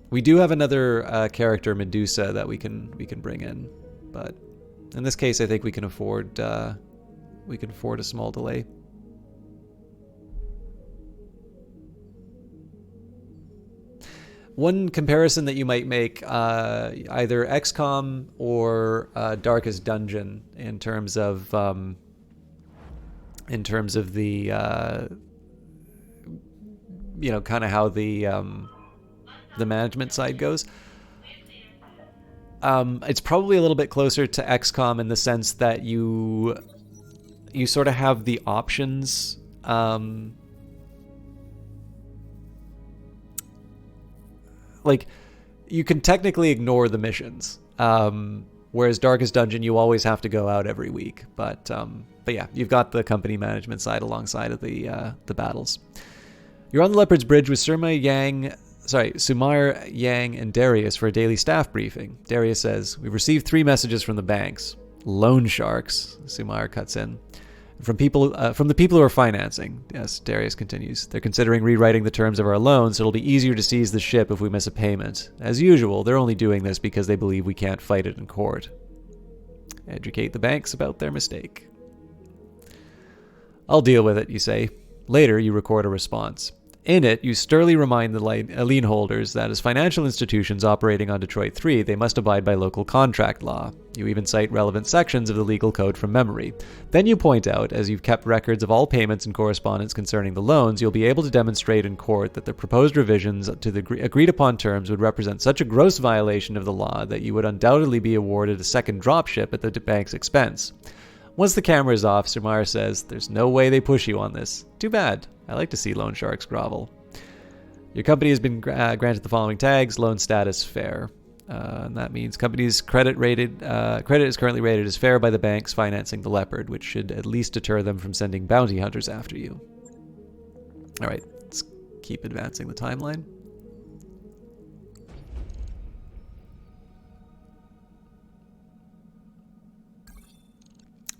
We do have another character, Medusa, that we can bring in, but in this case, I think we can afford a small delay. One comparison that you might make, either XCOM or Darkest Dungeon, in terms of the you know, kind of how the management side goes. It's probably a little bit closer to XCOM in the sense that you sort of have the options. Like, you can technically ignore the missions, whereas Darkest Dungeon, you always have to go out every week. But yeah, you've got the company management side alongside of the battles. You're on the Leopard's Bridge with Sumair, Yang, and Darius for a daily staff briefing. Darius says, "We've received 3 messages from the banks. Loan sharks," Sumair cuts in. From the people who are financing. Yes, Darius continues. They're considering rewriting the terms of our loan, so it'll be easier to seize the ship if we miss a payment. As usual, they're only doing this because they believe we can't fight it in court. Educate the banks about their mistake. I'll deal with it, you say. Later, you record a response. In it, you sternly remind the lien holders that as financial institutions operating on Detroit 3, they must abide by local contract law. You even cite relevant sections of the legal code from memory. Then you point out, as you've kept records of all payments and correspondence concerning the loans, you'll be able to demonstrate in court that the proposed revisions to the agreed-upon terms would represent such a gross violation of the law that you would undoubtedly be awarded a second dropship at the bank's expense. Once the camera is off, Sir Meyer says, "There's no way they push you on this. Too bad. I like to see loan sharks grovel. Your company has been granted the following tags: loan status fair." And that means company's credit is currently rated as fair by the banks financing the Leopard, which should at least deter them from sending bounty hunters after you. All right, let's keep advancing the timeline.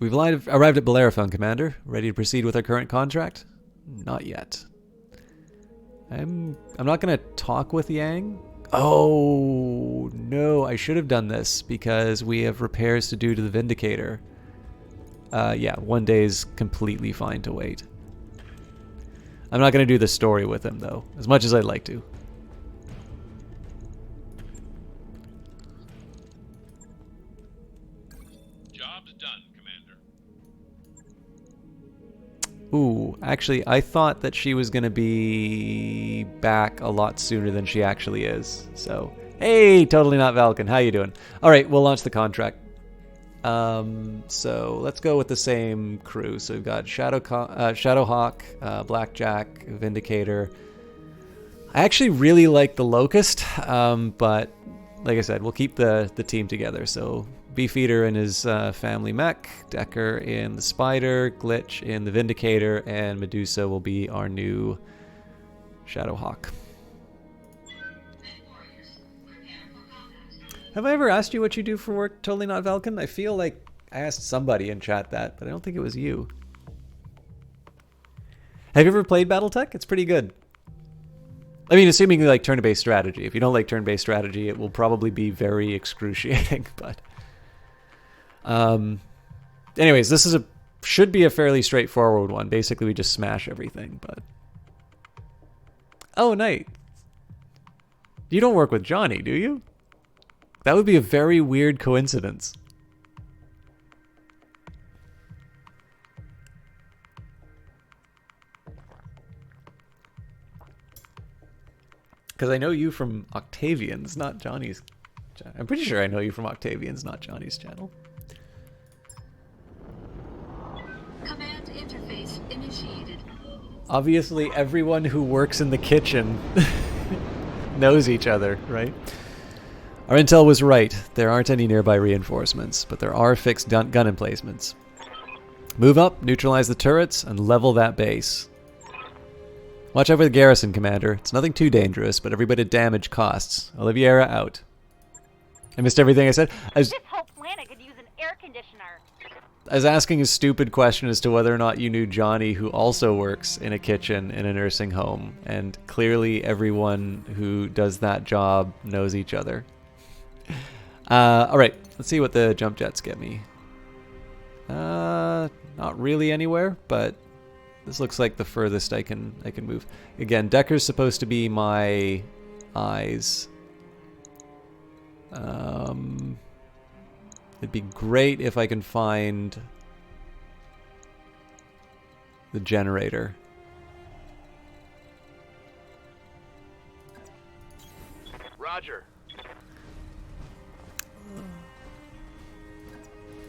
We've arrived at Bellerophon, Commander. Ready to proceed with our current contract? Not yet. I'm not going to talk with Yang. Oh, no, I should have done this because we have repairs to do to the Vindicator. Yeah, 1 day is completely fine to wait. I'm not going to do the story with him, though, as much as I'd like to. Job's done, Commander. Ooh, actually, I thought that she was going to be back a lot sooner than she actually is. So, hey, totally not Valken. How you doing? All right, we'll launch the contract. So let's go with the same crew. So we've got Shadowhawk, Blackjack, Vindicator. I actually really like the Locust, but like I said, we'll keep the team together. So Beefeater in his family mech, Decker in the Spider, Glitch in the Vindicator, and Medusa will be our new Shadowhawk. Have I ever asked you what you do for work, Totally Not Valken? I feel like I asked somebody in chat that, but I don't think it was you. Have you ever played Battletech? It's pretty good. I mean, assuming you like turn-based strategy. If you don't like turn-based strategy, it will probably be very excruciating, but... anyways, this should be a fairly straightforward one. Basically, we just smash everything, but... Oh, Knight. You don't work with Johnny, do you? That would be a very weird coincidence. Because I know you from Octavian's, not Johnny's. I'm pretty sure I know you from Octavian's, not Johnny's channel. Command interface initiated. Obviously, everyone who works in the kitchen knows each other, right? Our intel was right. There aren't any nearby reinforcements, but there are fixed gun emplacements. Move up, neutralize the turrets, and level that base. Watch out for the garrison, Commander. It's nothing too dangerous, but every bit of damage costs. Oliviera out. I missed everything I said. This whole planet could use an air conditioner. I was asking a stupid question as to whether or not you knew Johnny, who also works in a kitchen in a nursing home, and clearly everyone who does that job knows each other. Alright, let's see what the jump jets get me. Not really anywhere, but this looks like the furthest I can move. Again, Decker's supposed to be my eyes. It'd be great if I can find the generator. Roger.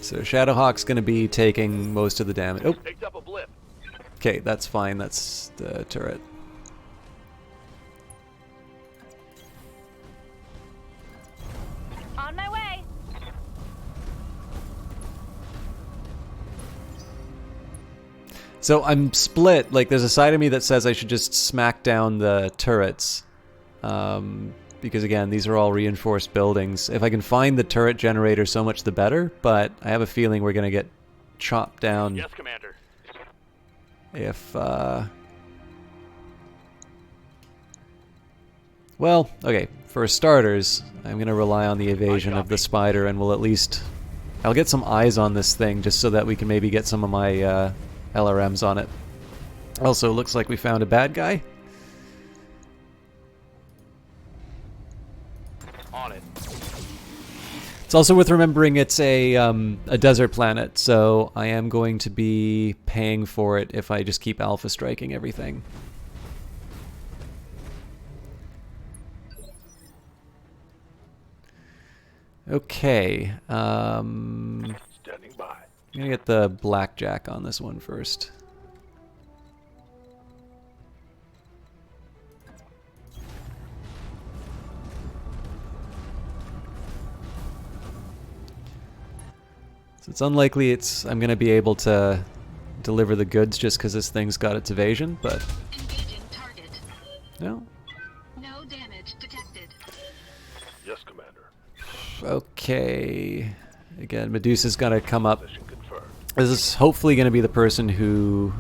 So Shadowhawk's going to be taking most of the damage. Oh, Picked up a blip. okay, that's fine. That's the turret. On my way. So I'm split. Like, there's a side of me that says I should just smack down the turrets. Because again, these are all reinforced buildings. If I can find the turret generator, so much the better. But I have a feeling we're going to get chopped down. Yes, Commander. If, well, okay. For starters, I'm going to rely on the evasion of the spider, and we'll at least... I'll get some eyes on this thing, just so that we can maybe get some of my LRMs on it. Also, looks like we found a bad guy. It's also worth remembering it's a desert planet, so I am going to be paying for it if I just keep alpha striking everything. Okay. Standing by. I'm gonna get the blackjack on this one first. So it's unlikely I'm gonna be able to deliver the goods just because this thing's got its evasion, but Engaging target. no. No damage detected. Yes, Commander. Okay. Again, Medusa's gonna come up. Position confirmed. This is hopefully gonna be the person who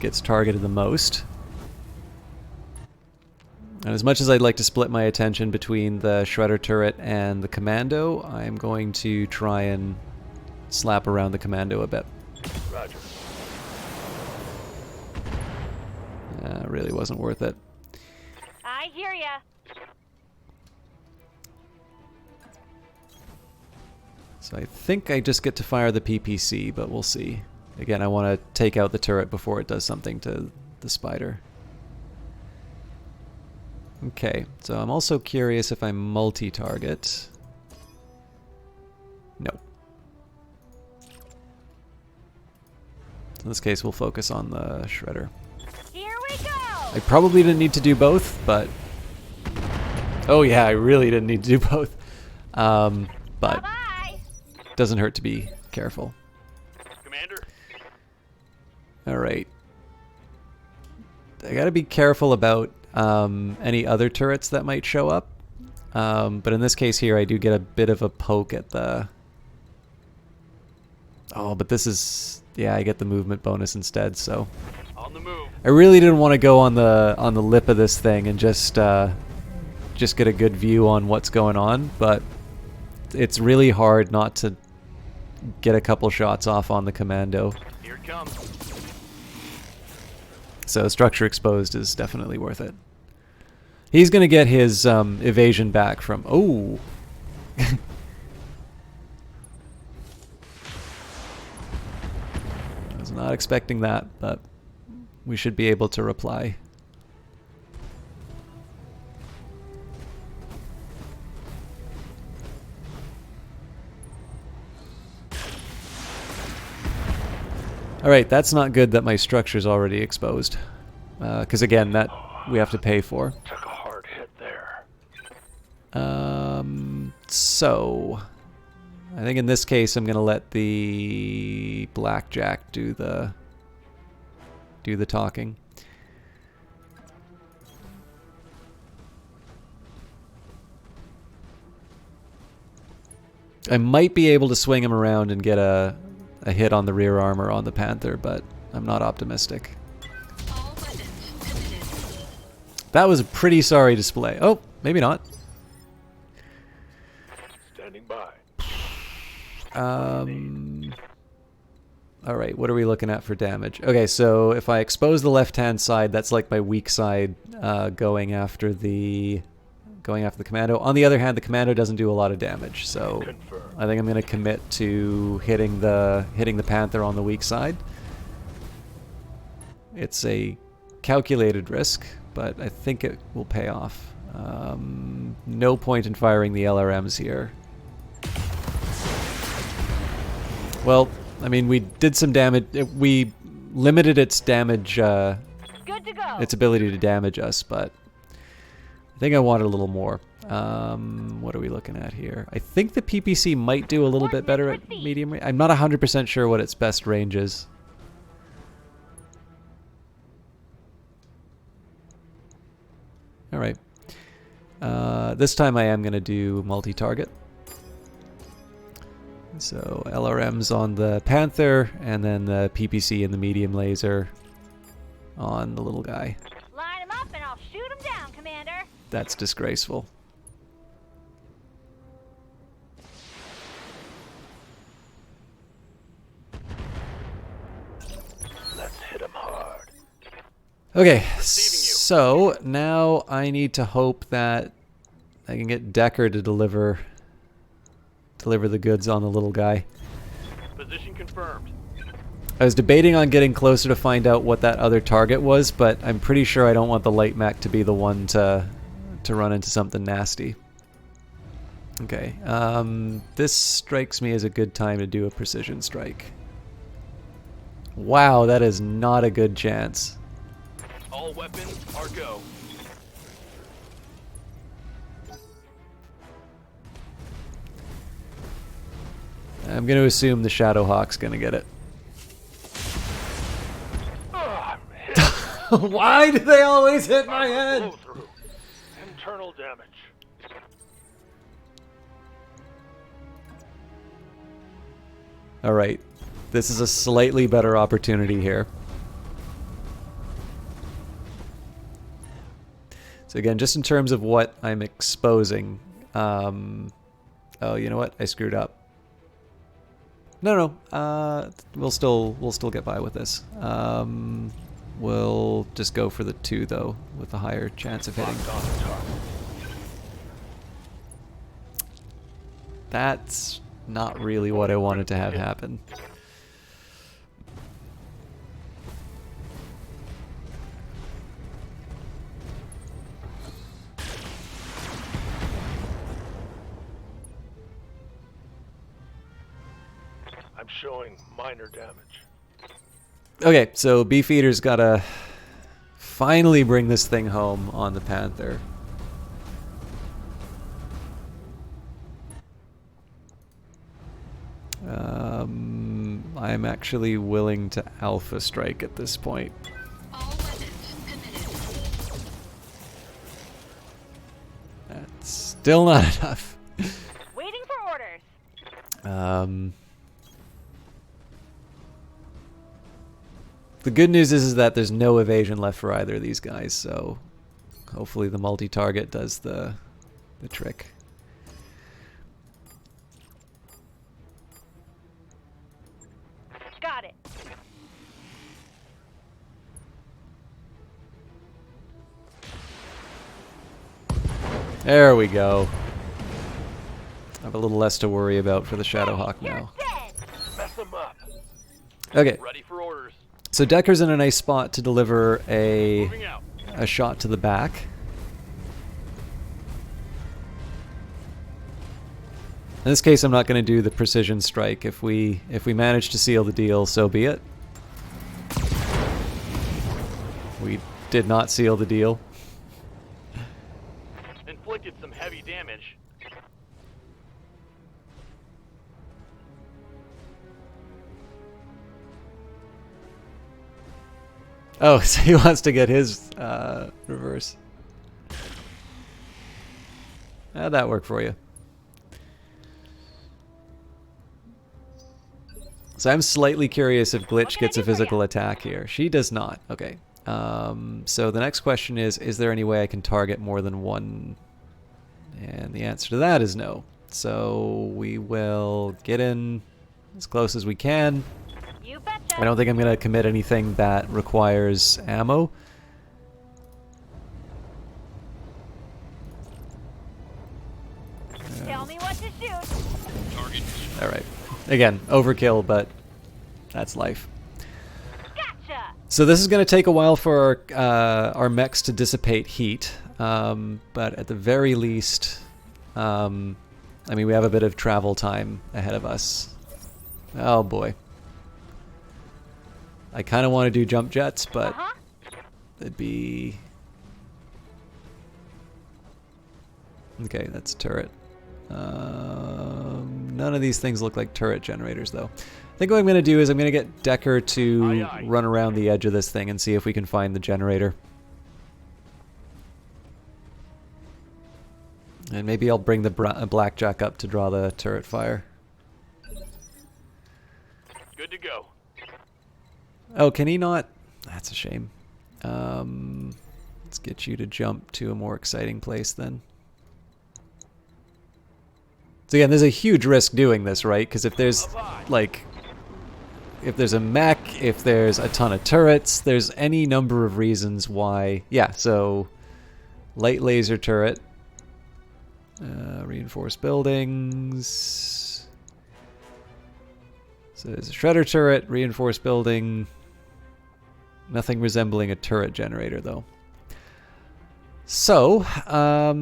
gets targeted the most. And as much as I'd like to split my attention between the Shredder turret and the Commando, I'm going to try and slap around the Commando a bit. Roger. Really wasn't worth it. I hear ya. So I think I just get to fire the PPC, but we'll see. Again, I want to take out the turret before it does something to the spider. Okay, so I'm also curious if I multi-target. No. In this case, we'll focus on the Shredder. Here we go. I probably didn't need to do both, but... Oh yeah, I really didn't need to do both. But Bye-bye. doesn't hurt to be careful. Commander. Alright. I gotta be careful about any other turrets that might show up. But in this case here, I do get a bit of a poke at the... Oh, but this is... Yeah, I get the movement bonus instead, so... On the move. I really didn't want to go on the lip of this thing and just get a good view on what's going on, but it's really hard not to get a couple shots off on the Commando. Here it comes. So structure exposed is definitely worth it. He's going to get his evasion back from... Oh! I was not expecting that, but we should be able to reply. Alright, that's not good that my structure's already exposed. Because again, that we have to pay for. Took a hard hit there. So... I think in this case I'm going to let the blackjack do the talking. I might be able to swing him around and get a hit on the rear armor on the Panther, but I'm not optimistic. All weapons committed. That was a pretty sorry display. Oh, maybe not. Standing by. Alright, what are we looking at for damage? Okay, so if I expose the left-hand side, that's like my weak side going after the Commando. On the other hand, the Commando doesn't do a lot of damage, so Confirm. I think I'm going to commit to hitting the Panther on the weak side. It's a calculated risk, but I think it will pay off. No point in firing the LRMs here. Well, I mean, we did some damage. We limited its damage, Good to go. its ability to damage us, but I think I wanted a little more. What are we looking at here? I think the PPC might do a little bit better at medium range. I'm not 100% sure what its best range is. Alright. This time I am going to do multi-target. So LRMs on the Panther, and then the PPC and the medium laser on the little guy. Line him up and I'll shoot him down, Commander. That's disgraceful. Let's hit him hard. Okay, so now I need to hope that I can get Decker to deliver deliver the goods on the little guy. Position confirmed. I was debating on getting closer to find out what that other target was, but I'm pretty sure I don't want the light mech to be the one to run into something nasty. Okay, this strikes me as a good time to do a precision strike. Wow, that is not a good chance. All weapons are go. I'm going to assume the Shadowhawk's going to get it. Why do they always hit my head? Blow through. Internal damage. Alright, this is a slightly better opportunity here. So again, just in terms of what I'm exposing, oh, you know what? I screwed up. No, we'll still get by with this. We'll just go for the 2 though, with a higher chance of hitting. That's not really what I wanted to have happen. I'm showing minor damage. Okay, so Beefeater's gotta finally bring this thing home on the Panther. I'm actually willing to Alpha Strike at this point. All weapons committed. That's still not enough. Waiting for orders. The good news is that there's no evasion left for either of these guys, so hopefully the multi-target does the trick. Got it. There we go. I have a little less to worry about for the Shadowhawk now. Mess them up. Okay. Ready for orders. So Decker's in a nice spot to deliver Moving out. a shot to the back. In this case, I'm not going to do the precision strike. If we manage to seal the deal, so be it. We did not seal the deal. Inflicted some heavy damage. Oh, so he wants to get his reverse. How'd that work for you? So I'm slightly curious if Glitch gets a physical attack here. She does not. Okay. So the next question is there any way I can target more than one? And the answer to that is no. So we will get in as close as we can. You betcha. I don't think I'm going to commit anything that requires ammo. Tell me what to shoot. Target. Alright. Again, overkill, but that's life. Gotcha. So this is going to take a while for our mechs to dissipate heat. But at the very least, I mean, we have a bit of travel time ahead of us. Oh boy. I kind of want to do jump jets, but it'd be... Okay, that's turret. None of these things look like turret generators, though. I think what I'm going to do is I'm going to get Decker to run around the edge of this thing and see if we can find the generator. And maybe I'll bring the Blackjack up to draw the turret fire. Good to go. Oh, can he not? That's a shame. Let's get you to jump to a more exciting place then. So again, there's a huge risk doing this, right? Because if there's, like, if there's a mech, if there's a ton of turrets, there's any number of reasons why... Yeah, so light laser turret. Reinforced buildings. So there's a shredder turret, reinforced building. Nothing resembling a turret generator, though. So, I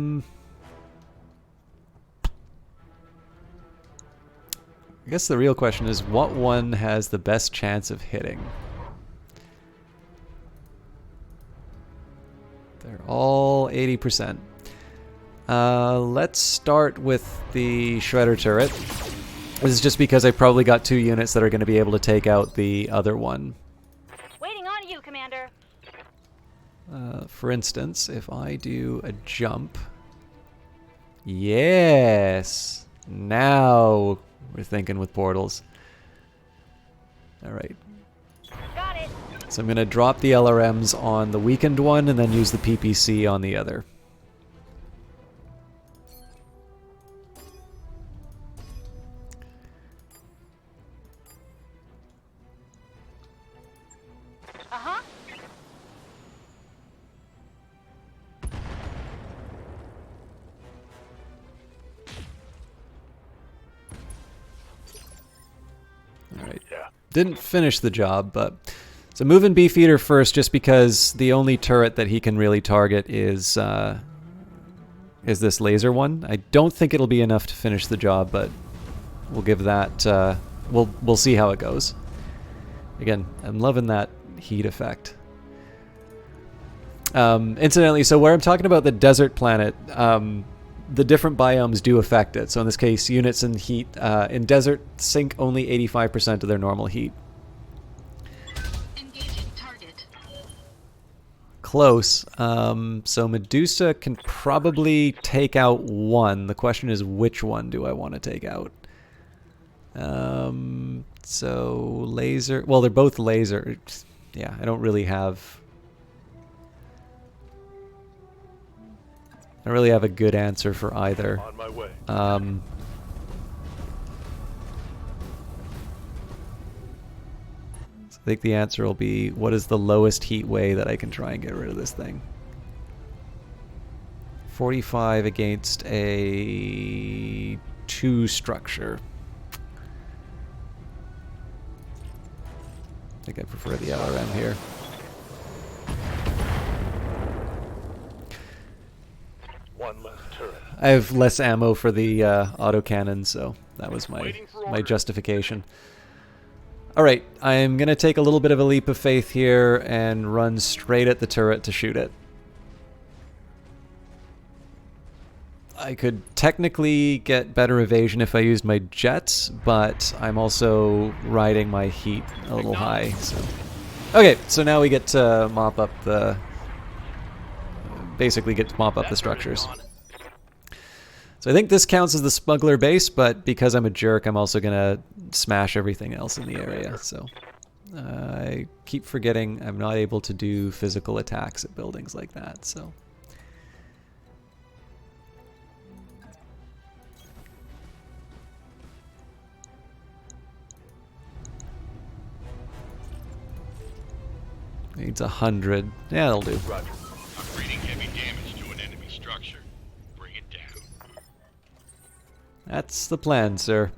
guess the real question is, what one has the best chance of hitting? They're all 80%. Let's start with the shredder turret. This is just because I probably got 2 units that are going to be able to take out the other one. Waiting on you, Commander. For instance, if I do a jump... Yes! Now we're thinking with portals. Alright. Got it. So I'm going to drop the LRMs on the weakened one and then use the PPC on the other. Uh-huh. Alright. Didn't finish the job, but... So moving Beefeater first, just because the only turret that he can really target is this laser one. I don't think it'll be enough to finish the job, but we'll give that... we'll see how it goes. Again, I'm loving that heat effect. Incidentally, so where I'm talking about the desert planet, the different biomes do affect it. So in this case, units in heat in desert sink only 85% of their normal heat. Engaging target. Close. So Medusa can probably take out one. The question is, which one do I want to take out? So laser. Well, they're both laser. Yeah, I don't really have a good answer for either. On my way. So I think the answer will be, what is the lowest heat way that I can try and get rid of this thing? 45 against a 2 structure. I think I prefer the LRM here. One less turret. I have less ammo for the autocannon, so that was my justification. Alright, I'm going to take a little bit of a leap of faith here and run straight at the turret to shoot it. I could technically get better evasion if I used my jets, but I'm also riding my heat a little high. So. Okay, so now we get to mop up the... basically get to mop up the structures. So I think this counts as the smuggler base, but because I'm a jerk, I'm also going to smash everything else in the area. So I keep forgetting I'm not able to do physical attacks at buildings like that. So needs 100. Yeah, that'll do. I'm reading heavy damage to an enemy structure. Bring it down. That's the plan, sir.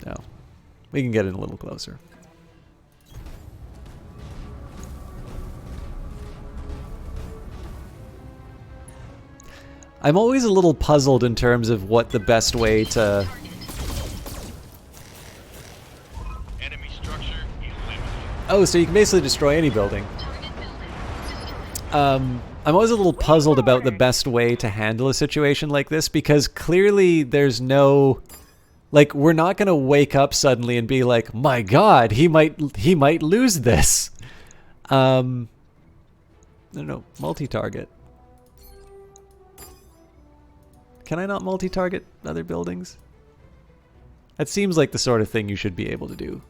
No. We can get in a little closer. I'm always a little puzzled in terms of what the best way to... Enemy structure eliminated. Oh, so you can basically destroy any building. I'm always a little puzzled about the best way to handle a situation like this, because clearly there's no... Like, we're not going to wake up suddenly and be like, my god, he might lose this. I don't know, multi-target. Can I not multi-target other buildings? That seems like the sort of thing you should be able to do.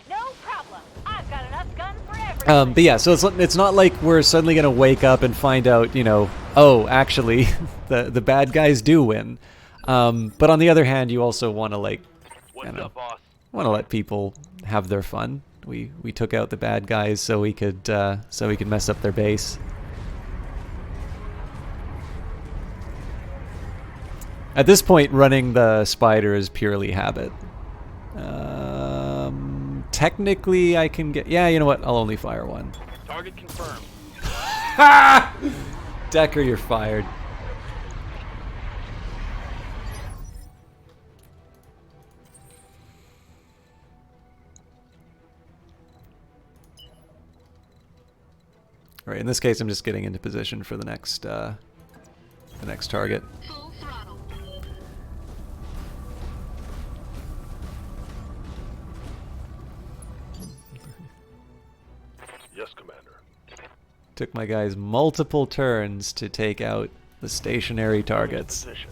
No problem. I've got enough guns for everyone. But yeah, so it's not like we're suddenly going to wake up and find out, you know, oh, actually, the bad guys do win. But on the other hand, you also want to, like, What's up, boss? want to let people have their fun. We took out the bad guys so we could mess up their base. At this point, running the spider is purely habit. Technically, I can get... Yeah, you know what? I'll only fire one. Target confirmed. Decker, you're fired. All right, in this case, I'm just getting into position for the next target. Full throttle. Yes, Commander. Took my guys multiple turns to take out the stationary targets. Position.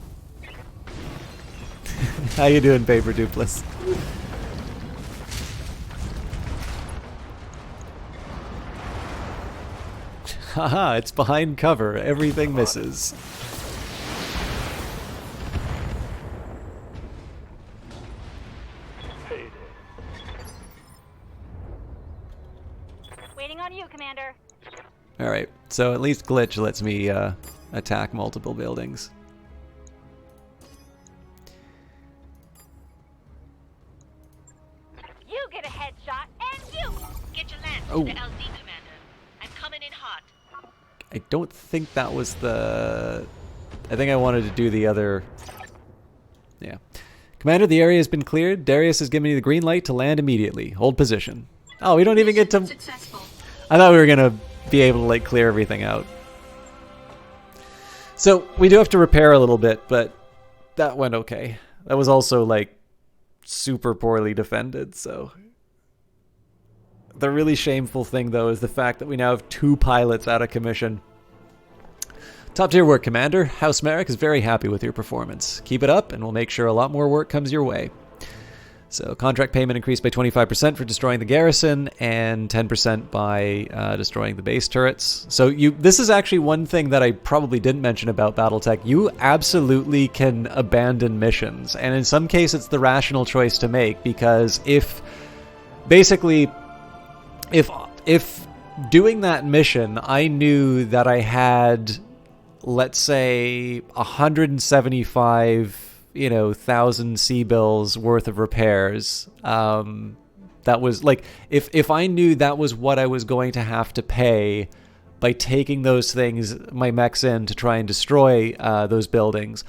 How you doing, Paper Dupless? Haha, it's behind cover. Everything misses. Payday. Waiting on you, Commander. Alright, so at least Glitch lets me attack multiple buildings. You get a headshot, and you Get your lance Oh. to the LZ, Commander. I'm coming in hot. I don't think that was the... I think I wanted to do the other... Yeah. Commander, the area has been cleared. Darius has given me the green light to land immediately. Hold position. Oh, we don't even get to... Successful. I thought we were going to be able to, like, clear everything out. So, we do have to repair a little bit, but that went okay. That was also, like, super poorly defended, so... The really shameful thing, though, is the fact that we now have 2 pilots out of commission. Top tier work, Commander. House Merrick is very happy with your performance. Keep it up, and we'll make sure a lot more work comes your way. So, contract payment increased by 25% for destroying the garrison, and 10% by destroying the base turrets. So, this is actually one thing that I probably didn't mention about Battletech. You absolutely can abandon missions, and in some cases it's the rational choice to make, because if... Basically... If doing that mission, I knew that I had, let's say, 175, thousand C-bills worth of repairs. That was like, if I knew that was what I was going to have to pay by taking those things, my mechs in to try and destroy those buildings,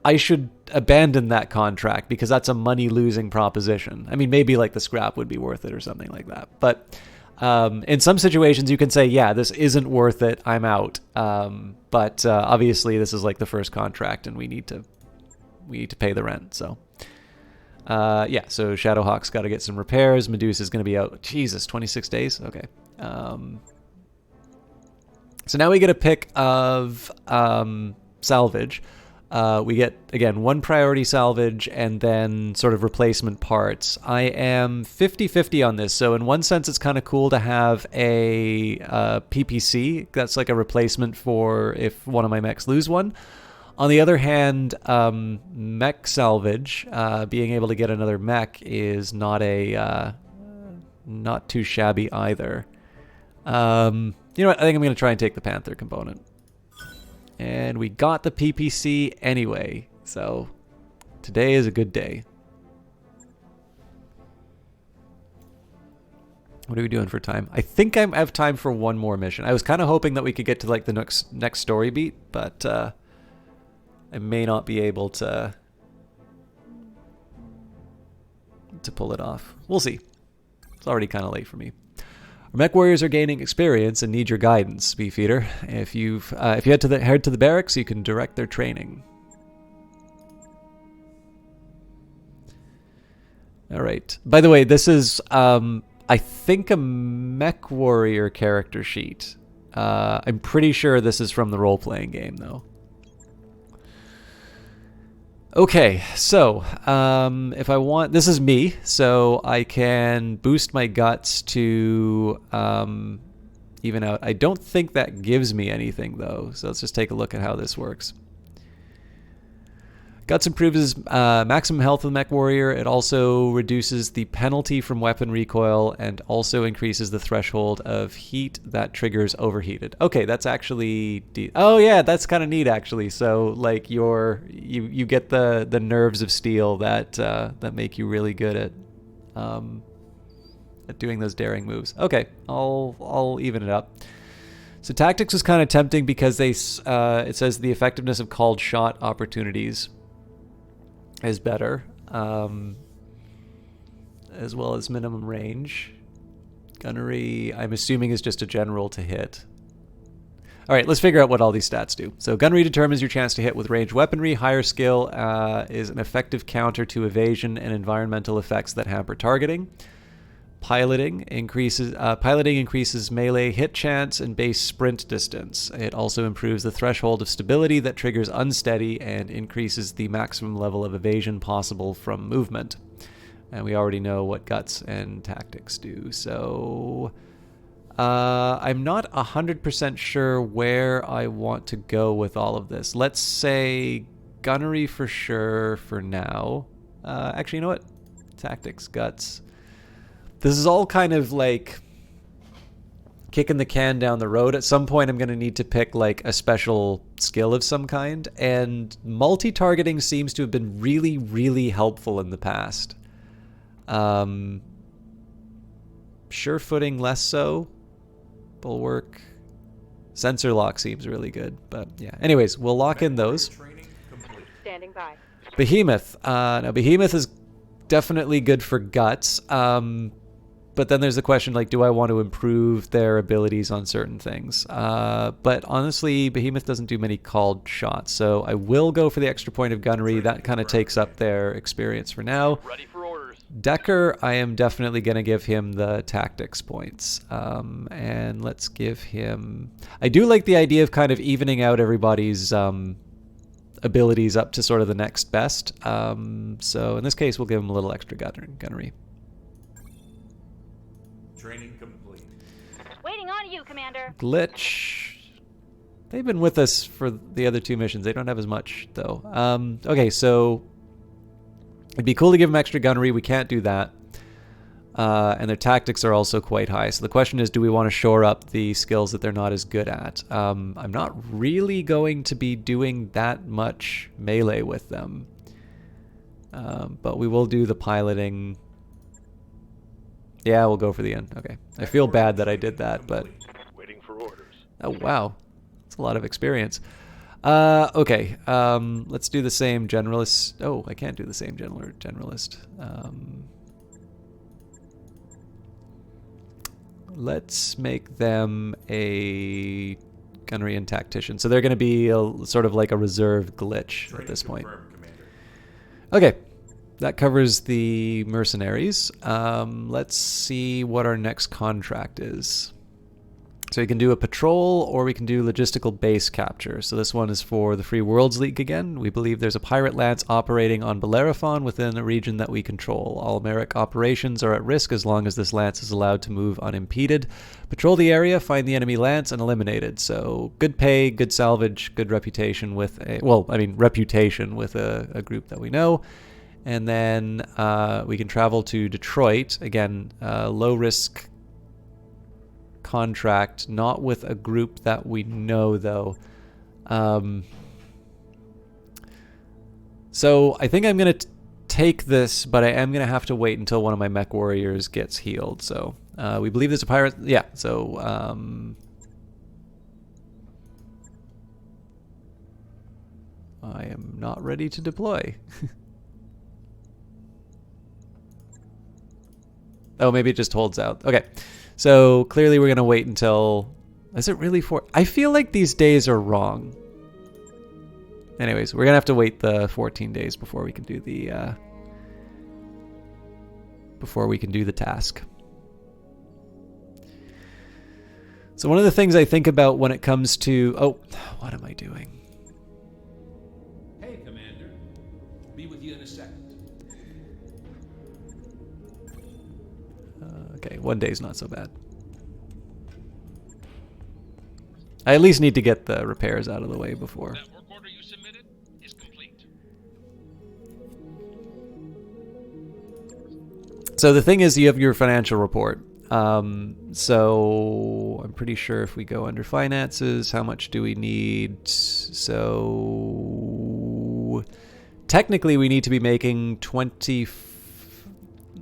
I should abandon that contract because that's a money-losing proposition. I mean, maybe like the scrap would be worth it or something like that, but. In some situations, you can say, yeah, this isn't worth it, I'm out. But obviously, this is like the first contract, and we need to pay the rent. So, yeah, so Shadowhawk's got to get some repairs. Medusa's going to be out, Jesus, 26 days? Okay. So now we get a pick of salvage. We get, again, 1 priority salvage and then sort of replacement parts. I am 50-50 on this, so in one sense it's kind of cool to have a PPC. That's like a replacement for if one of my mechs lose one. On the other hand, mech salvage, being able to get another mech is not too shabby either. You know what, I think I'm going to try and take the Panther component. And we got the PPC anyway, so today is a good day. What are we doing for time? I think I have time for one more mission. I was kind of hoping that we could get to like the next story beat, but I may not be able to pull it off. We'll see. It's already kind of late for me. Our mech warriors are gaining experience and need your guidance, Beefeater. If you head to the barracks, you can direct their training. All right. By the way, this is I think a mech warrior character sheet. I'm pretty sure this is from the role-playing game, though. Okay, so if I want, this is me, so I can boost my guts to even out. I don't think that gives me anything though, so let's just take a look at how this works. Guts improves maximum health of the mech warrior. It also reduces the penalty from weapon recoil and also increases the threshold of heat that triggers overheated. Okay, that's actually oh yeah, that's kind of neat actually. So like you get the nerves of steel that that make you really good at doing those daring moves. Okay, I'll even it up. So tactics is kind of tempting because it says the effectiveness of called shot opportunities is better, as well as minimum range. Gunnery, I'm assuming, is just a general to hit. All right, let's figure out what all these stats do. So gunnery determines your chance to hit with ranged weaponry. Higher skill is an effective counter to evasion and environmental effects that hamper targeting. Piloting increases melee hit chance and base sprint distance. It also improves the threshold of stability that triggers unsteady and increases the maximum level of evasion possible from movement. And we already know what guts and tactics do. So I'm not 100% sure where I want to go with all of this. Let's say gunnery for sure for now. Actually, you know what? Tactics, guts. This is all kind of like kicking the can down the road. At some point, I'm going to need to pick like a special skill of some kind. And multi-targeting seems to have been really, really helpful in the past. Sure-footing less so. Bulwark. Sensor lock seems really good. But yeah. Anyways, we'll lock in those. Standing by. Behemoth. Now, Behemoth is definitely good for guts. But then there's the question, like, do I want to improve their abilities on certain things? But honestly, Behemoth doesn't do many called shots, so I will go for the extra point of gunnery. That kind of takes up their experience for now. Ready for orders. Decker, I am definitely going to give him the tactics points. And let's give him... I do like the idea of kind of evening out everybody's abilities up to sort of the next best. So in this case, we'll give him a little extra gunnery. Training complete. Waiting on you, Commander. Glitch. They've been with us for the other two missions. They don't have as much, though. Okay, so it'd be cool to give them extra gunnery. We can't do that. And their tactics are also quite high. So the question is, do we want to shore up the skills that they're not as good at? I'm not really going to be doing that much melee with them. But we will do the piloting. Yeah, we'll go for the end. Okay. I feel bad that I did that, but... Waiting for orders. Oh, wow. That's a lot of experience. Okay. Let's do the same generalist. Oh, I can't do the same generalist. Let's make them a gunnery and tactician. So they're going to be sort of like a reserve glitch at this point. Okay. That covers the mercenaries. Let's see what our next contract is. So we can do a patrol, or we can do logistical base capture. So this one is for the Free Worlds League again. We believe there's a pirate lance operating on Bellerophon within a region that we control. All Merrick operations are at risk as long as this lance is allowed to move unimpeded. Patrol the area, find the enemy lance, and eliminate it. So good pay, good salvage, good reputation with a... Well, I mean, reputation with a group that we know. And then we can travel to Detroit. Again, low-risk contract, not with a group that we know, though. So I think I'm going to take this, but I am going to have to wait until one of my mech warriors gets healed. So we believe there's a pirate... Yeah, so... I am not ready to deploy. Oh, maybe it just holds out. Okay. So clearly we're going to wait until... Is it really for... I feel like these days are wrong. Anyways, we're going to have to wait the 14 days before we can do the... task. So one of the things I think about when it comes to... Oh, what am I doing? Hey, Commander. Be with you in a second. Okay, 1 day's not so bad. I at least need to get the repairs out of the way before. That work order you submitted is complete. So the thing is, you have your financial report. So I'm pretty sure if we go under finances, how much do we need? So technically we need to be making 20,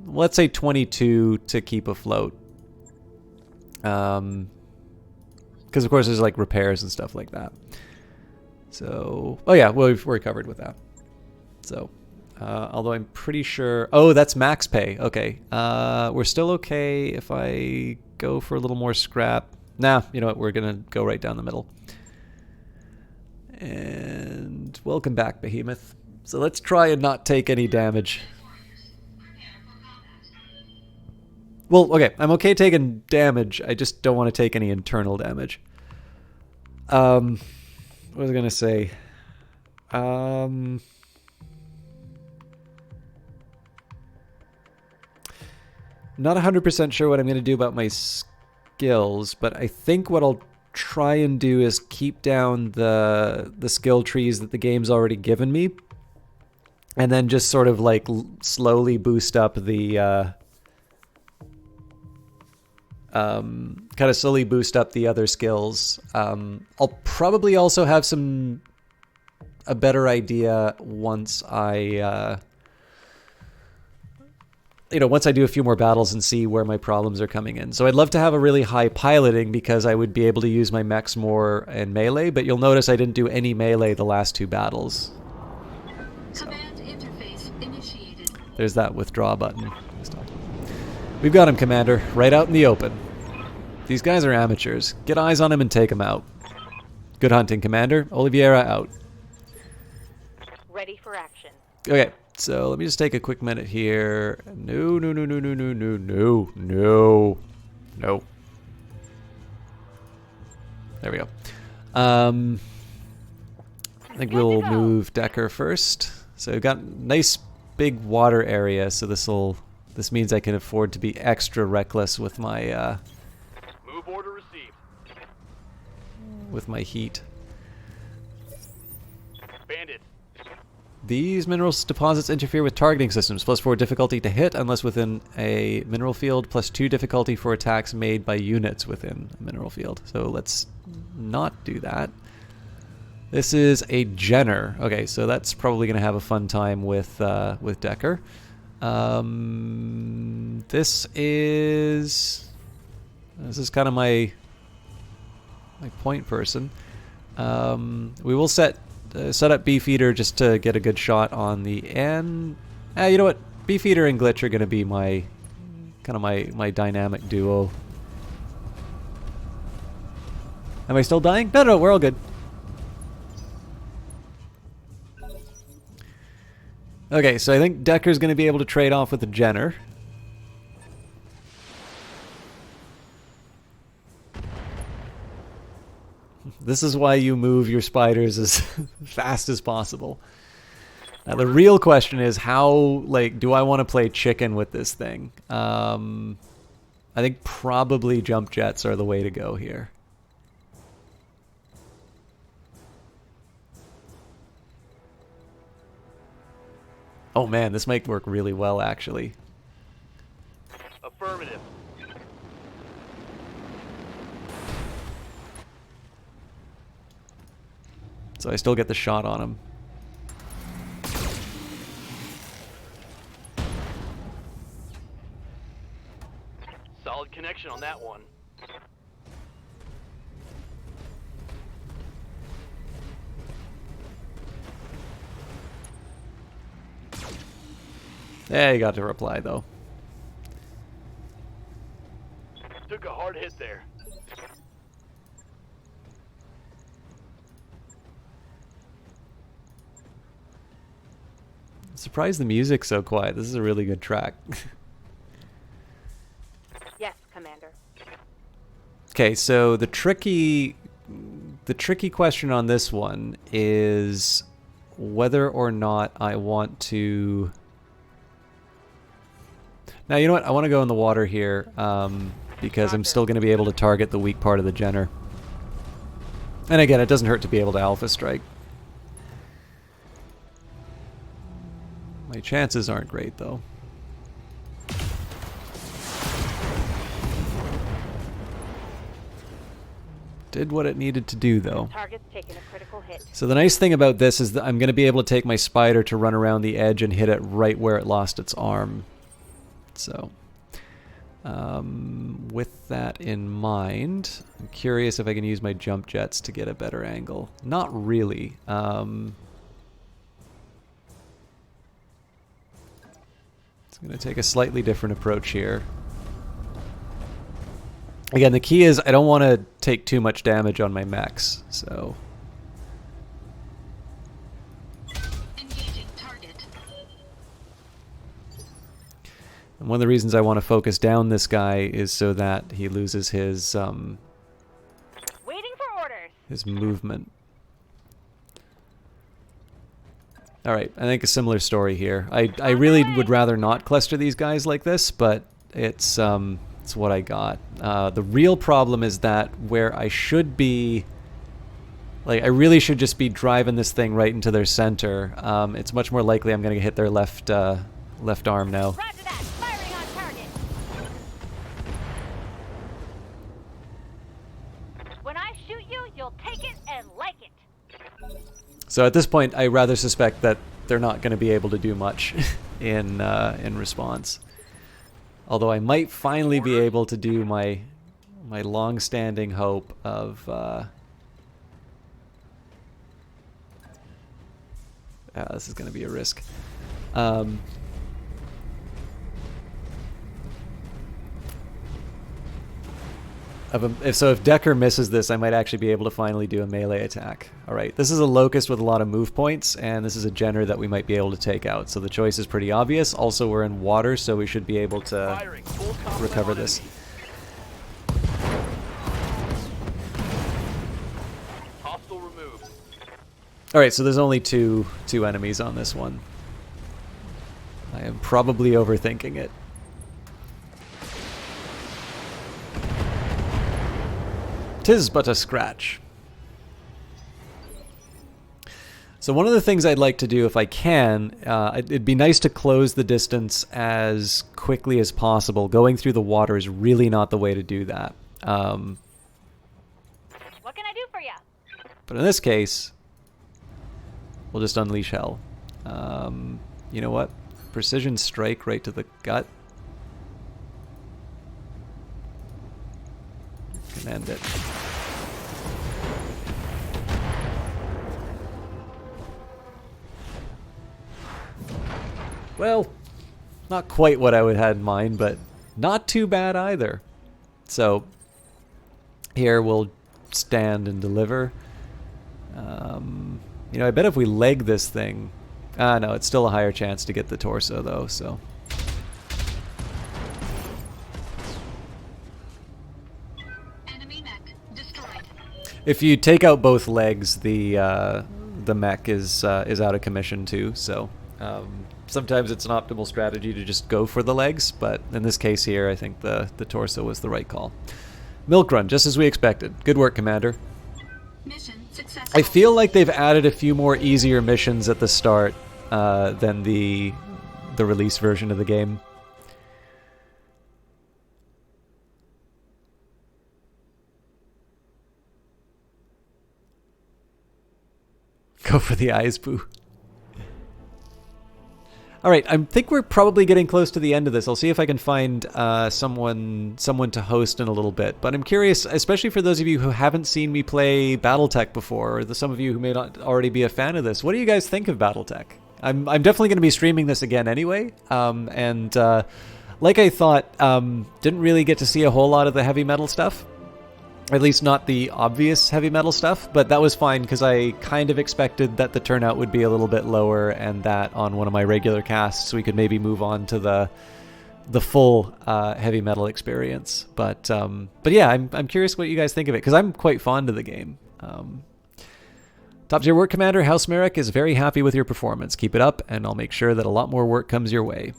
let's say 22 to keep afloat. Because of course there's like repairs and stuff like that. So, oh yeah, well, we're covered with that. So, although I'm pretty sure, oh, that's max pay. Okay. We're still okay if I go for a little more scrap. Nah, you know what? We're going to go right down the middle. And welcome back, Behemoth. So let's try and not take any damage. Well, okay, I'm okay taking damage. I just don't want to take any internal damage. What was I going to say? Not 100% sure what I'm going to do about my skills, but I think what I'll try and do is keep down the skill trees that the game's already given me, and then just sort of like slowly boost up the kind of slowly boost up the other skills. I'll probably also have a better idea once I once I do a few more battles and see where my problems are coming in. So I'd love to have a really high piloting because I would be able to use my mechs more in melee, but you'll notice I didn't do any melee the last two battles. Command interface initiated. There's that withdraw button. We've got him, Commander, right out in the open. These guys are amateurs. Get eyes on him and take him out. Good hunting, Commander. Oliveira out. Ready for action. Okay. So let me just take a quick minute here. No. There we go. I think we'll move Decker first. So we've got a nice big water area, so this means I can afford to be extra reckless with my Move order received. with my heat. Bandit. These minerals deposits interfere with targeting systems. +4 difficulty to hit unless within a mineral field. +2 difficulty for attacks made by units within a mineral field. So let's not do that. This is a Jenner. Okay, so that's probably going to have a fun time with Decker. This is kind of my point person. We will set up Beefeater just to get a good shot on the end. You know what? Beefeater and Glitch are going to be my my dynamic duo. Am I still dying? No, we're all good. Okay, so I think Decker's going to be able to trade off with the Jenner. This is why you move your spiders as fast as possible. Now the real question is how, do I want to play chicken with this thing? I think probably jump jets are the way to go here. Oh man, this might work really well actually. Affirmative. So I still get the shot on him. Solid connection on that one. Yeah, you got to reply though. Took a hard hit there. Surprised the music's so quiet. This is a really good track. Yes, Commander. Okay, so the tricky question on this one is whether or not I want to. Now, you know what? I want to go in the water here because I'm still going to be able to target the weak part of the Jenner. And again, it doesn't hurt to be able to Alpha Strike. My chances aren't great, though. Did what it needed to do, though. Target's taking a critical hit. So the nice thing about this is that I'm going to be able to take my spider to run around the edge and hit it right where it lost its arm. So, with that in mind, I'm curious if I can use my jump jets to get a better angle. Not really. It's going to take a slightly different approach here. Again, the key is I don't want to take too much damage on my mechs, so... Engaging target. And one of the reasons I want to focus down this guy is so that he loses his, Waiting for orders. his movement. Alright, I think a similar story here. I really would rather not cluster these guys like this, but it's what I got. The real problem is that where I should be... Like, I really should just be driving this thing right into their center. It's much more likely I'm going to hit their left arm now. Roger that. Firing on target. When I shoot you, you'll take it and like it. So at this point, I rather suspect that they're not going to be able to do much in response. Although I might finally be able to do my long-standing hope of this is going to be a risk. If Decker misses this, I might actually be able to finally do a melee attack. Alright, this is a Locust with a lot of move points, and this is a Jenner that we might be able to take out. So the choice is pretty obvious. Also, we're in water, so we should be able to recover this. Hostile removed. Alright, so there's only two enemies on this one. I am probably overthinking it. Tis but a scratch. So one of the things I'd like to do if I can, it'd be nice to close the distance as quickly as possible. Going through the water is really not the way to do that. What can I do for you? But in this case, we'll just unleash hell. You know what? Precision strike right to the gut. Can end it. Well, not quite what I would had in mind, but not too bad either. So here we'll stand and deliver. You know, I bet if we leg this thing, no, it's still a higher chance to get the torso though. So. If you take out both legs, the mech is out of commission too. So sometimes it's an optimal strategy to just go for the legs, but in this case here, I think the torso was the right call. Milk run, just as we expected. Good work, Commander. Mission successful. I feel like they've added a few more easier missions at the start than the release version of the game. Go for the eyes, boo. Alright, I think we're probably getting close to the end of this. I'll see if I can find someone to host in a little bit. But I'm curious, especially for those of you who haven't seen me play Battletech before, or some of you who may not already be a fan of this, what do you guys think of Battletech? I'm definitely going to be streaming this again anyway. Like I thought, didn't really get to see a whole lot of the heavy metal stuff. At least not the obvious heavy metal stuff, but that was fine because I kind of expected that the turnout would be a little bit lower and that on one of my regular casts we could maybe move on to the full heavy metal experience. But yeah, I'm curious what you guys think of it because I'm quite fond of the game. Top tier work, Commander. House Merrick is very happy with your performance. Keep it up, and I'll make sure that a lot more work comes your way.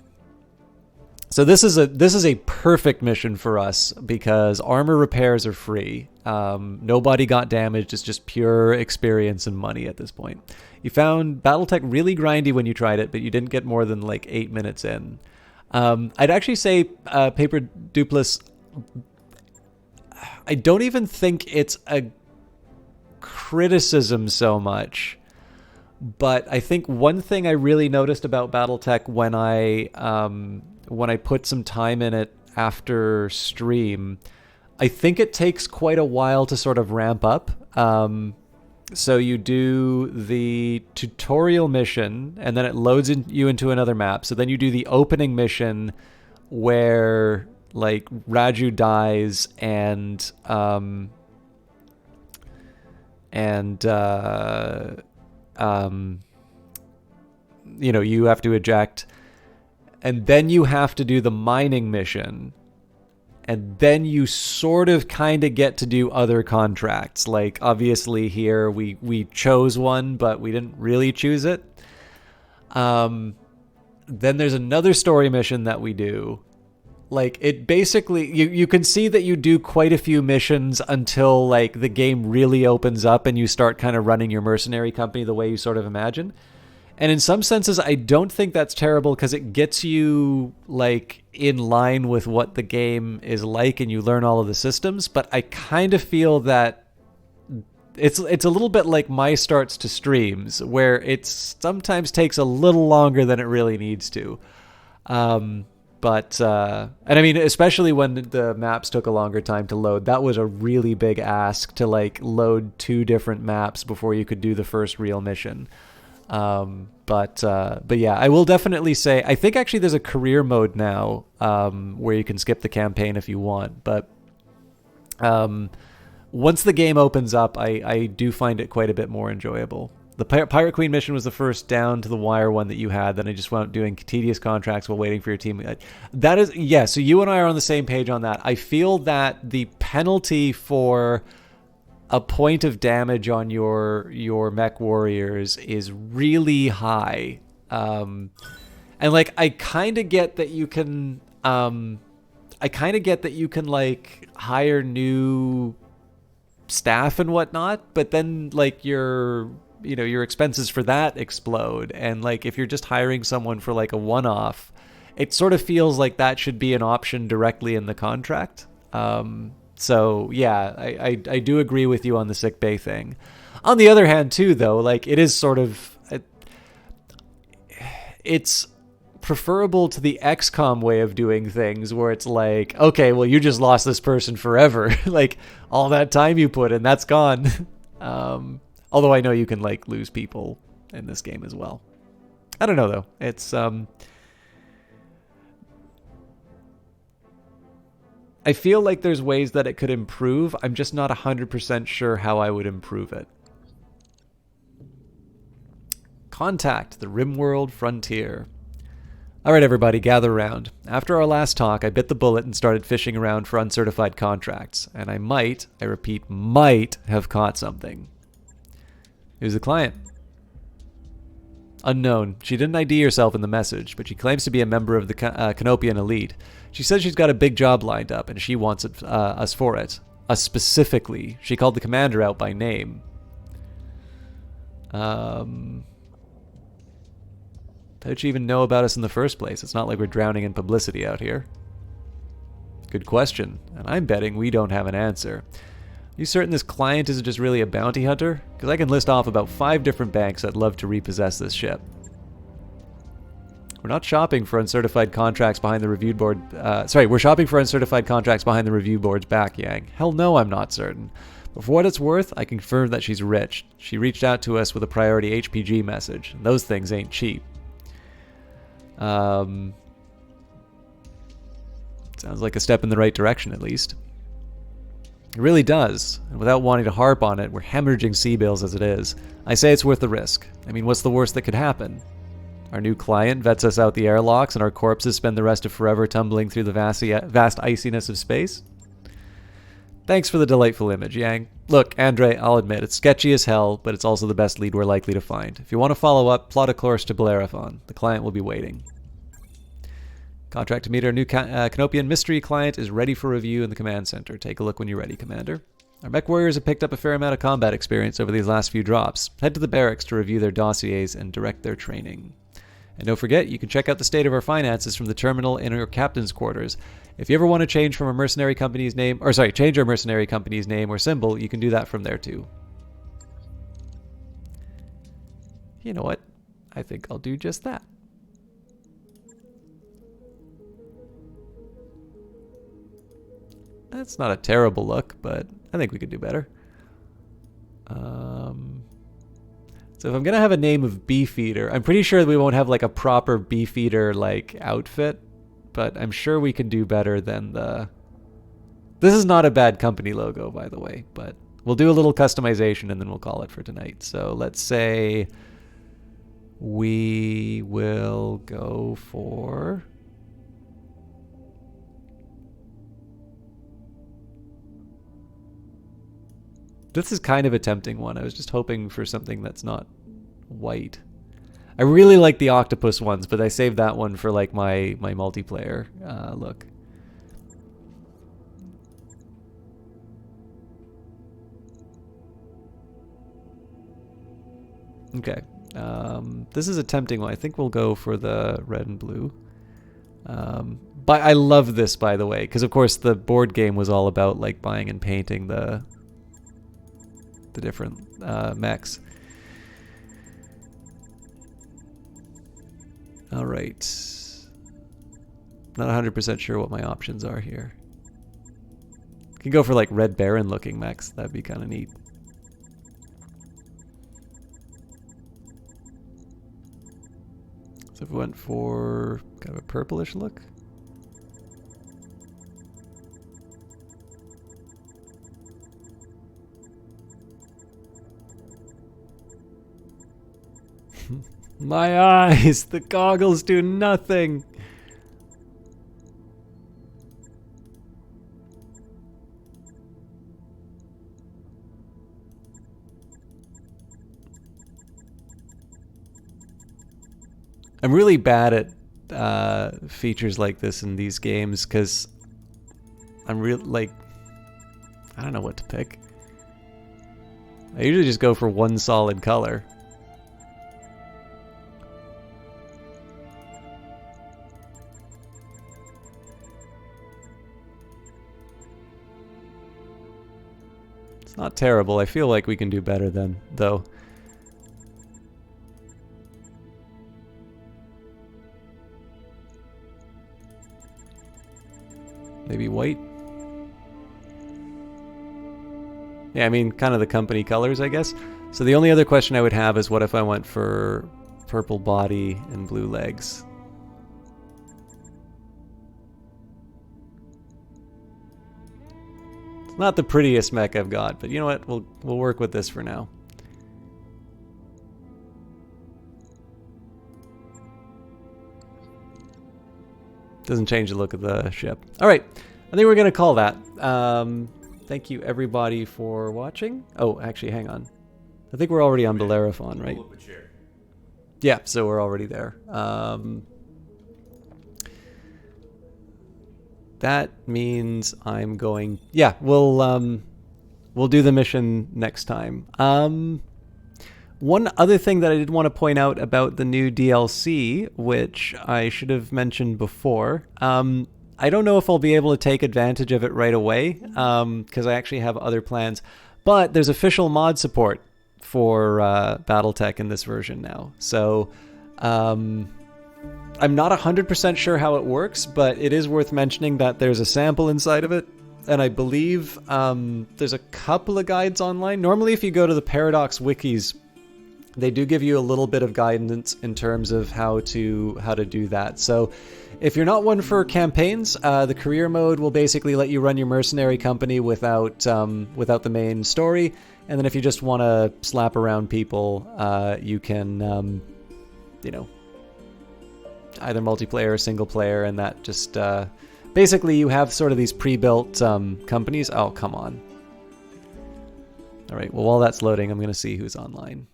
So this is a perfect mission for us because armor repairs are free. Nobody got damaged. It's just pure experience and money at this point. You found Battletech really grindy when you tried it, but you didn't get more than like 8 minutes in. I'd actually say Paper Dupless, I don't even think it's a criticism so much. But I think one thing I really noticed about Battletech when I put some time in it after stream, I think it takes quite a while to sort of ramp up. So you do the tutorial mission, and then it loads you into another map. So then you do the opening mission where like Raju dies and you know, you have to eject, and then you have to do the mining mission, and then you sort of kind of get to do other contracts. Like obviously here we chose one, but we didn't really choose it. Then there's another story mission that we do. Like it basically, you can see that you do quite a few missions until like the game really opens up and you start kind of running your mercenary company the way you sort of imagine. And in some senses, I don't think that's terrible because it gets you like in line with what the game is like and you learn all of the systems. But I kind of feel that it's a little bit like my starts to streams, where it sometimes takes a little longer than it really needs to. And I mean, especially when the maps took a longer time to load, that was a really big ask to like load 2 different maps before you could do the first real mission. But yeah, I will definitely say, I think actually there's a career mode now, where you can skip the campaign if you want. But, once the game opens up, I do find it quite a bit more enjoyable. The Pirate Queen mission was the first down to the wire one that you had. Then I just wound up doing tedious contracts while waiting for your team. That is, yeah, so you and I are on the same page on that. I feel that the penalty for a point of damage on your mech warriors is really high. And like, I kind of get that you can, like hire new staff and whatnot, but then like your expenses for that explode. And like, if you're just hiring someone for like a one-off, it sort of feels like that should be an option directly in the contract. So yeah, I do agree with you on the sick bay thing. On the other hand too, though, like it is sort of, it's preferable to the XCOM way of doing things, where it's like, okay, well, you just lost this person forever. Like all that time you put in, that's gone. Although I know you can like lose people in this game as well. I don't know though. It's I feel like there's ways that it could improve. I'm just not 100% sure how I would improve it. Contact the Rimworld Frontier. All right, everybody, gather around. After our last talk, I bit the bullet and started fishing around for uncertified contracts. And I repeat, might have caught something. Who's the client? Unknown. She didn't ID herself in the message, but she claims to be a member of the Canopian elite. She says she's got a big job lined up, and she wants us for it. Us specifically. She called the commander out by name. How'd she even know about us in the first place? It's not like we're drowning in publicity out here. Good question, and I'm betting we don't have an answer. You certain this client isn't just really a bounty hunter? Because I can list off about 5 different banks that'd love to repossess this ship. We're not shopping for uncertified contracts behind the review board. We're shopping for uncertified contracts behind the review board's back, Yang. Hell no, I'm not certain. But for what it's worth, I confirm that she's rich. She reached out to us with a priority HPG message. And those things ain't cheap. Sounds like a step in the right direction, at least. It really does. And without wanting to harp on it, we're hemorrhaging sea bills as it is. I say it's worth the risk. I mean, what's the worst that could happen? Our new client vets us out the airlocks and our corpses spend the rest of forever tumbling through the vast iciness of space? Thanks for the delightful image, Yang. Look, Andre, I'll admit, it's sketchy as hell, but it's also the best lead we're likely to find. If you want to follow up, plot a course to Bellerophon. The client will be waiting. Contract to meet our new Canopian mystery client is ready for review in the command center. Take a look when you're ready, Commander. Our mech warriors have picked up a fair amount of combat experience over these last few drops. Head to the barracks to review their dossiers and direct their training. And don't forget, you can check out the state of our finances from the terminal in our captain's quarters. If you ever want to change from a mercenary company's name, change our mercenary company's name or symbol, you can do that from there too. You know what? I think I'll do just that. That's not a terrible look, but I think we could do better. So if I'm gonna have a name of Beefeater, I'm pretty sure we won't have like a proper Beefeater like outfit, but I'm sure we can do better than the... This is not a bad company logo, by the way, but we'll do a little customization and then we'll call it for tonight. So let's say we will go for... This is kind of a tempting one. I was just hoping for something that's not white. I really like the octopus ones, but I saved that one for like my multiplayer look. Okay. This is a tempting one. I think we'll go for the red and blue. But I love this, by the way, because of course the board game was all about like buying and painting the different mechs. All right. Not 100% sure what my options are here. Can go for like Red Baron looking mechs. That'd be kind of neat. So if we went for kind of a purplish look. My eyes! The goggles do nothing! I'm really bad at features like this in these games because I'm really like, I don't know what to pick. I usually just go for one solid color. It's not terrible. I feel like we can do better then, though. Maybe white? Yeah, I mean, kind of the company colors, I guess. So the only other question I would have is what if I went for purple body and blue legs? It's not the prettiest mech I've got, but you know what? We'll work with this for now. Doesn't change the look of the ship. All right, I think we're gonna call that. Thank you everybody for watching. Oh, actually, hang on. I think we're already on Bellerophon, right? Yeah, so we're already there. That means I'm going... Yeah, we'll do the mission next time. One other thing that I did want to point out about the new DLC, which I should have mentioned before, I don't know if I'll be able to take advantage of it right away, because I actually have other plans, but there's official mod support for Battletech in this version now. So I'm not 100% sure how it works, but it is worth mentioning that there's a sample inside of it, and I believe there's a couple of guides online. Normally if you go to the Paradox wikis, they do give you a little bit of guidance in terms of how to do that. So if you're not one for campaigns, the career mode will basically let you run your mercenary company without the main story. And then if you just want to slap around people, you can, you know, either multiplayer or single player, and that just basically you have sort of these pre-built companies. Oh, come on. All right, well, while that's loading, I'm going to see who's online.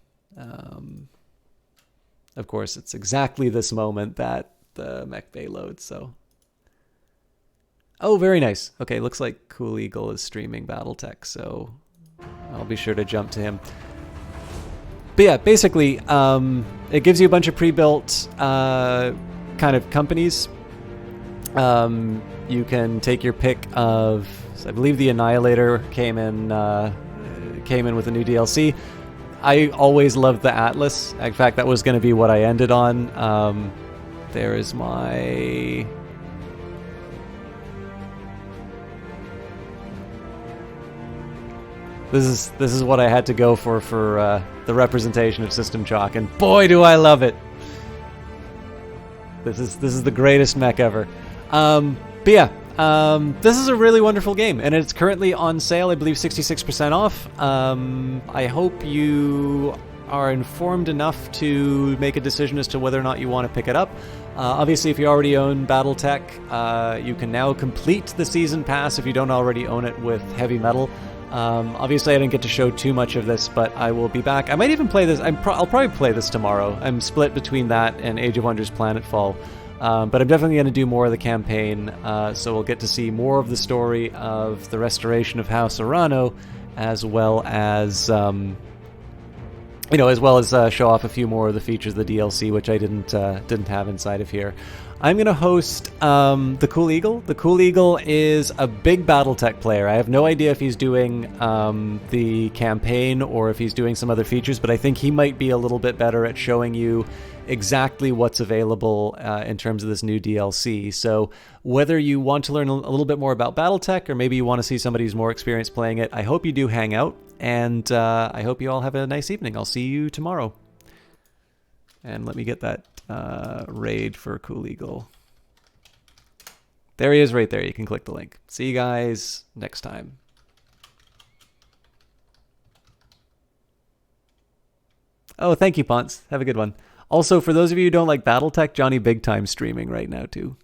Of course, it's exactly this moment that the mech bay loads, so... Oh, very nice. Okay, looks like Cool Eagle is streaming Battletech, so I'll be sure to jump to him. But yeah, basically, it gives you a bunch of pre-built kind of companies. You can take your pick of... So I believe the Annihilator came in with a new DLC. I always loved the Atlas. In fact, that was going to be what I ended on. There is my... This is what I had to go for the representation of System Shock, and boy, do I love it! This is the greatest mech ever. But yeah, this is a really wonderful game, and it's currently on sale. I believe 66% off. I hope you are informed enough to make a decision as to whether or not you want to pick it up. Obviously, if you already own Battletech, you can now complete the season pass if you don't already own it with Heavy Metal. Obviously, I didn't get to show too much of this, but I will be back. I might even play this. I'll probably play this tomorrow. I'm split between that and Age of Wonders Planetfall. But I'm definitely going to do more of the campaign, so we'll get to see more of the story of the restoration of House Urano, as well as, show off a few more of the features of the DLC, which I didn't have inside of here. I'm going to host the Cool Eagle. The Cool Eagle is a big Battletech player. I have no idea if he's doing the campaign or if he's doing some other features, but I think he might be a little bit better at showing you exactly what's available in terms of this new DLC. So whether you want to learn a little bit more about Battletech, or maybe you want to see somebody who's more experienced playing it, I hope you do hang out, and I hope you all have a nice evening. I'll see you tomorrow. And let me get that raid for Cool Eagle. There he is right there. You can click the link. See you guys next time. Oh, thank you, Ponce. Have a good one. Also, for those of you who don't like Battletech, Johnny Big Time streaming right now, too.